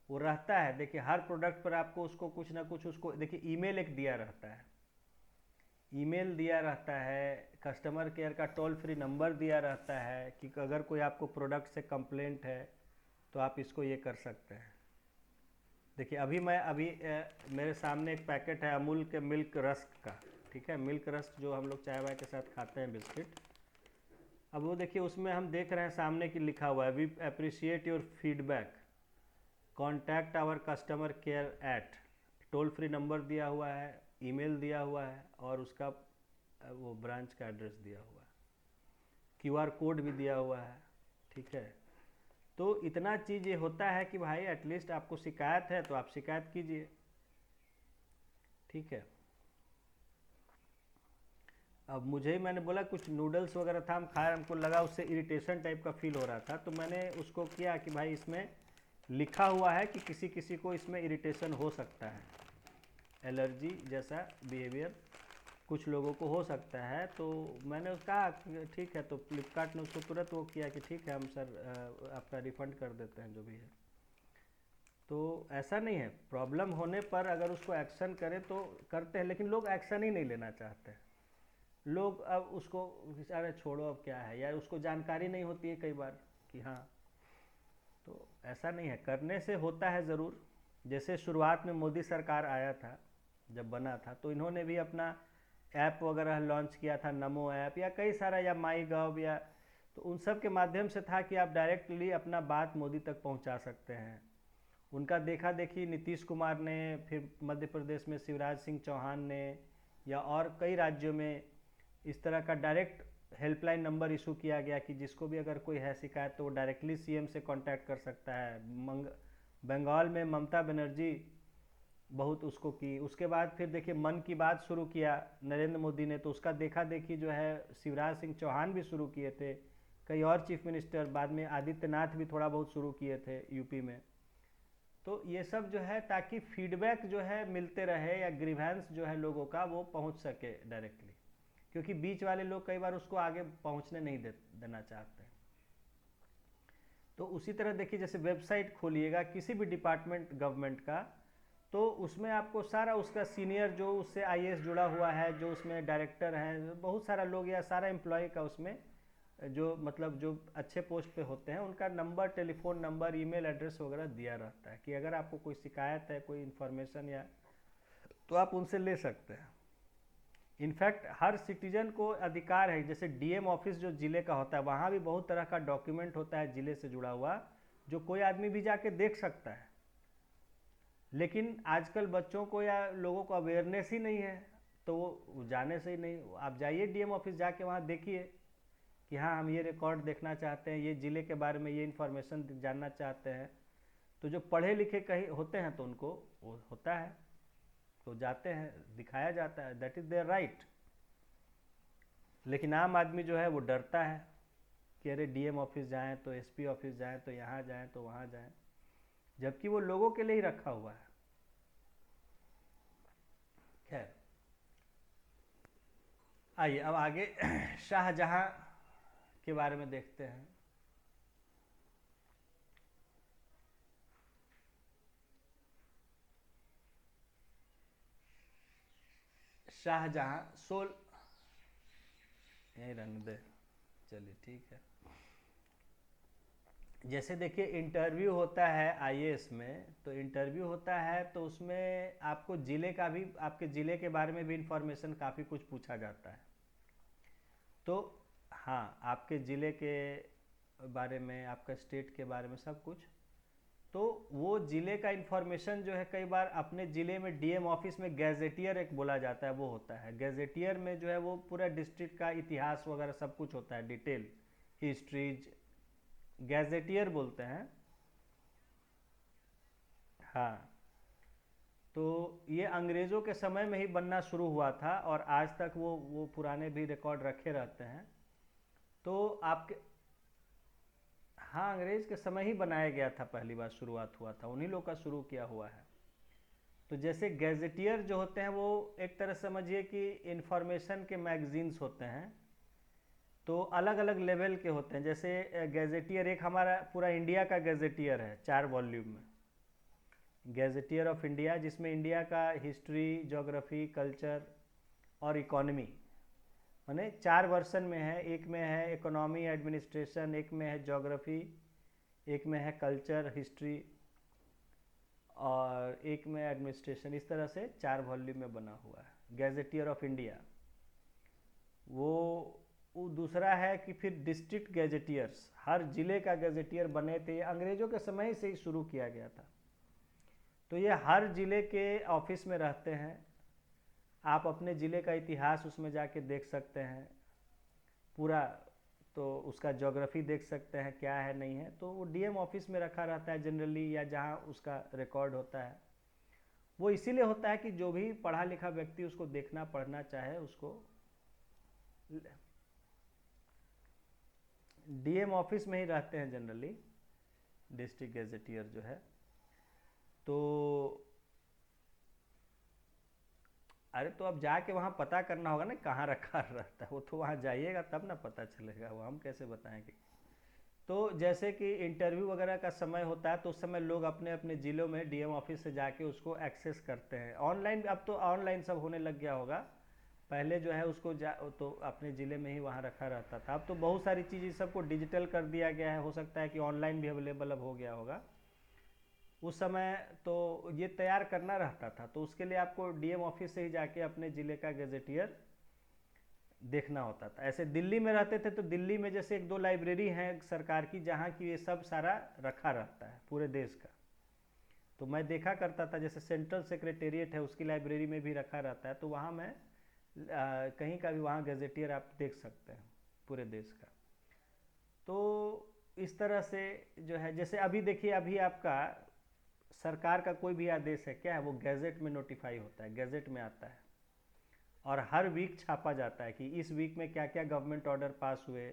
वो रहता है। देखिए हर प्रोडक्ट पर आपको उसको कुछ ना कुछ, उसको देखिए ईमेल एक दिया रहता है ईमेल दिया रहता है, कस्टमर केयर का टोल फ्री नंबर दिया रहता है कि अगर कोई आपको प्रोडक्ट से कंप्लेंट है तो आप इसको ये कर सकते हैं। देखिए अभी मेरे सामने एक पैकेट है अमूल के मिल्क रस्क का, ठीक है, मिल्क रस्क जो हम लोग चाय वाय के साथ खाते हैं, बिस्किट। अब वो देखिए उसमें हम देख रहे हैं सामने की लिखा हुआ है, we appreciate your feedback, contact our customer care at, toll free number दिया हुआ है, ईमेल दिया हुआ है और उसका वो ब्रांच का एड्रेस दिया हुआ है, क्यूआर कोड भी दिया हुआ है, ठीक है। तो इतना चीज़ ये होता है कि भाई एटलीस्ट आपको शिकायत है तो आप शिकायत कीजिए, ठीक है। अब मुझे ही, मैंने बोला कुछ नूडल्स वगैरह था, हम खाए, हमको लगा उससे इरिटेशन टाइप का फील हो रहा था, तो मैंने उसको किया कि भाई इसमें लिखा हुआ है कि किसी किसी को इसमें इरिटेशन हो सकता है, एलर्जी जैसा बिहेवियर कुछ लोगों को हो सकता है। तो मैंने कहा ठीक है, तो फ्लिपकार्ट ने उसको तुरंत वो किया कि ठीक है हम सर आपका रिफ़ंड कर देते हैं जो भी है। तो ऐसा नहीं है, प्रॉब्लम होने पर अगर उसको एक्शन करें तो करते हैं, लेकिन लोग एक्शन ही नहीं लेना चाहते हैं। लोग अब उसको अरे छोड़ो अब क्या है, या उसको जानकारी नहीं होती है कई बार कि हाँ, तो ऐसा नहीं है, करने से होता है ज़रूर। जैसे शुरुआत में मोदी सरकार आया था, जब बना था तो इन्होंने भी अपना ऐप वगैरह लॉन्च किया था, नमो ऐप या कई सारा, या माई गव, या तो उन सब के माध्यम से था कि आप डायरेक्टली अपना बात मोदी तक पहुंचा सकते हैं। उनका देखा देखी नीतीश कुमार ने, फिर मध्य प्रदेश में शिवराज सिंह चौहान ने, या और कई राज्यों में इस तरह का डायरेक्ट हेल्पलाइन नंबर इशू किया गया कि जिसको भी अगर कोई है शिकायत तो वो डायरेक्टली सीएम से कांटेक्ट कर सकता है। बंगाल में ममता बनर्जी बहुत उसको की। उसके बाद फिर देखिए मन की बात शुरू किया नरेंद्र मोदी ने, तो उसका देखा देखी जो है शिवराज सिंह चौहान भी शुरू किए थे, कई और चीफ मिनिस्टर, बाद में आदित्यनाथ भी थोड़ा बहुत शुरू किए थे यूपी में। तो ये सब जो है ताकि फीडबैक जो है मिलते रहे, या ग्रीवेंस जो है लोगों का वो पहुंच सके डायरेक्टली, क्योंकि बीच वाले लोग कई बार उसको आगे पहुंचने नहीं देना चाहते हैं। तो उसी तरह देखिए जैसे वेबसाइट खोलिएगा किसी भी डिपार्टमेंट गवर्नमेंट का, तो उसमें आपको सारा उसका सीनियर जो उससे आईएएस जुड़ा हुआ है, जो उसमें डायरेक्टर हैं, बहुत सारा लोग या सारा एम्प्लॉय का उसमें जो मतलब जो अच्छे पोस्ट पे होते हैं उनका number, telephone number, email address वगैरह दिया रहता है कि अगर आपको कोई शिकायत है, कोई इन्फॉर्मेशन या, तो आप उनसे ले सकते हैं। इनफैक्ट हर सिटीजन को अधिकार है, जैसे डीएम ऑफिस जो जिले का होता है वहाँ भी बहुत तरह का डॉक्यूमेंट होता है जिले से जुड़ा हुआ, जो कोई आदमी भी जाके देख सकता है। लेकिन आजकल बच्चों को या लोगों को अवेयरनेस ही नहीं है, तो वो जाने से ही नहीं। आप जाइए डीएम ऑफिस, जाके वहाँ देखिए कि हाँ हम ये रिकॉर्ड देखना चाहते हैं, ये ज़िले के बारे में ये इन्फॉर्मेशन जानना चाहते हैं। तो जो पढ़े लिखे कहीं होते हैं तो उनको वो होता है, तो जाते हैं, दिखाया जाता है, दैट इज़ देयर राइट। लेकिन आम आदमी जो है वो डरता है कि अरे डीएम ऑफिस जाएं तो एसपी ऑफिस जाएं तो यहाँ जाएं तो वहाँ जाएं, जबकि वो लोगों के लिए ही रखा हुआ है। खैर आइए अब आगे शाहजहां के बारे में देखते हैं। शाहजहां यहीं रहने दे, चलिए ठीक है। जैसे देखिए इंटरव्यू होता है आईएएस में, तो इंटरव्यू होता है तो उसमें आपको ज़िले का भी, आपके ज़िले के बारे में भी इंफॉर्मेशन काफ़ी कुछ पूछा जाता है। तो हाँ, आपके ज़िले के बारे में, आपका स्टेट के बारे में सब कुछ। तो वो ज़िले का इन्फॉर्मेशन जो है कई बार अपने ज़िले में डीएम ऑफिस में गैजेटियर एक बोला जाता है, वो होता है। गैजेटियर में जो है वो पूरा डिस्ट्रिक्ट का इतिहास वगैरह सब कुछ होता है, डिटेल हिस्ट्रीज, गैजेटियर बोलते हैं। हाँ, तो ये अंग्रेज़ों के समय में ही बनना शुरू हुआ था और आज तक वो पुराने भी रिकॉर्ड रखे रहते हैं। तो आपके, हाँ, अंग्रेज़ के समय ही बनाया गया था, पहली बार शुरुआत हुआ था, उन्हीं लोग का शुरू किया हुआ है। तो जैसे गैजेटियर जो होते हैं वो एक तरह समझिए कि इंफॉर्मेशन के मैगजीन्स होते हैं, तो अलग अलग लेवल के होते हैं। जैसे गैजेटियर एक हमारा पूरा इंडिया का गैजेटियर है 4 वॉल्यूम में, गैजेटियर ऑफ इंडिया, जिसमें इंडिया का हिस्ट्री, ज्योग्राफी, कल्चर, और इकोनॉमी, माने 4 वर्सन में है। एक में है इकोनॉमी एडमिनिस्ट्रेशन, एक में है ज्योग्राफी, एक में है कल्चर हिस्ट्री, और एक में एडमिनिस्ट्रेशन। इस तरह से 4 वॉल्यूम में बना हुआ है। गैजेटियर ऑफ इंडिया वो दूसरा है कि फिर डिस्ट्रिक्ट गैजेटियर्स, हर जिले का गैजेटियर बने थे। अंग्रेजों के समय से ही शुरू किया गया था। तो ये हर जिले के ऑफिस में रहते हैं। आप अपने ज़िले का इतिहास उसमें जाके देख सकते हैं पूरा, तो उसका ज्योग्राफी देख सकते हैं क्या है नहीं है। तो वो डीएम ऑफिस में रखा रहता है जनरली, या जहाँ उसका रिकॉर्ड होता है। वो इसीलिए होता है कि जो भी पढ़ा लिखा व्यक्ति उसको देखना पढ़ना चाहे, उसको डीएम ऑफिस में ही रहते हैं जनरली, डिस्ट्रिक्ट गैजेटियर जो है। तो अरे तो अब जाके वहाँ पता करना होगा ना कहाँ रखा रहता है। वो तो वहाँ जाइएगा तब ना पता चलेगा, वो हम कैसे बताएंगे। तो जैसे कि इंटरव्यू वगैरह का समय होता है तो उस समय लोग अपने अपने ज़िलों में डीएम ऑफिस से जाके उसको एक्सेस करते हैं ऑनलाइन। अब तो ऑनलाइन सब होने लग गया होगा। पहले जो है उसको तो अपने ज़िले में ही वहाँ रखा रहता था। अब तो बहुत सारी चीज़ें सबको डिजिटल कर दिया गया है। हो सकता है कि ऑनलाइन भी अवेलेबल अब हो गया होगा। उस समय तो ये तैयार करना रहता था, तो उसके लिए आपको डीएम ऑफिस से ही जाके अपने ज़िले का गैजेटियर देखना होता था। ऐसे दिल्ली में रहते थे तो दिल्ली में जैसे 1-2 लाइब्रेरी हैं सरकार की, जहाँ की ये सब सारा रखा रहता है पूरे देश का। तो मैं देखा करता था, जैसे सेंट्रल सेक्रेटेरिएट है उसकी लाइब्रेरी में भी रखा रहता है। तो वहाँ मैं कहीं का भी वहाँ गैजेटियर आप देख सकते हैं पूरे देश का। तो इस तरह से जो है, जैसे अभी देखिए, अभी आपका सरकार का कोई भी आदेश है क्या है, वो गैजेट में नोटिफाई होता है, गैजेट में आता है, और हर वीक छापा जाता है कि इस वीक में क्या क्या गवर्नमेंट ऑर्डर पास हुए,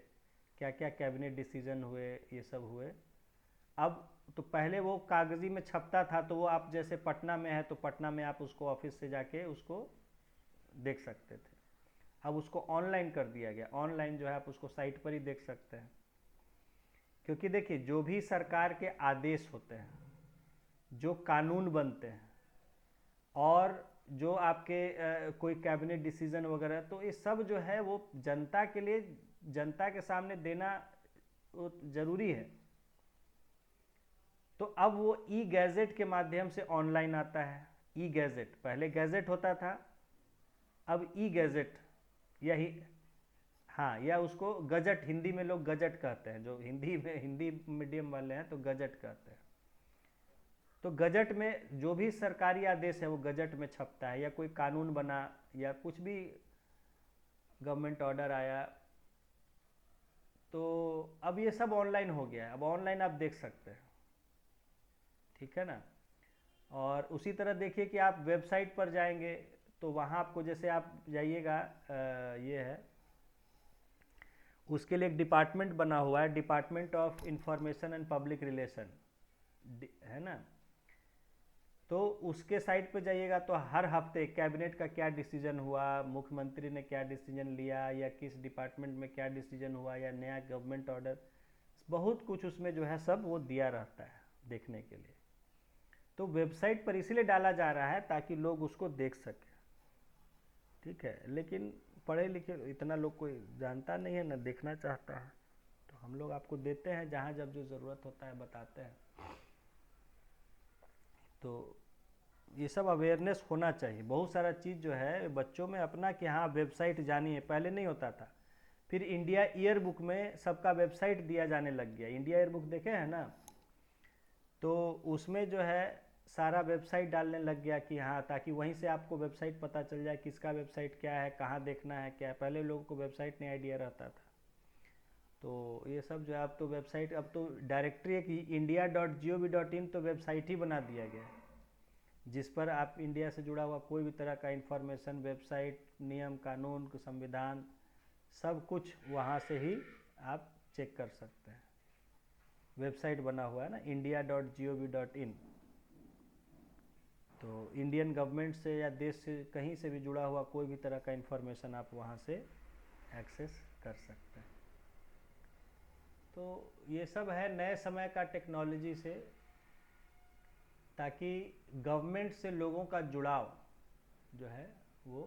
क्या क्या कैबिनेट डिसीजन हुए, ये सब हुए। अब तो पहले वो कागजी में छपता था, तो वो आप जैसे पटना में है तो पटना में आप उसको ऑफिस से जाके उसको देख सकते थे। अब उसको ऑनलाइन कर दिया गया। ऑनलाइन जो है आप उसको साइट पर ही देख सकते हैं। क्योंकि देखिए, जो भी सरकार के आदेश होते हैं, जो कानून बनते हैं, और जो आपके कोई कैबिनेट डिसीजन वगैरह, तो ये सब जो है वो जनता के लिए, जनता के सामने देना जरूरी है। तो अब वो ई गैजेट के माध्यम से ऑनलाइन आता है। ई गैजेट, पहले गैजेट होता था, अब ई गैजेट, यही, हाँ, या उसको गजट, हिंदी में लोग गजट कहते हैं। जो हिंदी मीडियम वाले हैं तो गजट कहते हैं। तो गजट में जो भी सरकारी आदेश है वो गजट में छपता है, या कोई कानून बना या कुछ भी गवर्नमेंट ऑर्डर आया, तो अब ये सब ऑनलाइन हो गया है। अब ऑनलाइन आप देख सकते हैं, ठीक है ना। और उसी तरह देखिए कि आप वेबसाइट पर जाएंगे तो वहाँ आपको, जैसे आप जाइएगा, ये है, उसके लिए एक डिपार्टमेंट बना हुआ है, department of information and public relation, है ना। तो उसके साइट पे जाइएगा तो हर हफ्ते कैबिनेट का क्या डिसीजन हुआ, मुख्यमंत्री ने क्या डिसीजन लिया, या किस डिपार्टमेंट में क्या डिसीजन हुआ, या नया गवर्नमेंट ऑर्डर, बहुत कुछ उसमें जो है सब वो दिया रहता है देखने के लिए। तो वेबसाइट पर इसीलिए डाला जा रहा है ताकि लोग उसको देख सकें, ठीक है। लेकिन पढ़े लिखे इतना लोग कोई जानता नहीं है, ना देखना चाहता है। तो हम लोग आपको देते हैं, जहाँ जब जो ज़रूरत होता है बताते हैं। तो ये सब अवेयरनेस होना चाहिए। बहुत सारा चीज़ जो है बच्चों में अपना, कि हाँ वेबसाइट जानिए, पहले नहीं होता था। फिर इंडिया ईयर बुक में सबका वेबसाइट दिया जाने लग गया। इंडिया ईयर बुक देखे हैं ना, तो उसमें जो है सारा वेबसाइट डालने लग गया कि हाँ, ताकि वहीं से आपको वेबसाइट पता चल जाए, किसका वेबसाइट क्या है, कहाँ देखना है क्या है। पहले लोगों को वेबसाइट नहीं आइडिया रहता था। तो ये सब जो है, अब तो वेबसाइट, अब तो डायरेक्टरी एक india.gov.in तो वेबसाइट ही बना दिया गया है, जिस पर आप इंडिया से जुड़ा हुआ कोई भी तरह का इंफॉर्मेशन, वेबसाइट, नियम कानून, संविधान, सब कुछ वहाँ से ही आप चेक कर सकते हैं। वेबसाइट बना हुआ है ना, india.gov.in। तो इंडियन गवर्नमेंट से या देश से कहीं से भी जुड़ा हुआ कोई भी तरह का इंफॉर्मेशन आप वहाँ से एक्सेस कर सकते हैं। तो ये सब है नए समय का टेक्नोलॉजी से, ताकि गवर्नमेंट से लोगों का जुड़ाव जो है वो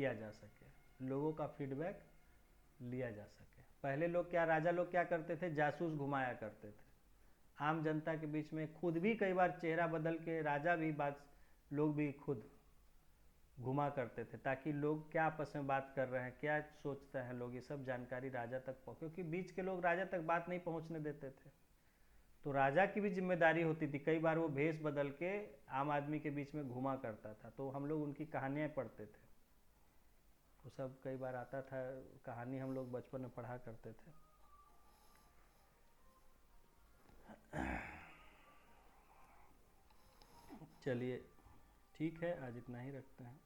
किया जा सके, लोगों का फीडबैक लिया जा सके। पहले लोग क्या, राजा लोग क्या करते थे, जासूस घुमाया करते थे आम जनता के बीच में, खुद भी कई बार चेहरा बदल के राजा भी बात, लोग भी खुद घुमा करते थे, ताकि लोग क्या आपस में बात कर रहे हैं, क्या सोचते हैं लोग, ये सब जानकारी राजा तक पहुँचे, क्योंकि बीच के लोग राजा तक बात नहीं पहुँचने देते थे। तो राजा की भी जिम्मेदारी होती थी, कई बार वो भेष बदल के आम आदमी के बीच में घुमा करता था, तो हम लोग उनकी कहानियाँ पढ़ते थे, वो सब कई बार आता था, कहानी हम लोग बचपन में पढ़ा करते थे। चलिए ठीक है, आज इतना ही रखते हैं।